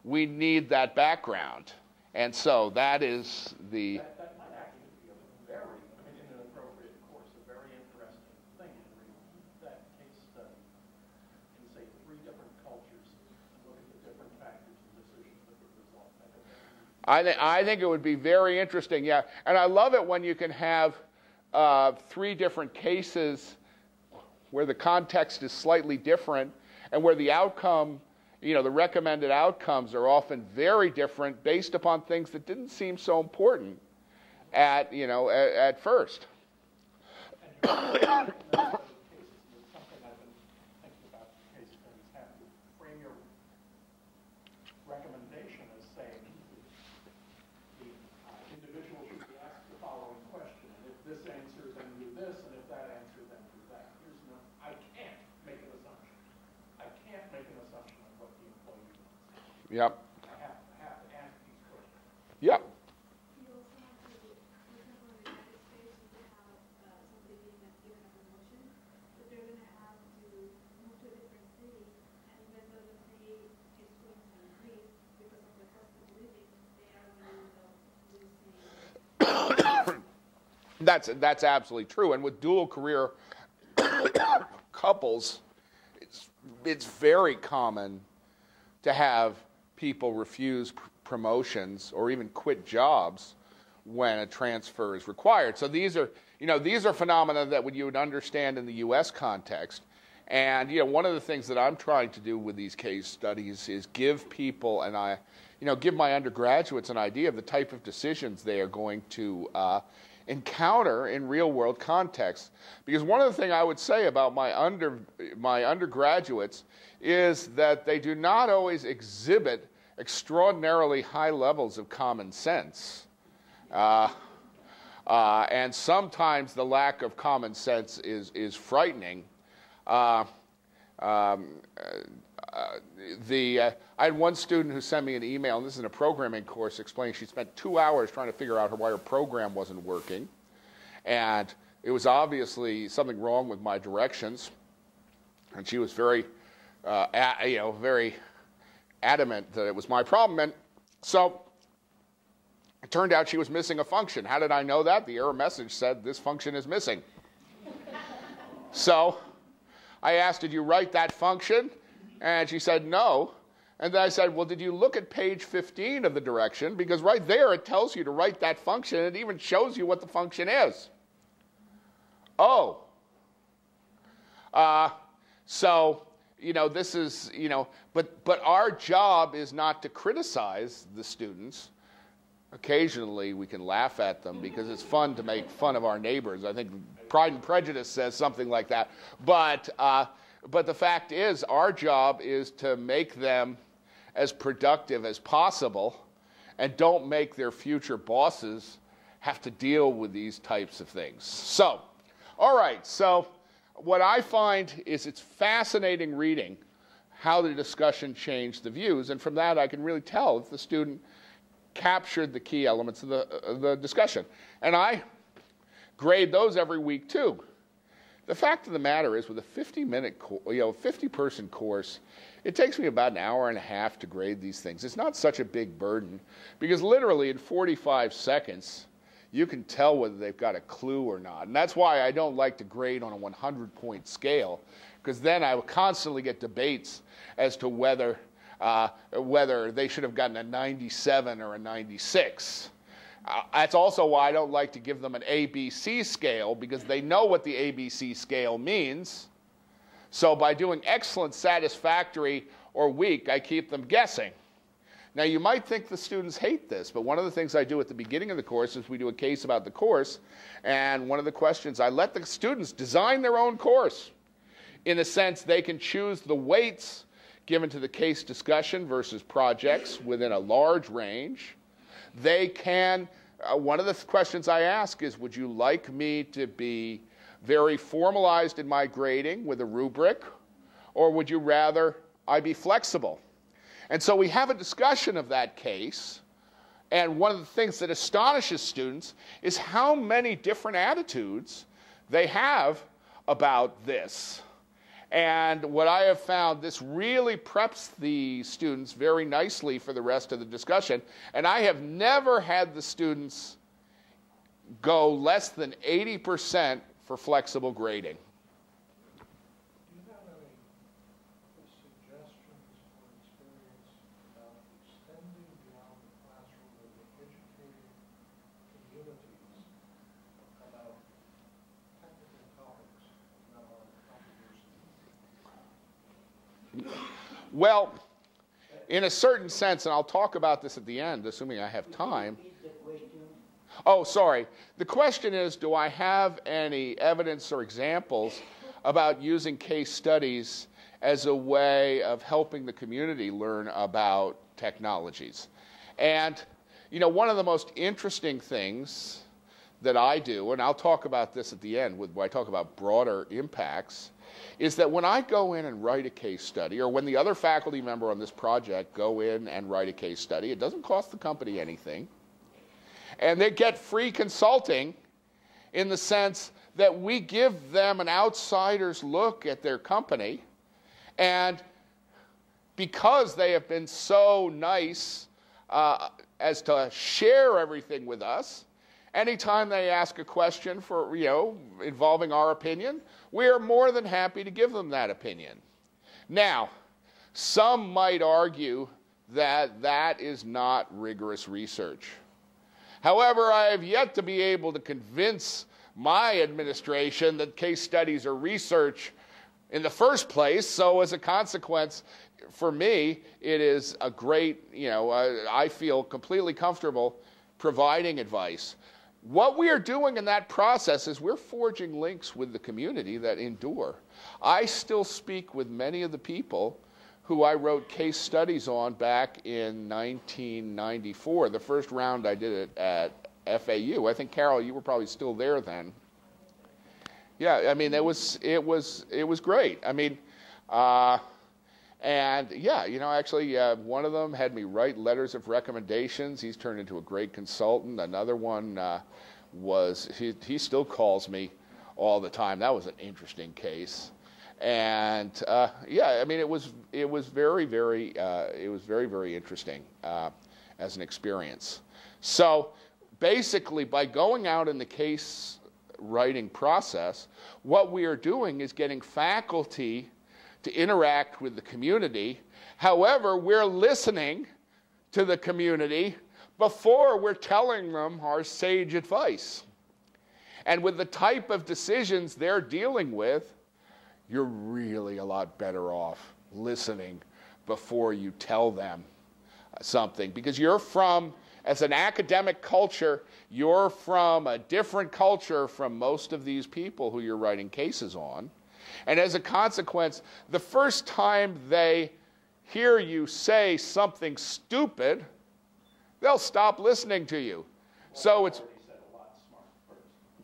we need that background. And so that is the... That might actually be in an appropriate course, a very interesting thing to read that case study in, say, 3 different cultures and look at the different factors and decisions that would result. I think it would be very interesting, yeah. And I love it when you can have 3 different cases where the context is slightly different and where the outcome, you know, the recommended outcomes are often very different based upon things that didn't seem so important at first. Something I've been thinking about case studies have to frame your recommendation as saying the individual should be asked the following question, and if this answer, then do this, and if that answer, then do that. I can't make an assumption. I can't make an assumption on what the employee wants. Yep. I have to ask these questions. Yep. You also have to, for example, in the United States, you can have somebody being given a promotion, but they're going to have to move to a different city, and even though the pay is going to increase because of the cost of living, they are going to losing. That's absolutely true. And with dual career couples, it's very common to have people refuse promotions or even quit jobs when a transfer is required. So these are phenomena that you would understand in the U.S. context. And one of the things that I'm trying to do with these case studies is give people give my undergraduates an idea of the type of decisions they are going to encounter in real-world contexts. Because one of the things I would say about my undergraduates is that they do not always exhibit extraordinarily high levels of common sense. And sometimes the lack of common sense is frightening. I had one student who sent me an email, and this is in a programming course, explaining she spent 2 hours trying to figure out why her program wasn't working. And it was obviously something wrong with my directions. And she was very, very adamant that it was my problem. And so it turned out she was missing a function. How did I know that? The error message said this function is missing. So I asked, did you write that function? And she said, no. And then I said, well, did you look at page 15 of the direction? Because right there it tells you to write that function. It even shows you what the function is. Oh. So, this is, but our job is not to criticize the students. Occasionally we can laugh at them because it's fun to make fun of our neighbors. I think Pride and Prejudice says something like that. But the fact is, our job is to make them as productive as possible and don't make their future bosses have to deal with these types of things. So, all right, so what I find is it's fascinating reading how the discussion changed the views, and from that I can really tell if the student captured the key elements of the discussion. And I grade those every week too. The fact of the matter is, with a 50-person course, it takes me about an hour and a half to grade these things. It's not such a big burden, because literally in 45 seconds, you can tell whether they've got a clue or not. And that's why I don't like to grade on a 100-point scale, because then I will constantly get debates as to whether they should have gotten a 97 or a 96. That's also why I don't like to give them an ABC scale, because they know what the ABC scale means. So by doing excellent, satisfactory, or weak, I keep them guessing. Now, you might think the students hate this, but one of the things I do at the beginning of the course is we do a case about the course, and one of the questions, I let the students design their own course. In a sense, they can choose the weights given to the case discussion versus projects within a large range. They can, one of the questions I ask is, would you like me to be very formalized in my grading with a rubric, or would you rather I be flexible? And so we have a discussion of that case, and one of the things that astonishes students is how many different attitudes they have about this. And what I have found, this really preps the students very nicely for the rest of the discussion. And I have never had the students go less than 80% for flexible grading. Do you have any suggestions or experience about extending beyond the classroom and educating communities about technical topics that are controversial? Well, in a certain sense, and I'll talk about this at the end, assuming I have time. Oh, sorry. The question is, do I have any evidence or examples about using case studies as a way of helping the community learn about technologies? And, one of the most interesting things that I do, and I'll talk about this at the end when I talk about broader impacts, is that when I go in and write a case study, or when the other faculty member on this project go in and write a case study, it doesn't cost the company anything. And they get free consulting in the sense that we give them an outsider's look at their company. And because they have been so nice as to share everything with us, anytime they ask a question for, involving our opinion, we are more than happy to give them that opinion. Now, some might argue that that is not rigorous research. However, I have yet to be able to convince my administration that case studies are research in the first place. So as a consequence, for me, it is a great, I feel completely comfortable providing advice. What we are doing in that process is we're forging links with the community that endure. I still speak with many of the people who I wrote case studies on back in 1994. The first round I did it at FAU. I think, Carol, you were probably still there then. Yeah, I mean, it was great. I mean, and yeah, actually, one of them had me write letters of recommendations. He's turned into a great consultant. Another one he still calls me all the time. That was an interesting case. And yeah, I mean, it was very, very interesting as an experience. So basically, by going out in the case writing process, what we are doing is getting faculty to interact with the community. However, we're listening to the community before we're telling them our sage advice. And with the type of decisions they're dealing with, you're really a lot better off listening before you tell them something. Because as an academic culture, you're from a different culture from most of these people who you're writing cases on. And as a consequence, the first time they hear you say something stupid, they'll stop listening to you. So it's...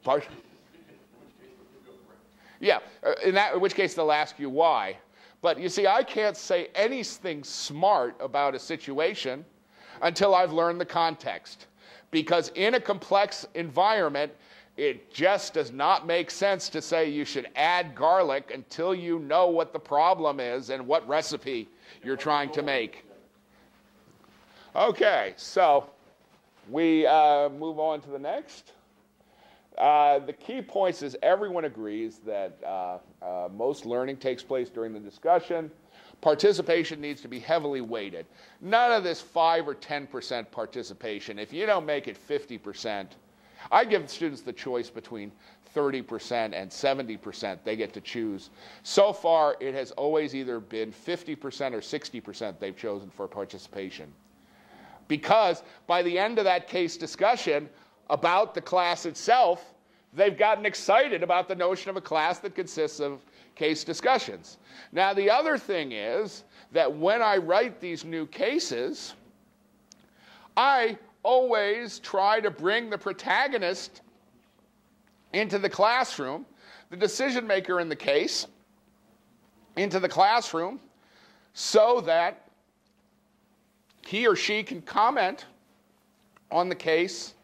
Pardon? Yeah, in which case they'll ask you why. But you see, I can't say anything smart about a situation until I've learned the context. Because in a complex environment, it just does not make sense to say you should add garlic until you know what the problem is and what recipe you're trying to make. Okay, so we move on to the next. The key points is everyone agrees that most learning takes place during the discussion. Participation needs to be heavily weighted. None of this 5 or 10% participation. If you don't make it 50%, I give students the choice between 30% and 70%. They get to choose. So far, it has always either been 50% or 60% they've chosen for participation. Because by the end of that case discussion about the class itself, they've gotten excited about the notion of a class that consists of case discussions. Now, the other thing is that when I write these new cases, I always try to bring the protagonist into the classroom, the decision maker in the case, into the classroom, so that he or she can comment on the case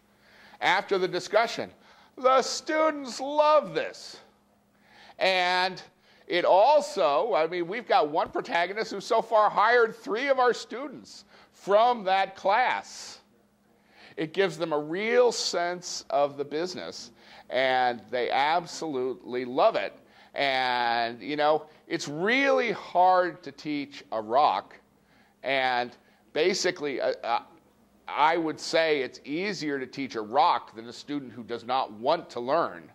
after the discussion. The students love this. And it also, I mean, we've got one protagonist who so far hired 3 of our students from that class. It gives them a real sense of the business, and they absolutely love it. And, it's really hard to teach a rock, and basically, I would say it's easier to teach a rock than a student who does not want to learn.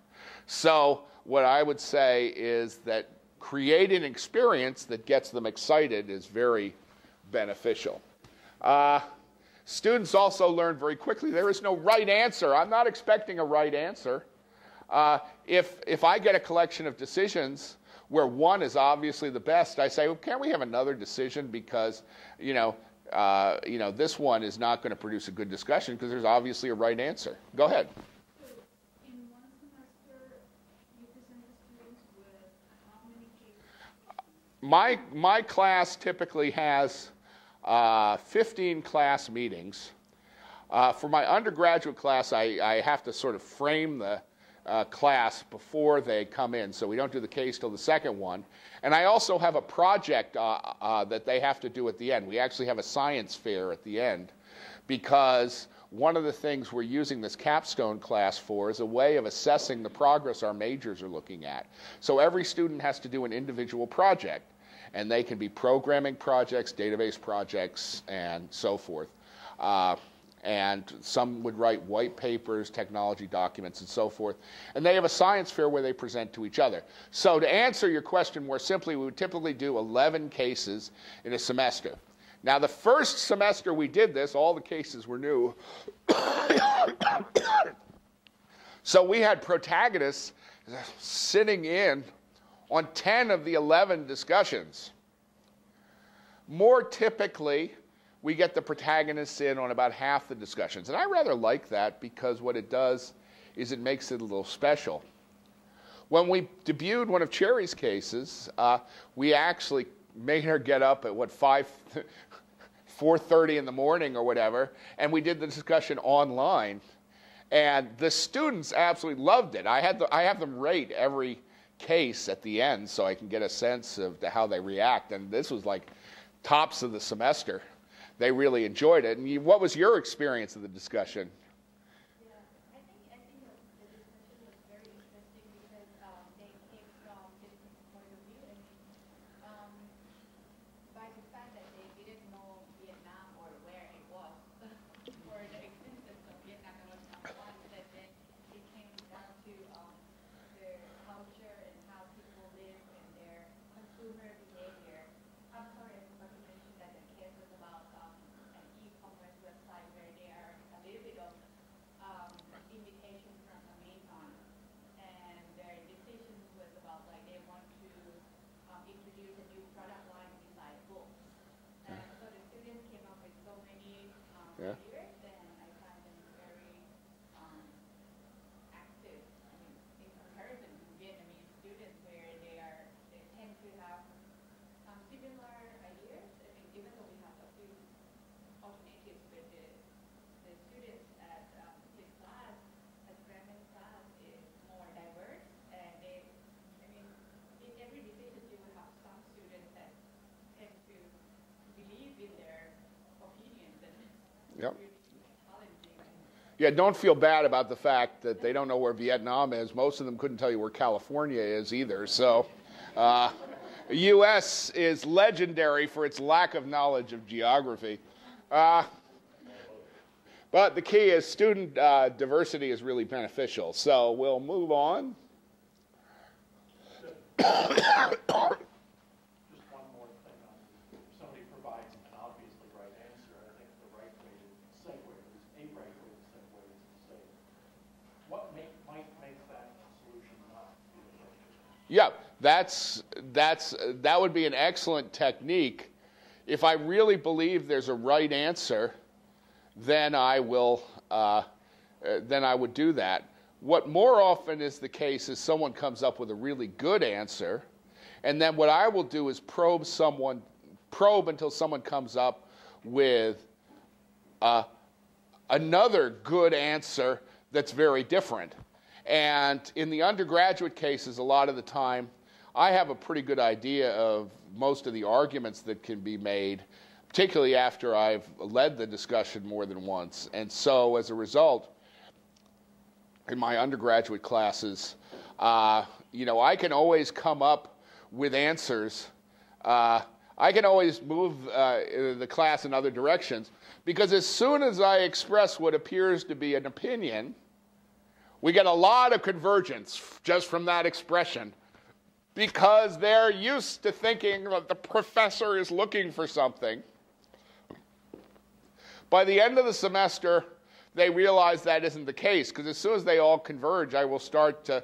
So what I would say is that creating an experience that gets them excited is very beneficial. Students also learn very quickly. There is no right answer. I'm not expecting a right answer. If I get a collection of decisions where one is obviously the best, I say, well, can't we have another decision because, this one is not going to produce a good discussion because there's obviously a right answer. Go ahead. So in one semester, you present the students with how many cases? My class typically has 15 class meetings. For my undergraduate class, I have to sort of frame the class before they come in, so we don't do the case till the second one. And I also have a project that they have to do at the end. We actually have a science fair at the end because one of the things we're using this capstone class for is a way of assessing the progress our majors are looking at. So every student has to do an individual project, and they can be programming projects, database projects, and so forth. And some would write white papers, technology documents, and so forth. And they have a science fair where they present to each other. So to answer your question more simply, we would typically do 11 cases in a semester. Now, the first semester we did this, all the cases were new. So we had protagonists sitting in on 10 of the 11 discussions. More typically, we get the protagonists in on about half the discussions. And I rather like that because what it does is it makes it a little special. When we debuted one of Cherry's cases, we actually made her get up at, 4:30 in the morning or whatever, and we did the discussion online. And the students absolutely loved it. I have them rate every case at the end so I can get a sense of how they react. And this was like tops of the semester. They really enjoyed it. And what was your experience of the discussion? Yeah, I think the discussion was very interesting because they came from different point of view. And by the fact that they didn't know Vietnam or where it was, or the existence of Vietnam, there was not one, that then it came down to their culture and how people live and their consumer behavior. I'm sorry, I forgot to mention that the case was about an e-commerce website where there are a little bit of invitation from Amazon, and their decision was about like they want to introduce a new product line beside books. And so the students came up with so many ideas, and I found them very active. I mean, in comparison to Vietnamese students, where they tend to have similar ideas. I mean, even though we have a few alternatives with the students at his class, at Grandon's class, is more diverse, and they, I mean, in every decision you will have some students that tend to believe in their opinions, and Yep. really challenging. Yeah, don't feel bad about the fact that they don't know where Vietnam is. Most of them couldn't tell you where California is either. So the U.S. is legendary for its lack of knowledge of geography. But the key is student diversity is really beneficial. So we'll move on. Just one more thing on, if somebody provides an obviously right answer, I think the right way to segue, a right way to segue is to say, what might make that solution not be effective? Yeah, that would be an excellent technique. If I really believe there's a right answer, then I will then I would do that. What more often is the case is someone comes up with a really good answer, and then what I will do is probe until someone comes up with another good answer that's very different. And in the undergraduate cases, a lot of the time, I have a pretty good idea of most of the arguments that can be made, particularly after I've led the discussion more than once. And so as a result, in my undergraduate classes, I can always come up with answers. I can always move the class in other directions, because as soon as I express what appears to be an opinion, we get a lot of convergence just from that expression, because they're used to thinking that the professor is looking for something. By the end of the semester, they realize that isn't the case, because as soon as they all converge, I will start to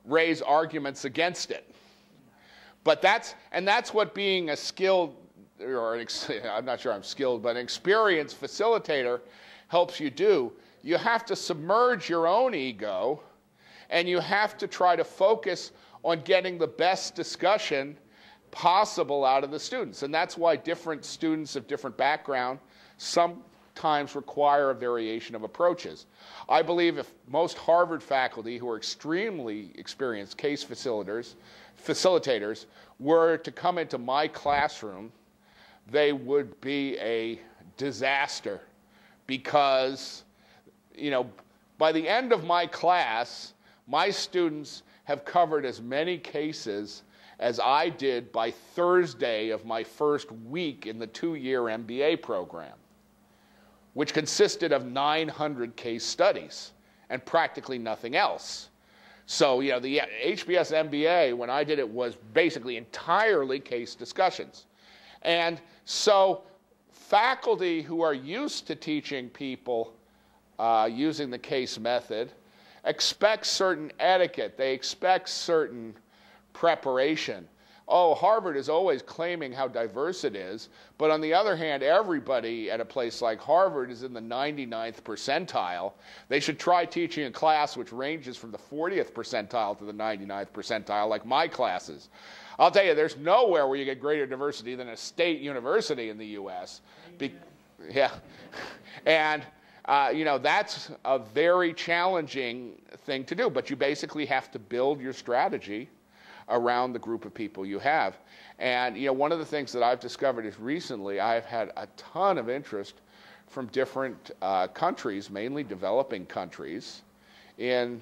raise arguments against it. But that's what being a skilled, I'm not sure I'm skilled, but an experienced facilitator helps you do. You have to submerge your own ego, and you have to try to focus on getting the best discussion possible out of the students. And that's why different students of different background sometimes require a variation of approaches. I believe if most Harvard faculty who are extremely experienced case facilitators were to come into my classroom, they would be a disaster, because by the end of my class, my students have covered as many cases as I did by Thursday of my first week in the 2-year MBA program. which consisted of 900 case studies and practically nothing else. So, you know, the HBS MBA, when I did it, was basically entirely case discussions. And so faculty who are used to teaching people using the case method expect certain etiquette. They expect certain preparation. Oh, Harvard is always claiming how diverse it is, but on the other hand, everybody at a place like Harvard is in the 99th percentile. They should try teaching a class which ranges from the 40th percentile to the 99th percentile, like my classes. I'll tell you, there's nowhere where you get greater diversity than a state university in the U.S. Yeah. And, you know, that's a very challenging thing to do, but you basically have to build your strategy around the group of people you have. And, you know, one of the things that I've discovered is recently I've had a ton of interest from different countries, mainly developing countries, in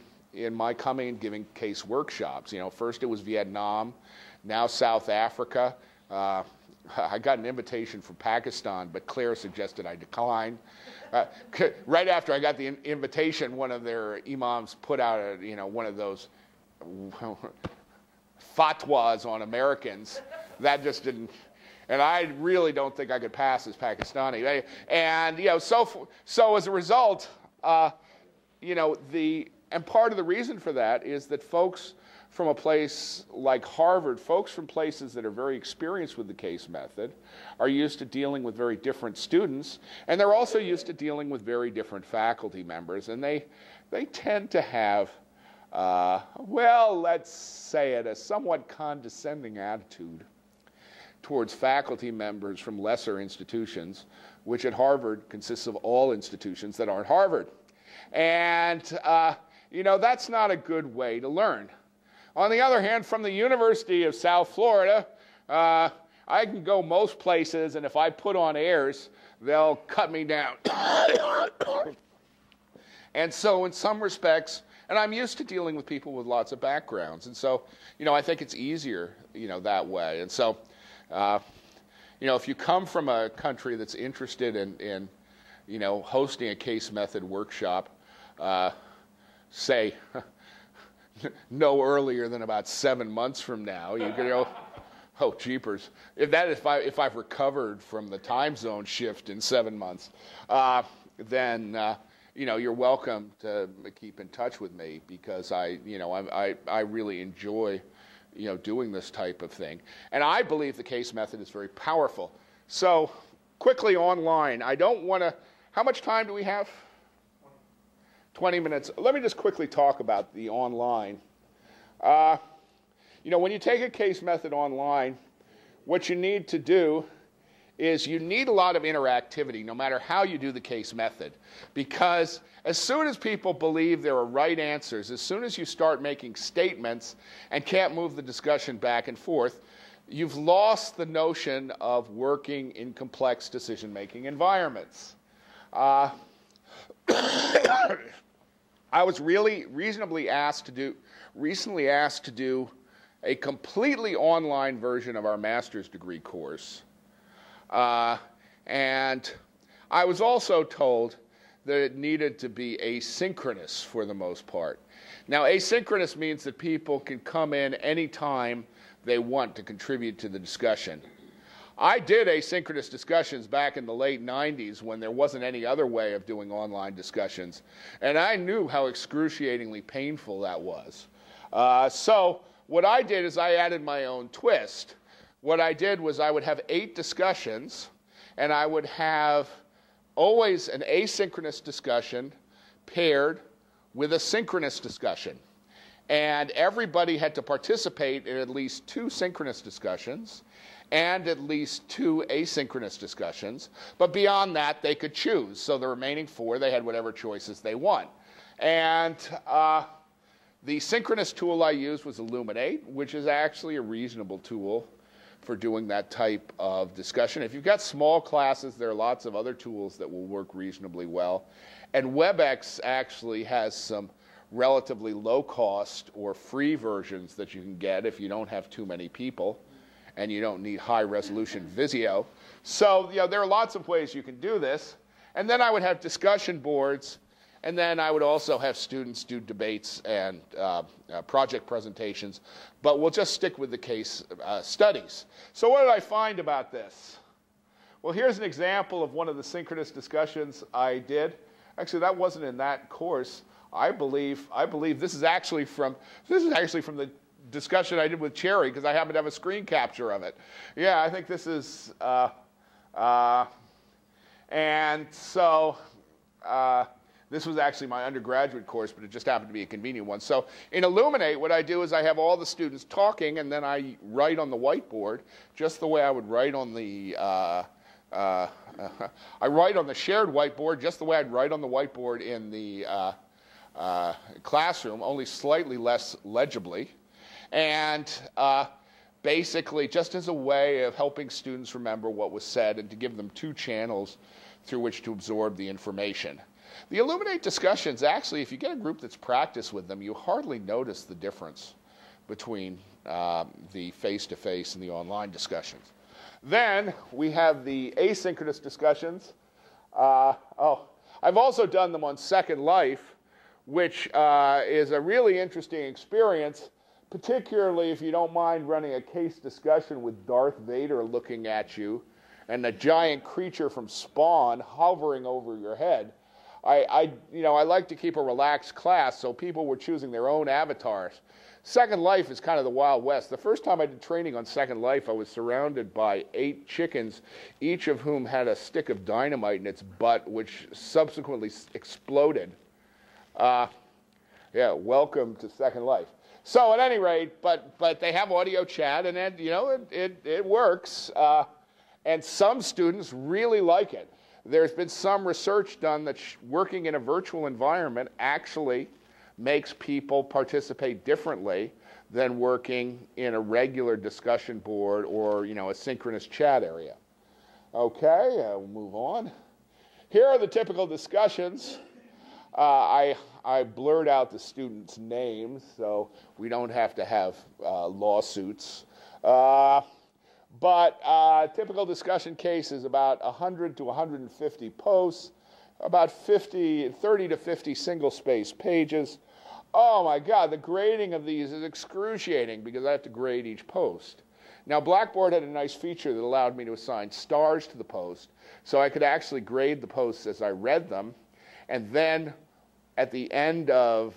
my coming and giving case workshops. You know, first it was Vietnam, now South Africa. I got an invitation from Pakistan, but Claire suggested I decline. Right after I got the invitation, one of their imams put out one of those fatwas on Americans. That just didn't, and I really don't think I could pass as Pakistani. And you know, so as a result, you know, and part of the reason for that is that folks from a place like Harvard, folks from places that are very experienced with the case method, are used to dealing with very different students, and they're also used to dealing with very different faculty members, and they tend to have, well, let's say it, a somewhat condescending attitude towards faculty members from lesser institutions, which at Harvard consists of all institutions that aren't Harvard. And, you know, that's not a good way to learn. On the other hand, from the University of South Florida, I can go most places, and if I put on airs, they'll cut me down. And so in some respects, and I'm used to dealing with people with lots of backgrounds, and so, you know, I think it's easier, you know, that way. And so, you know, if you come from a country that's interested in you know, hosting a case method workshop, say, no earlier than about 7 months from now, you can go, oh, jeepers. If I've recovered from the time zone shift in 7 months, then, you know, you're welcome to keep in touch with me, because I really enjoy, you know, doing this type of thing. And I believe the case method is very powerful. So quickly online, I don't want to, how much time do we have? 20 minutes. Let me just quickly talk about the online. You know, when you take a case method online, what you need to do is you need a lot of interactivity, no matter how you do the case method. Because as soon as people believe there are right answers, as soon as you start making statements and can't move the discussion back and forth, you've lost the notion of working in complex decision-making environments. I was recently asked to do a completely online version of our master's degree course. And I was also told that it needed to be asynchronous for the most part. Now, asynchronous means that people can come in anytime they want to contribute to the discussion. I did asynchronous discussions back in the late 90s when there wasn't any other way of doing online discussions, and I knew how excruciatingly painful that was. So what I did is I added my own twist. What I did was I would have 8 discussions, and I would have always an asynchronous discussion paired with a synchronous discussion. And everybody had to participate in at least 2 synchronous discussions and at least 2 asynchronous discussions. But beyond that, they could choose. So the remaining 4, they had whatever choices they want. And the synchronous tool I used was Illuminate, which is actually a reasonable tool for doing that type of discussion. If you've got small classes, there are lots of other tools that will work reasonably well. And WebEx actually has some relatively low-cost or free versions that you can get if you don't have too many people and you don't need high-resolution Visio. So, you know, there are lots of ways you can do this. And then I would have discussion boards, and then I would also have students do debates and project presentations, but we'll just stick with the case studies. So what did I find about this? Well, here's an example of one of the synchronous discussions I did. Actually, that wasn't in that course. I believe this is actually from the discussion I did with Cherry, because I happen to have a screen capture of it. Yeah, I think this is, and so this was actually my undergraduate course, but it just happened to be a convenient one. So in Illuminate, what I do is I have all the students talking, and then I write on the whiteboard just the way I would write on the I write on the shared whiteboard just the way I'd write on the whiteboard in the classroom, only slightly less legibly. And basically, just as a way of helping students remember what was said and to give them two channels through which to absorb the information. The Illuminate discussions, actually, if you get a group that's practiced with them, you hardly notice the difference between the face-to-face and the online discussions. Then we have the asynchronous discussions. I've also done them on Second Life, which is a really interesting experience, particularly if you don't mind running a case discussion with Darth Vader looking at you and a giant creature from Spawn hovering over your head. I like to keep a relaxed class, so people were choosing their own avatars. Second Life is kind of the Wild West. The first time I did training on Second Life, I was surrounded by 8 chickens, each of whom had a stick of dynamite in its butt, which subsequently exploded. Welcome to Second Life. So at any rate, but they have audio chat, and it works. And some students really like it. There's been some research done that working in a virtual environment actually makes people participate differently than working in a regular discussion board or a synchronous chat area. Okay, we'll move on. Here are the typical discussions. I blurred out the students' names so we don't have to have lawsuits. But typical discussion case is about 100 to 150 posts, about 30 to 50 single-space pages. Oh my God, the grading of these is excruciating because I have to grade each post. Now, Blackboard had a nice feature that allowed me to assign stars to the post, so I could actually grade the posts as I read them, and then at the end of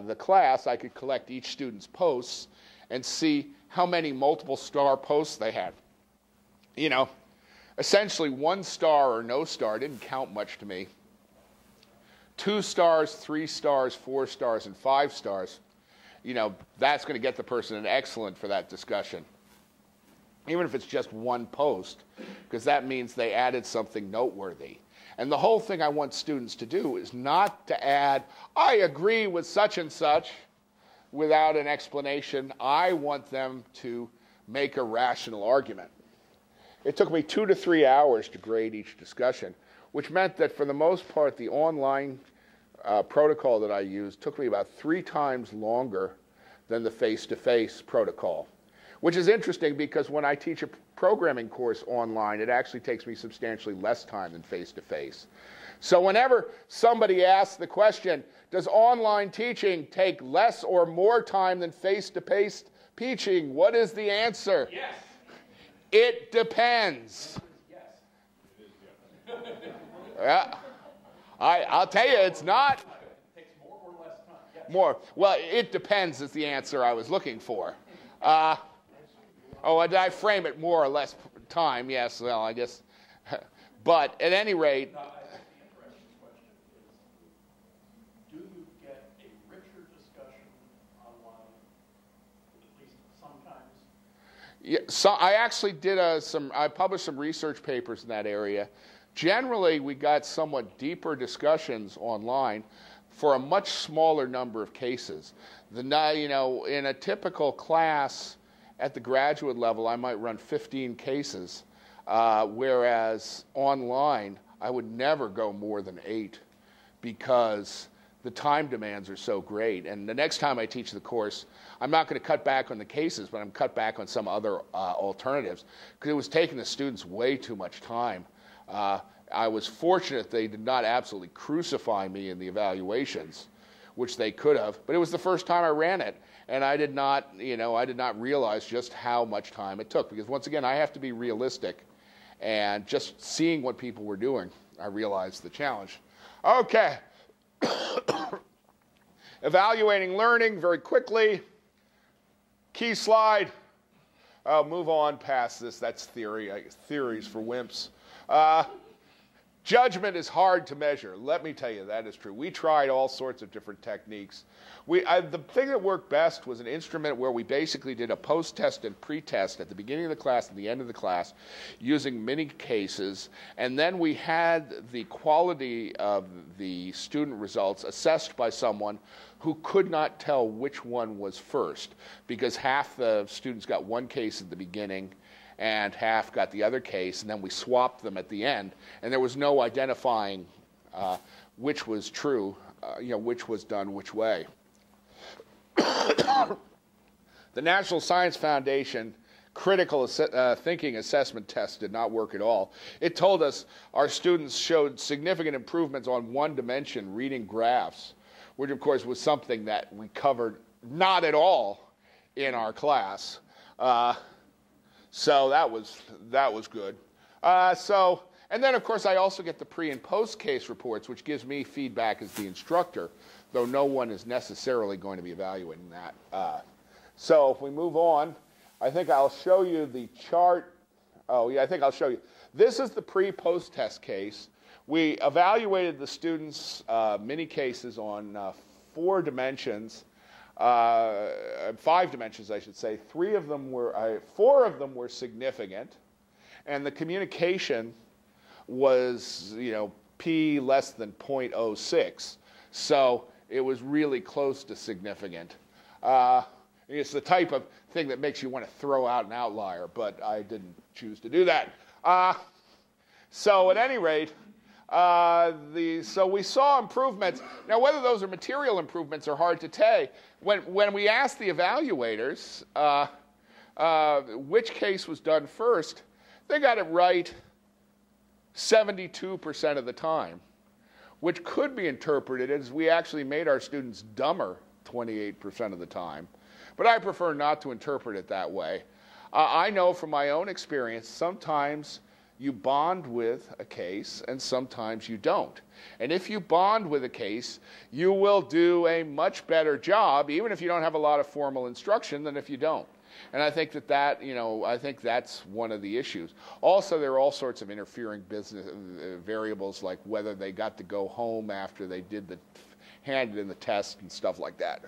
the class, I could collect each student's posts and see how many multiple star posts they had. Essentially 1 star or no star didn't count much to me. 2 stars, 3 stars, 4 stars, and 5 stars, that's going to get the person an excellent for that discussion. Even if it's just 1 post, because that means they added something noteworthy. And the whole thing I want students to do is not to add, I agree with such and such, without an explanation. I want them to make a rational argument. It took me 2 to 3 hours to grade each discussion, which meant that for the most part, the online protocol that I used took me about 3 times longer than the face-to-face protocol, which is interesting because when I teach a programming course online, it actually takes me substantially less time than face-to-face. So whenever somebody asks the question, does online teaching take less or more time than face-to-face teaching? What is the answer? Yes. It depends. Yes. Yeah. I'll tell you, it's not. It takes more or less time. Yes. More. Well, it depends is the answer I was looking for. Did I frame it more or less time? Yes, well, I guess. But at any rate. No, I think the interesting question is, do you get a richer discussion online, at least sometimes? Yeah, so I actually did I published some research papers in that area. Generally, we got somewhat deeper discussions online for a much smaller number of cases. In a typical class at the graduate level, I might run 15 cases, whereas online, I would never go more than 8 because the time demands are so great. And the next time I teach the course, I'm not going to cut back on the cases, but I'm cut back on some other alternatives because it was taking the students way too much time. I was fortunate they did not absolutely crucify me in the evaluations, which they could have. But it was the first time I ran it, and I did not realize just how much time it took. Because once again, I have to be realistic, and just seeing what people were doing, I realized the challenge. Okay. Evaluating learning very quickly. Key slide. I'll move on past this. That's theory. Theories for wimps. Judgment is hard to measure. Let me tell you, that is true. We tried all sorts of different techniques. The thing that worked best was an instrument where we basically did a post-test and pre-test at the beginning of the class and the end of the class using mini cases, and then we had the quality of the student results assessed by someone who could not tell which one was first, because half the students got one case at the beginning and half got the other case, and then we swapped them at the end, and there was no identifying which was true, which was done which way. The National Science Foundation critical thinking assessment test did not work at all. It told us our students showed significant improvements on one dimension, reading graphs, which of course was something that we covered not at all in our class. So that was good. And then of course I also get the pre and post case reports, which gives me feedback as the instructor, though no one is necessarily going to be evaluating that. So if we move on, I think I'll show you the chart. Oh yeah, I think I'll show you. This is the pre-post test case. We evaluated the students' mini cases on 4 dimensions. 5 dimensions, I should say. 4 of them were significant, and the communication was, p less than 0.06. So it was really close to significant. It's the type of thing that makes you want to throw out an outlier, but I didn't choose to do that. So at any rate, so we saw improvements. Now, whether those are material improvements are hard to tell. When we asked the evaluators which case was done first, they got it right 72% of the time, which could be interpreted as we actually made our students dumber 28% of the time. But I prefer not to interpret it that way. I know from my own experience, sometimes you bond with a case and sometimes you don't. And if you bond with a case, you will do a much better job, even if you don't have a lot of formal instruction, than if you don't. And I think I think that's one of the issues. Also, there are all sorts of interfering business variables, like whether they got to go home after they handed in the test and stuff like that.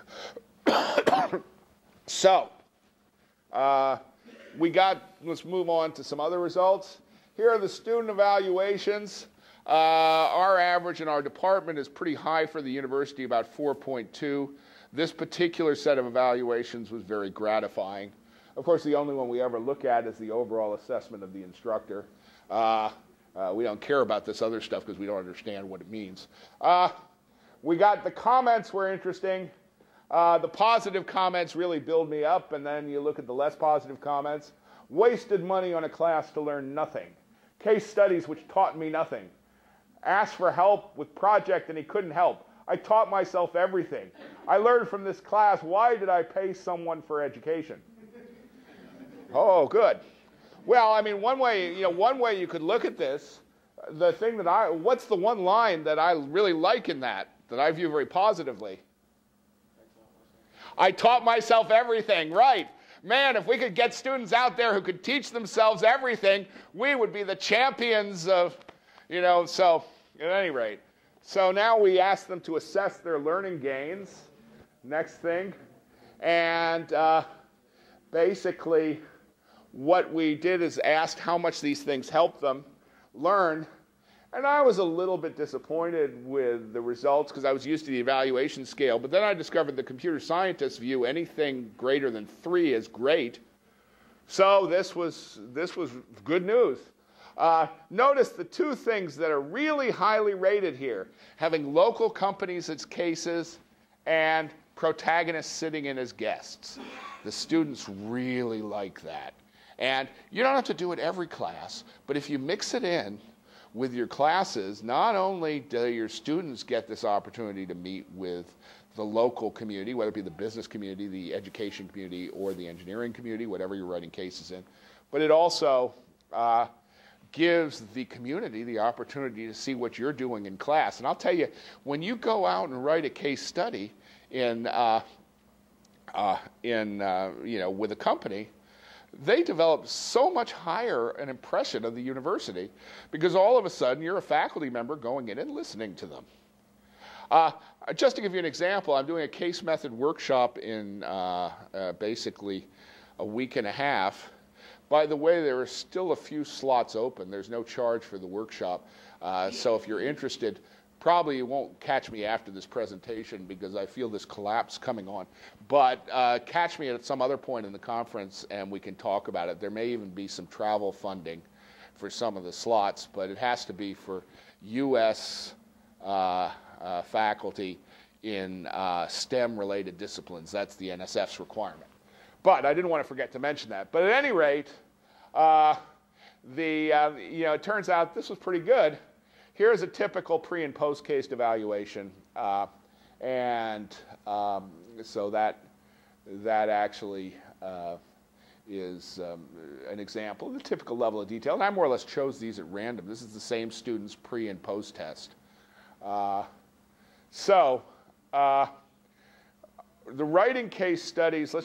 So, let's move on to some other results. Here are the student evaluations. Our average in our department is pretty high for the university, about 4.2. This particular set of evaluations was very gratifying. Of course, the only one we ever look at is the overall assessment of the instructor. We don't care about this other stuff because we don't understand what it means. We got the comments were interesting. The positive comments really build me up, and then you look at the less positive comments. Wasted money on a class to learn nothing. Case studies which taught me nothing. Asked for help with project and he couldn't help. I taught myself everything. I learned from this class, why did I pay someone for education? Oh, good. Well, I mean, one way you could look at this, what's the one line that I really like in that I view very positively? I taught myself everything, right. Man, if we could get students out there who could teach themselves everything, we would be the champions of, so at any rate. So now we ask them to assess their learning gains. Next thing. And basically what we did is asked how much these things help them learn. And I was a little bit disappointed with the results because I was used to the evaluation scale. But then I discovered the computer scientists view anything greater than 3 as great. So this was good news. Notice the 2 things that are really highly rated here: having local companies as cases and protagonists sitting in as guests. The students really like that. And you don't have to do it every class, but if you mix it in with your classes, not only do your students get this opportunity to meet with the local community, whether it be the business community, the education community, or the engineering community, whatever you're writing cases in, but it also gives the community the opportunity to see what you're doing in class. And I'll tell you, when you go out and write a case study with a company, they develop so much higher an impression of the university because all of a sudden you're a faculty member going in and listening to them. Just to give you an example, I'm doing a case method workshop in basically a week and a half. By the way, there are still a few slots open. There's no charge for the workshop. So if you're interested, probably you won't catch me after this presentation because I feel this collapse coming on. But catch me at some other point in the conference and we can talk about it. There may even be some travel funding for some of the slots, but it has to be for U.S. Faculty in STEM-related disciplines. That's the NSF's requirement. But I didn't want to forget to mention that. But at any rate, it turns out this was pretty good. Here's a typical pre- and post-case evaluation. So that actually is an example of the typical level of detail. And I more or less chose these at random. This is the same student's pre- and post-test. The writing case studies,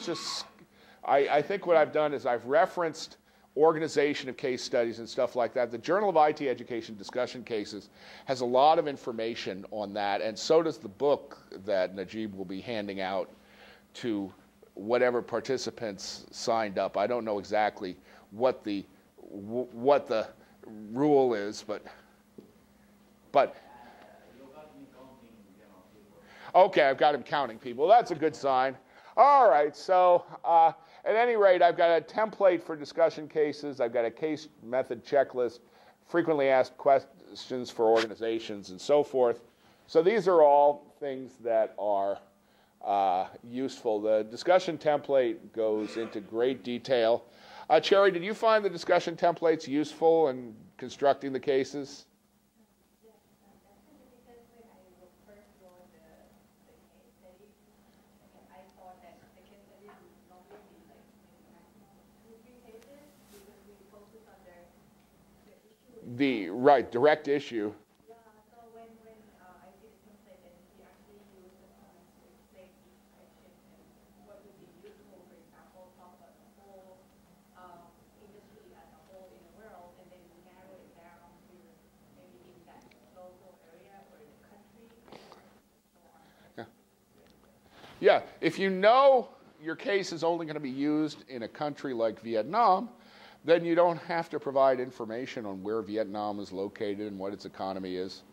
I think what I've done is I've referenced organization of case studies and stuff like that. The Journal of IT Education discussion cases has a lot of information on that, and so does the book that Najib will be handing out to whatever participants signed up. I don't know exactly what the rule is, but okay, I've got him counting people. That's a good sign. All right, so at any rate, I've got a template for discussion cases. I've got a case method checklist, frequently asked questions for organizations, and so forth. So these are all things that are useful. The discussion template goes into great detail. Cherry, did you find the discussion templates useful in constructing the cases? Right, direct issue. Yeah, so when I did a template and we actually used the comments to explain each section and what would be useful, for example, talk about the whole industry as a whole in the world, and then narrow it down to maybe in that local area or in the country, and so on. Yeah, if you know your case is only going to be used in a country like Vietnam, then you don't have to provide information on where Vietnam is located and what its economy is.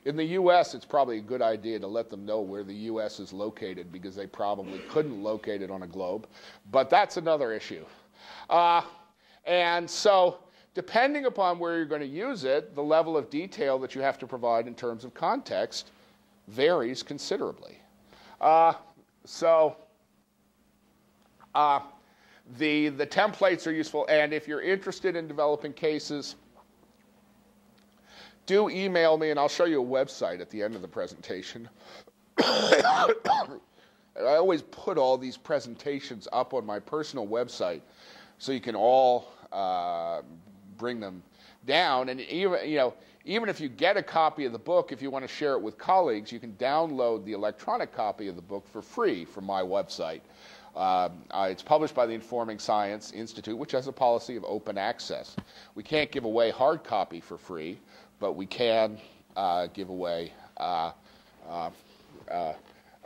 In the U.S., it's probably a good idea to let them know where the U.S. is located because they probably couldn't locate it on a globe. But that's another issue. And so depending upon where you're going to use it, the level of detail that you have to provide in terms of context varies considerably. The templates are useful, and if you're interested in developing cases, do email me, and I'll show you a website at the end of the presentation. I always put all these presentations up on my personal website so you can all bring them down. And even if you get a copy of the book, if you want to share it with colleagues, you can download the electronic copy of the book for free from my website. It's published by the Informing Science Institute, which has a policy of open access. We can't give away hard copy for free, but we can give away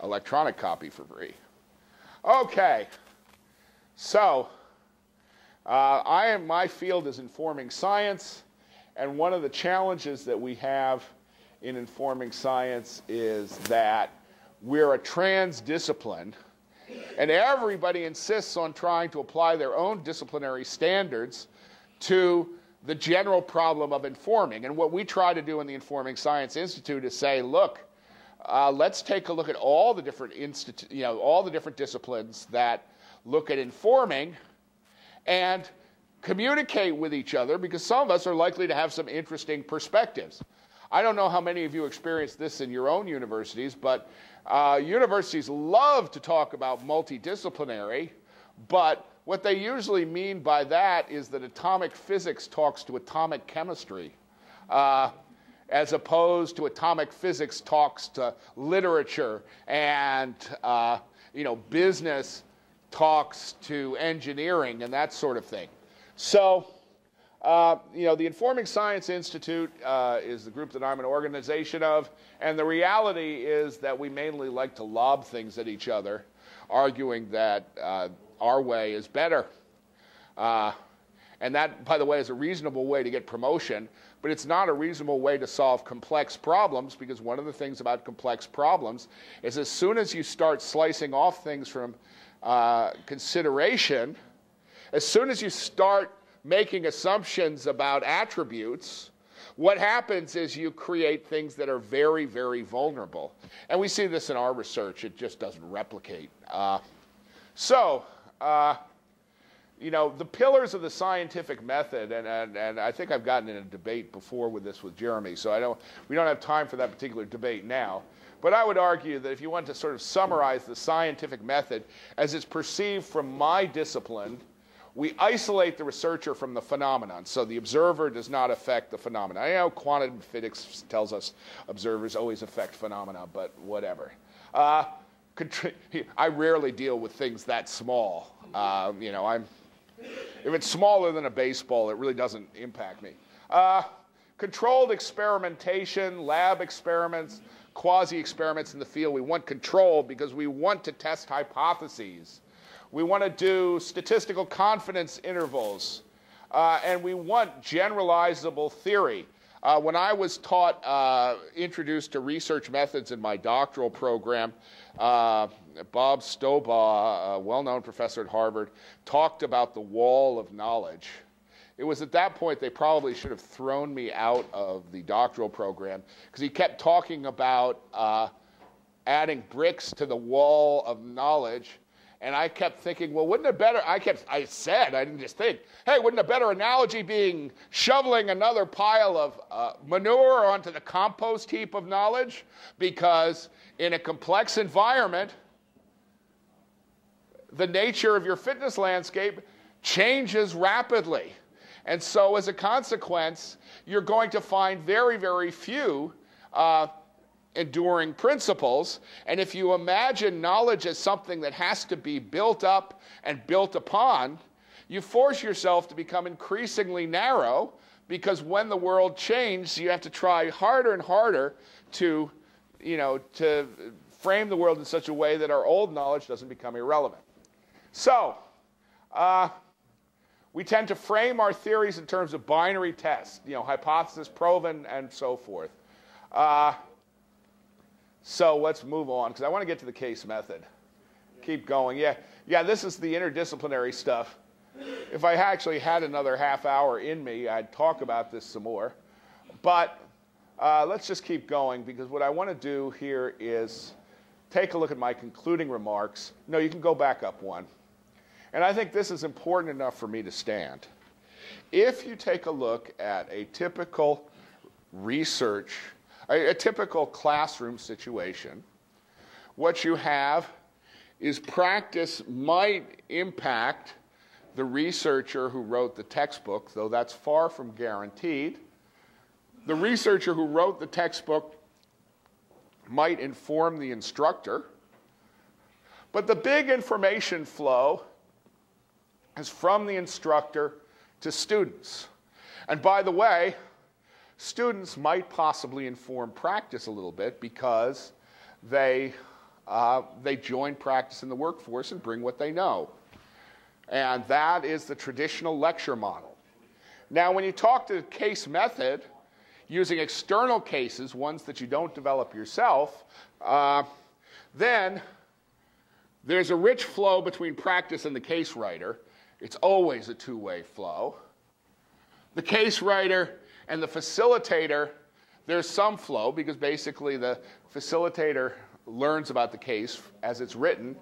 electronic copy for free. Okay, so my field is informing science, and one of the challenges that we have in informing science is that we're a transdiscipline. And everybody insists on trying to apply their own disciplinary standards to the general problem of informing. And what we try to do in the Informing Science Institute is say, look, let's take a look at all the different all the different disciplines that look at informing, and communicate with each other because some of us are likely to have some interesting perspectives. I don't know how many of you experience this in your own universities, but universities love to talk about multidisciplinary, but what they usually mean by that is that atomic physics talks to atomic chemistry, as opposed to atomic physics talks to literature, and business talks to engineering and that sort of thing. So, the Informing Science Institute is the group that I'm an organization of, and the reality is that we mainly like to lob things at each other, arguing that our way is better. And that, by the way, is a reasonable way to get promotion, but it's not a reasonable way to solve complex problems, because one of the things about complex problems is as soon as you start slicing off things from consideration, as soon as you start making assumptions about attributes, what happens is you create things that are very, very vulnerable. And we see this in our research. It just doesn't replicate. The pillars of the scientific method, and I think I've gotten in a debate before with this with Jeremy, so we don't have time for that particular debate now. But I would argue that if you want to sort of summarize the scientific method as it's perceived from my discipline, we isolate the researcher from the phenomenon, so the observer does not affect the phenomenon. I know quantum physics tells us observers always affect phenomena, but whatever. I rarely deal with things that small. If it's smaller than a baseball, it really doesn't impact me. Controlled experimentation, lab experiments, quasi-experiments in the field. We want control because we want to test hypotheses. We want to do statistical confidence intervals. And we want generalizable theory. When I was introduced to research methods in my doctoral program, Bob Stobaugh, a well-known professor at Harvard, talked about the wall of knowledge. It was at that point they probably should have thrown me out of the doctoral program because he kept talking about adding bricks to the wall of knowledge. And I kept thinking, well, wouldn't it better, I didn't just think, hey, wouldn't a better analogy being shoveling another pile of manure onto the compost heap of knowledge? Because in a complex environment, the nature of your fitness landscape changes rapidly. And so as a consequence, you're going to find very, very few enduring principles. And if you imagine knowledge as something that has to be built up and built upon, you force yourself to become increasingly narrow, because when the world changes, you have to try harder and harder to frame the world in such a way that our old knowledge doesn't become irrelevant. So, we tend to frame our theories in terms of binary tests, hypothesis, proven, and so forth. So let's move on, because I want to get to the case method. Keep going. Yeah, this is the interdisciplinary stuff. If I actually had another half hour in me, I'd talk about this some more. But let's just keep going, because what I want to do here is take a look at my concluding remarks. No, you can go back up one. And I think this is important enough for me to stand. If you take a look at a typical research, a typical classroom situation, what you have is practice might impact the researcher who wrote the textbook, though that's far from guaranteed. The researcher who wrote the textbook might inform the instructor, but the big information flow is from the instructor to students. And by the way, students might possibly inform practice a little bit because they join practice in the workforce and bring what they know. And that is the traditional lecture model. Now, when you talk to case method, using external cases, ones that you don't develop yourself, then there's a rich flow between practice and the case writer. It's always a two-way flow. The case writer and the facilitator, there's some flow, because basically the facilitator learns about the case as it's written.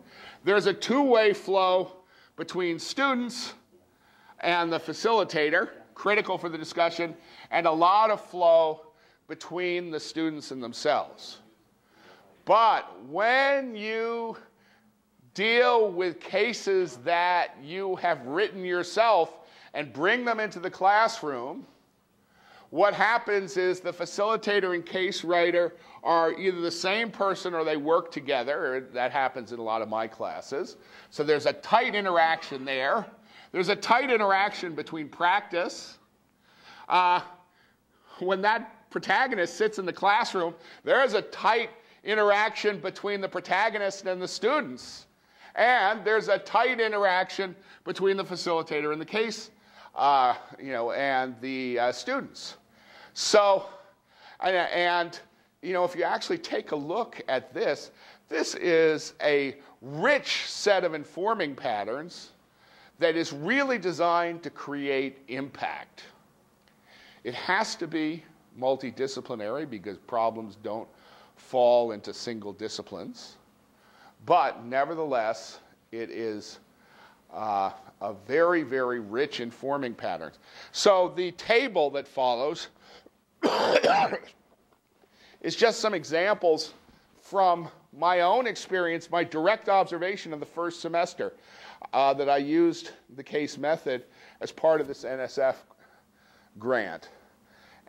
There's a two-way flow between students and the facilitator, critical for the discussion, and a lot of flow between the students and themselves. But when you deal with cases that you have written yourself and bring them into the classroom, what happens is the facilitator and case writer are either the same person or they work together. That happens in a lot of my classes. So there's a tight interaction there. There's a tight interaction between practice. When that protagonist sits in the classroom, there is a tight interaction between the protagonist and the students. And there's a tight interaction between the facilitator and the case and the students. So, and if you actually take a look at this, this is a rich set of informing patterns that is really designed to create impact. It has to be multidisciplinary because problems don't fall into single disciplines. But nevertheless, it is a very, very rich informing patterns. So the table that follows is just some examples from my own experience, my direct observation of the first semester, that I used the case method as part of this NSF grant.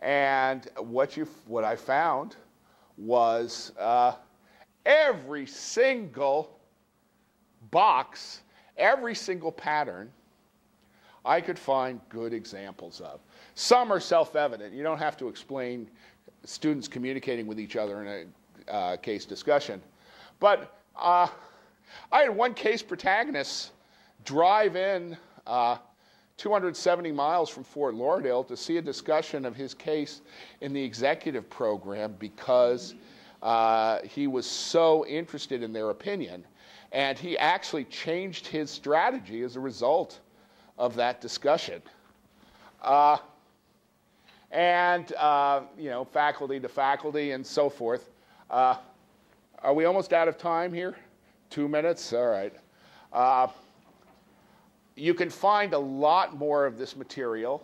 And what I found was every single box, every single pattern, I could find good examples of. Some are self-evident. You don't have to explain students communicating with each other in a case discussion. But I had one case protagonist drive in 270 miles from Fort Lauderdale to see a discussion of his case in the executive program because he was so interested in their opinion. And he actually changed his strategy as a result of that discussion. Faculty to faculty and so forth. Are we almost out of time here? 2 minutes? All right. You can find a lot more of this material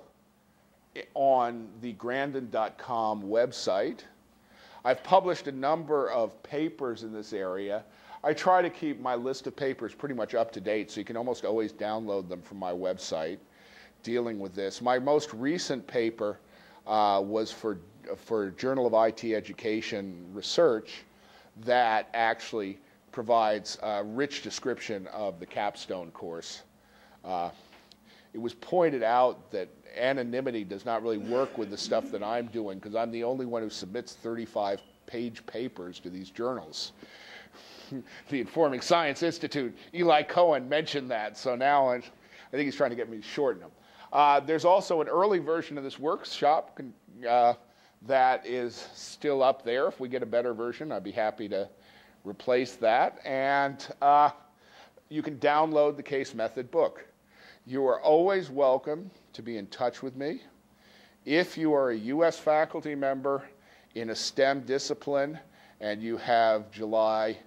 on the Grandon.com website. I've published a number of papers in this area. I try to keep my list of papers pretty much up to date, so you can almost always download them from my website dealing with this. My most recent paper was for Journal of IT Education Research that actually provides a rich description of the capstone course. It was pointed out that anonymity does not really work with the stuff that I'm doing because I'm the only one who submits 35-page papers to these journals. The Informing Science Institute, Eli Cohen mentioned that, so now I think he's trying to get me to shorten them. There's also an early version of this workshop that is still up there. If we get a better version, I'd be happy to replace that. And you can download the case method book. You are always welcome to be in touch with me. If you are a U.S. faculty member in a STEM discipline and you have July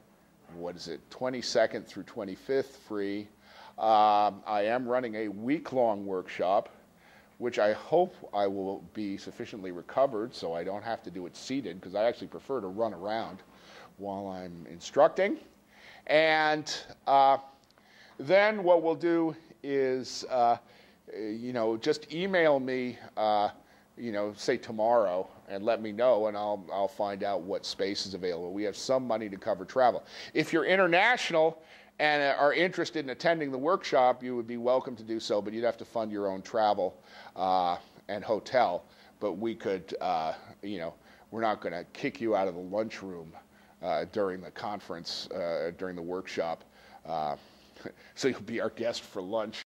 22nd through 25th free, I am running a week-long workshop, which I hope I will be sufficiently recovered so I don't have to do it seated, because I actually prefer to run around while I'm instructing. And then what we'll do is, just email me, say tomorrow, and let me know, and I'll find out what space is available. We have some money to cover travel. If you're international and are interested in attending the workshop, you would be welcome to do so, but you'd have to fund your own travel and hotel. But we could, we're not going to kick you out of the lunchroom during the conference, during the workshop. So you'll be our guest for lunch.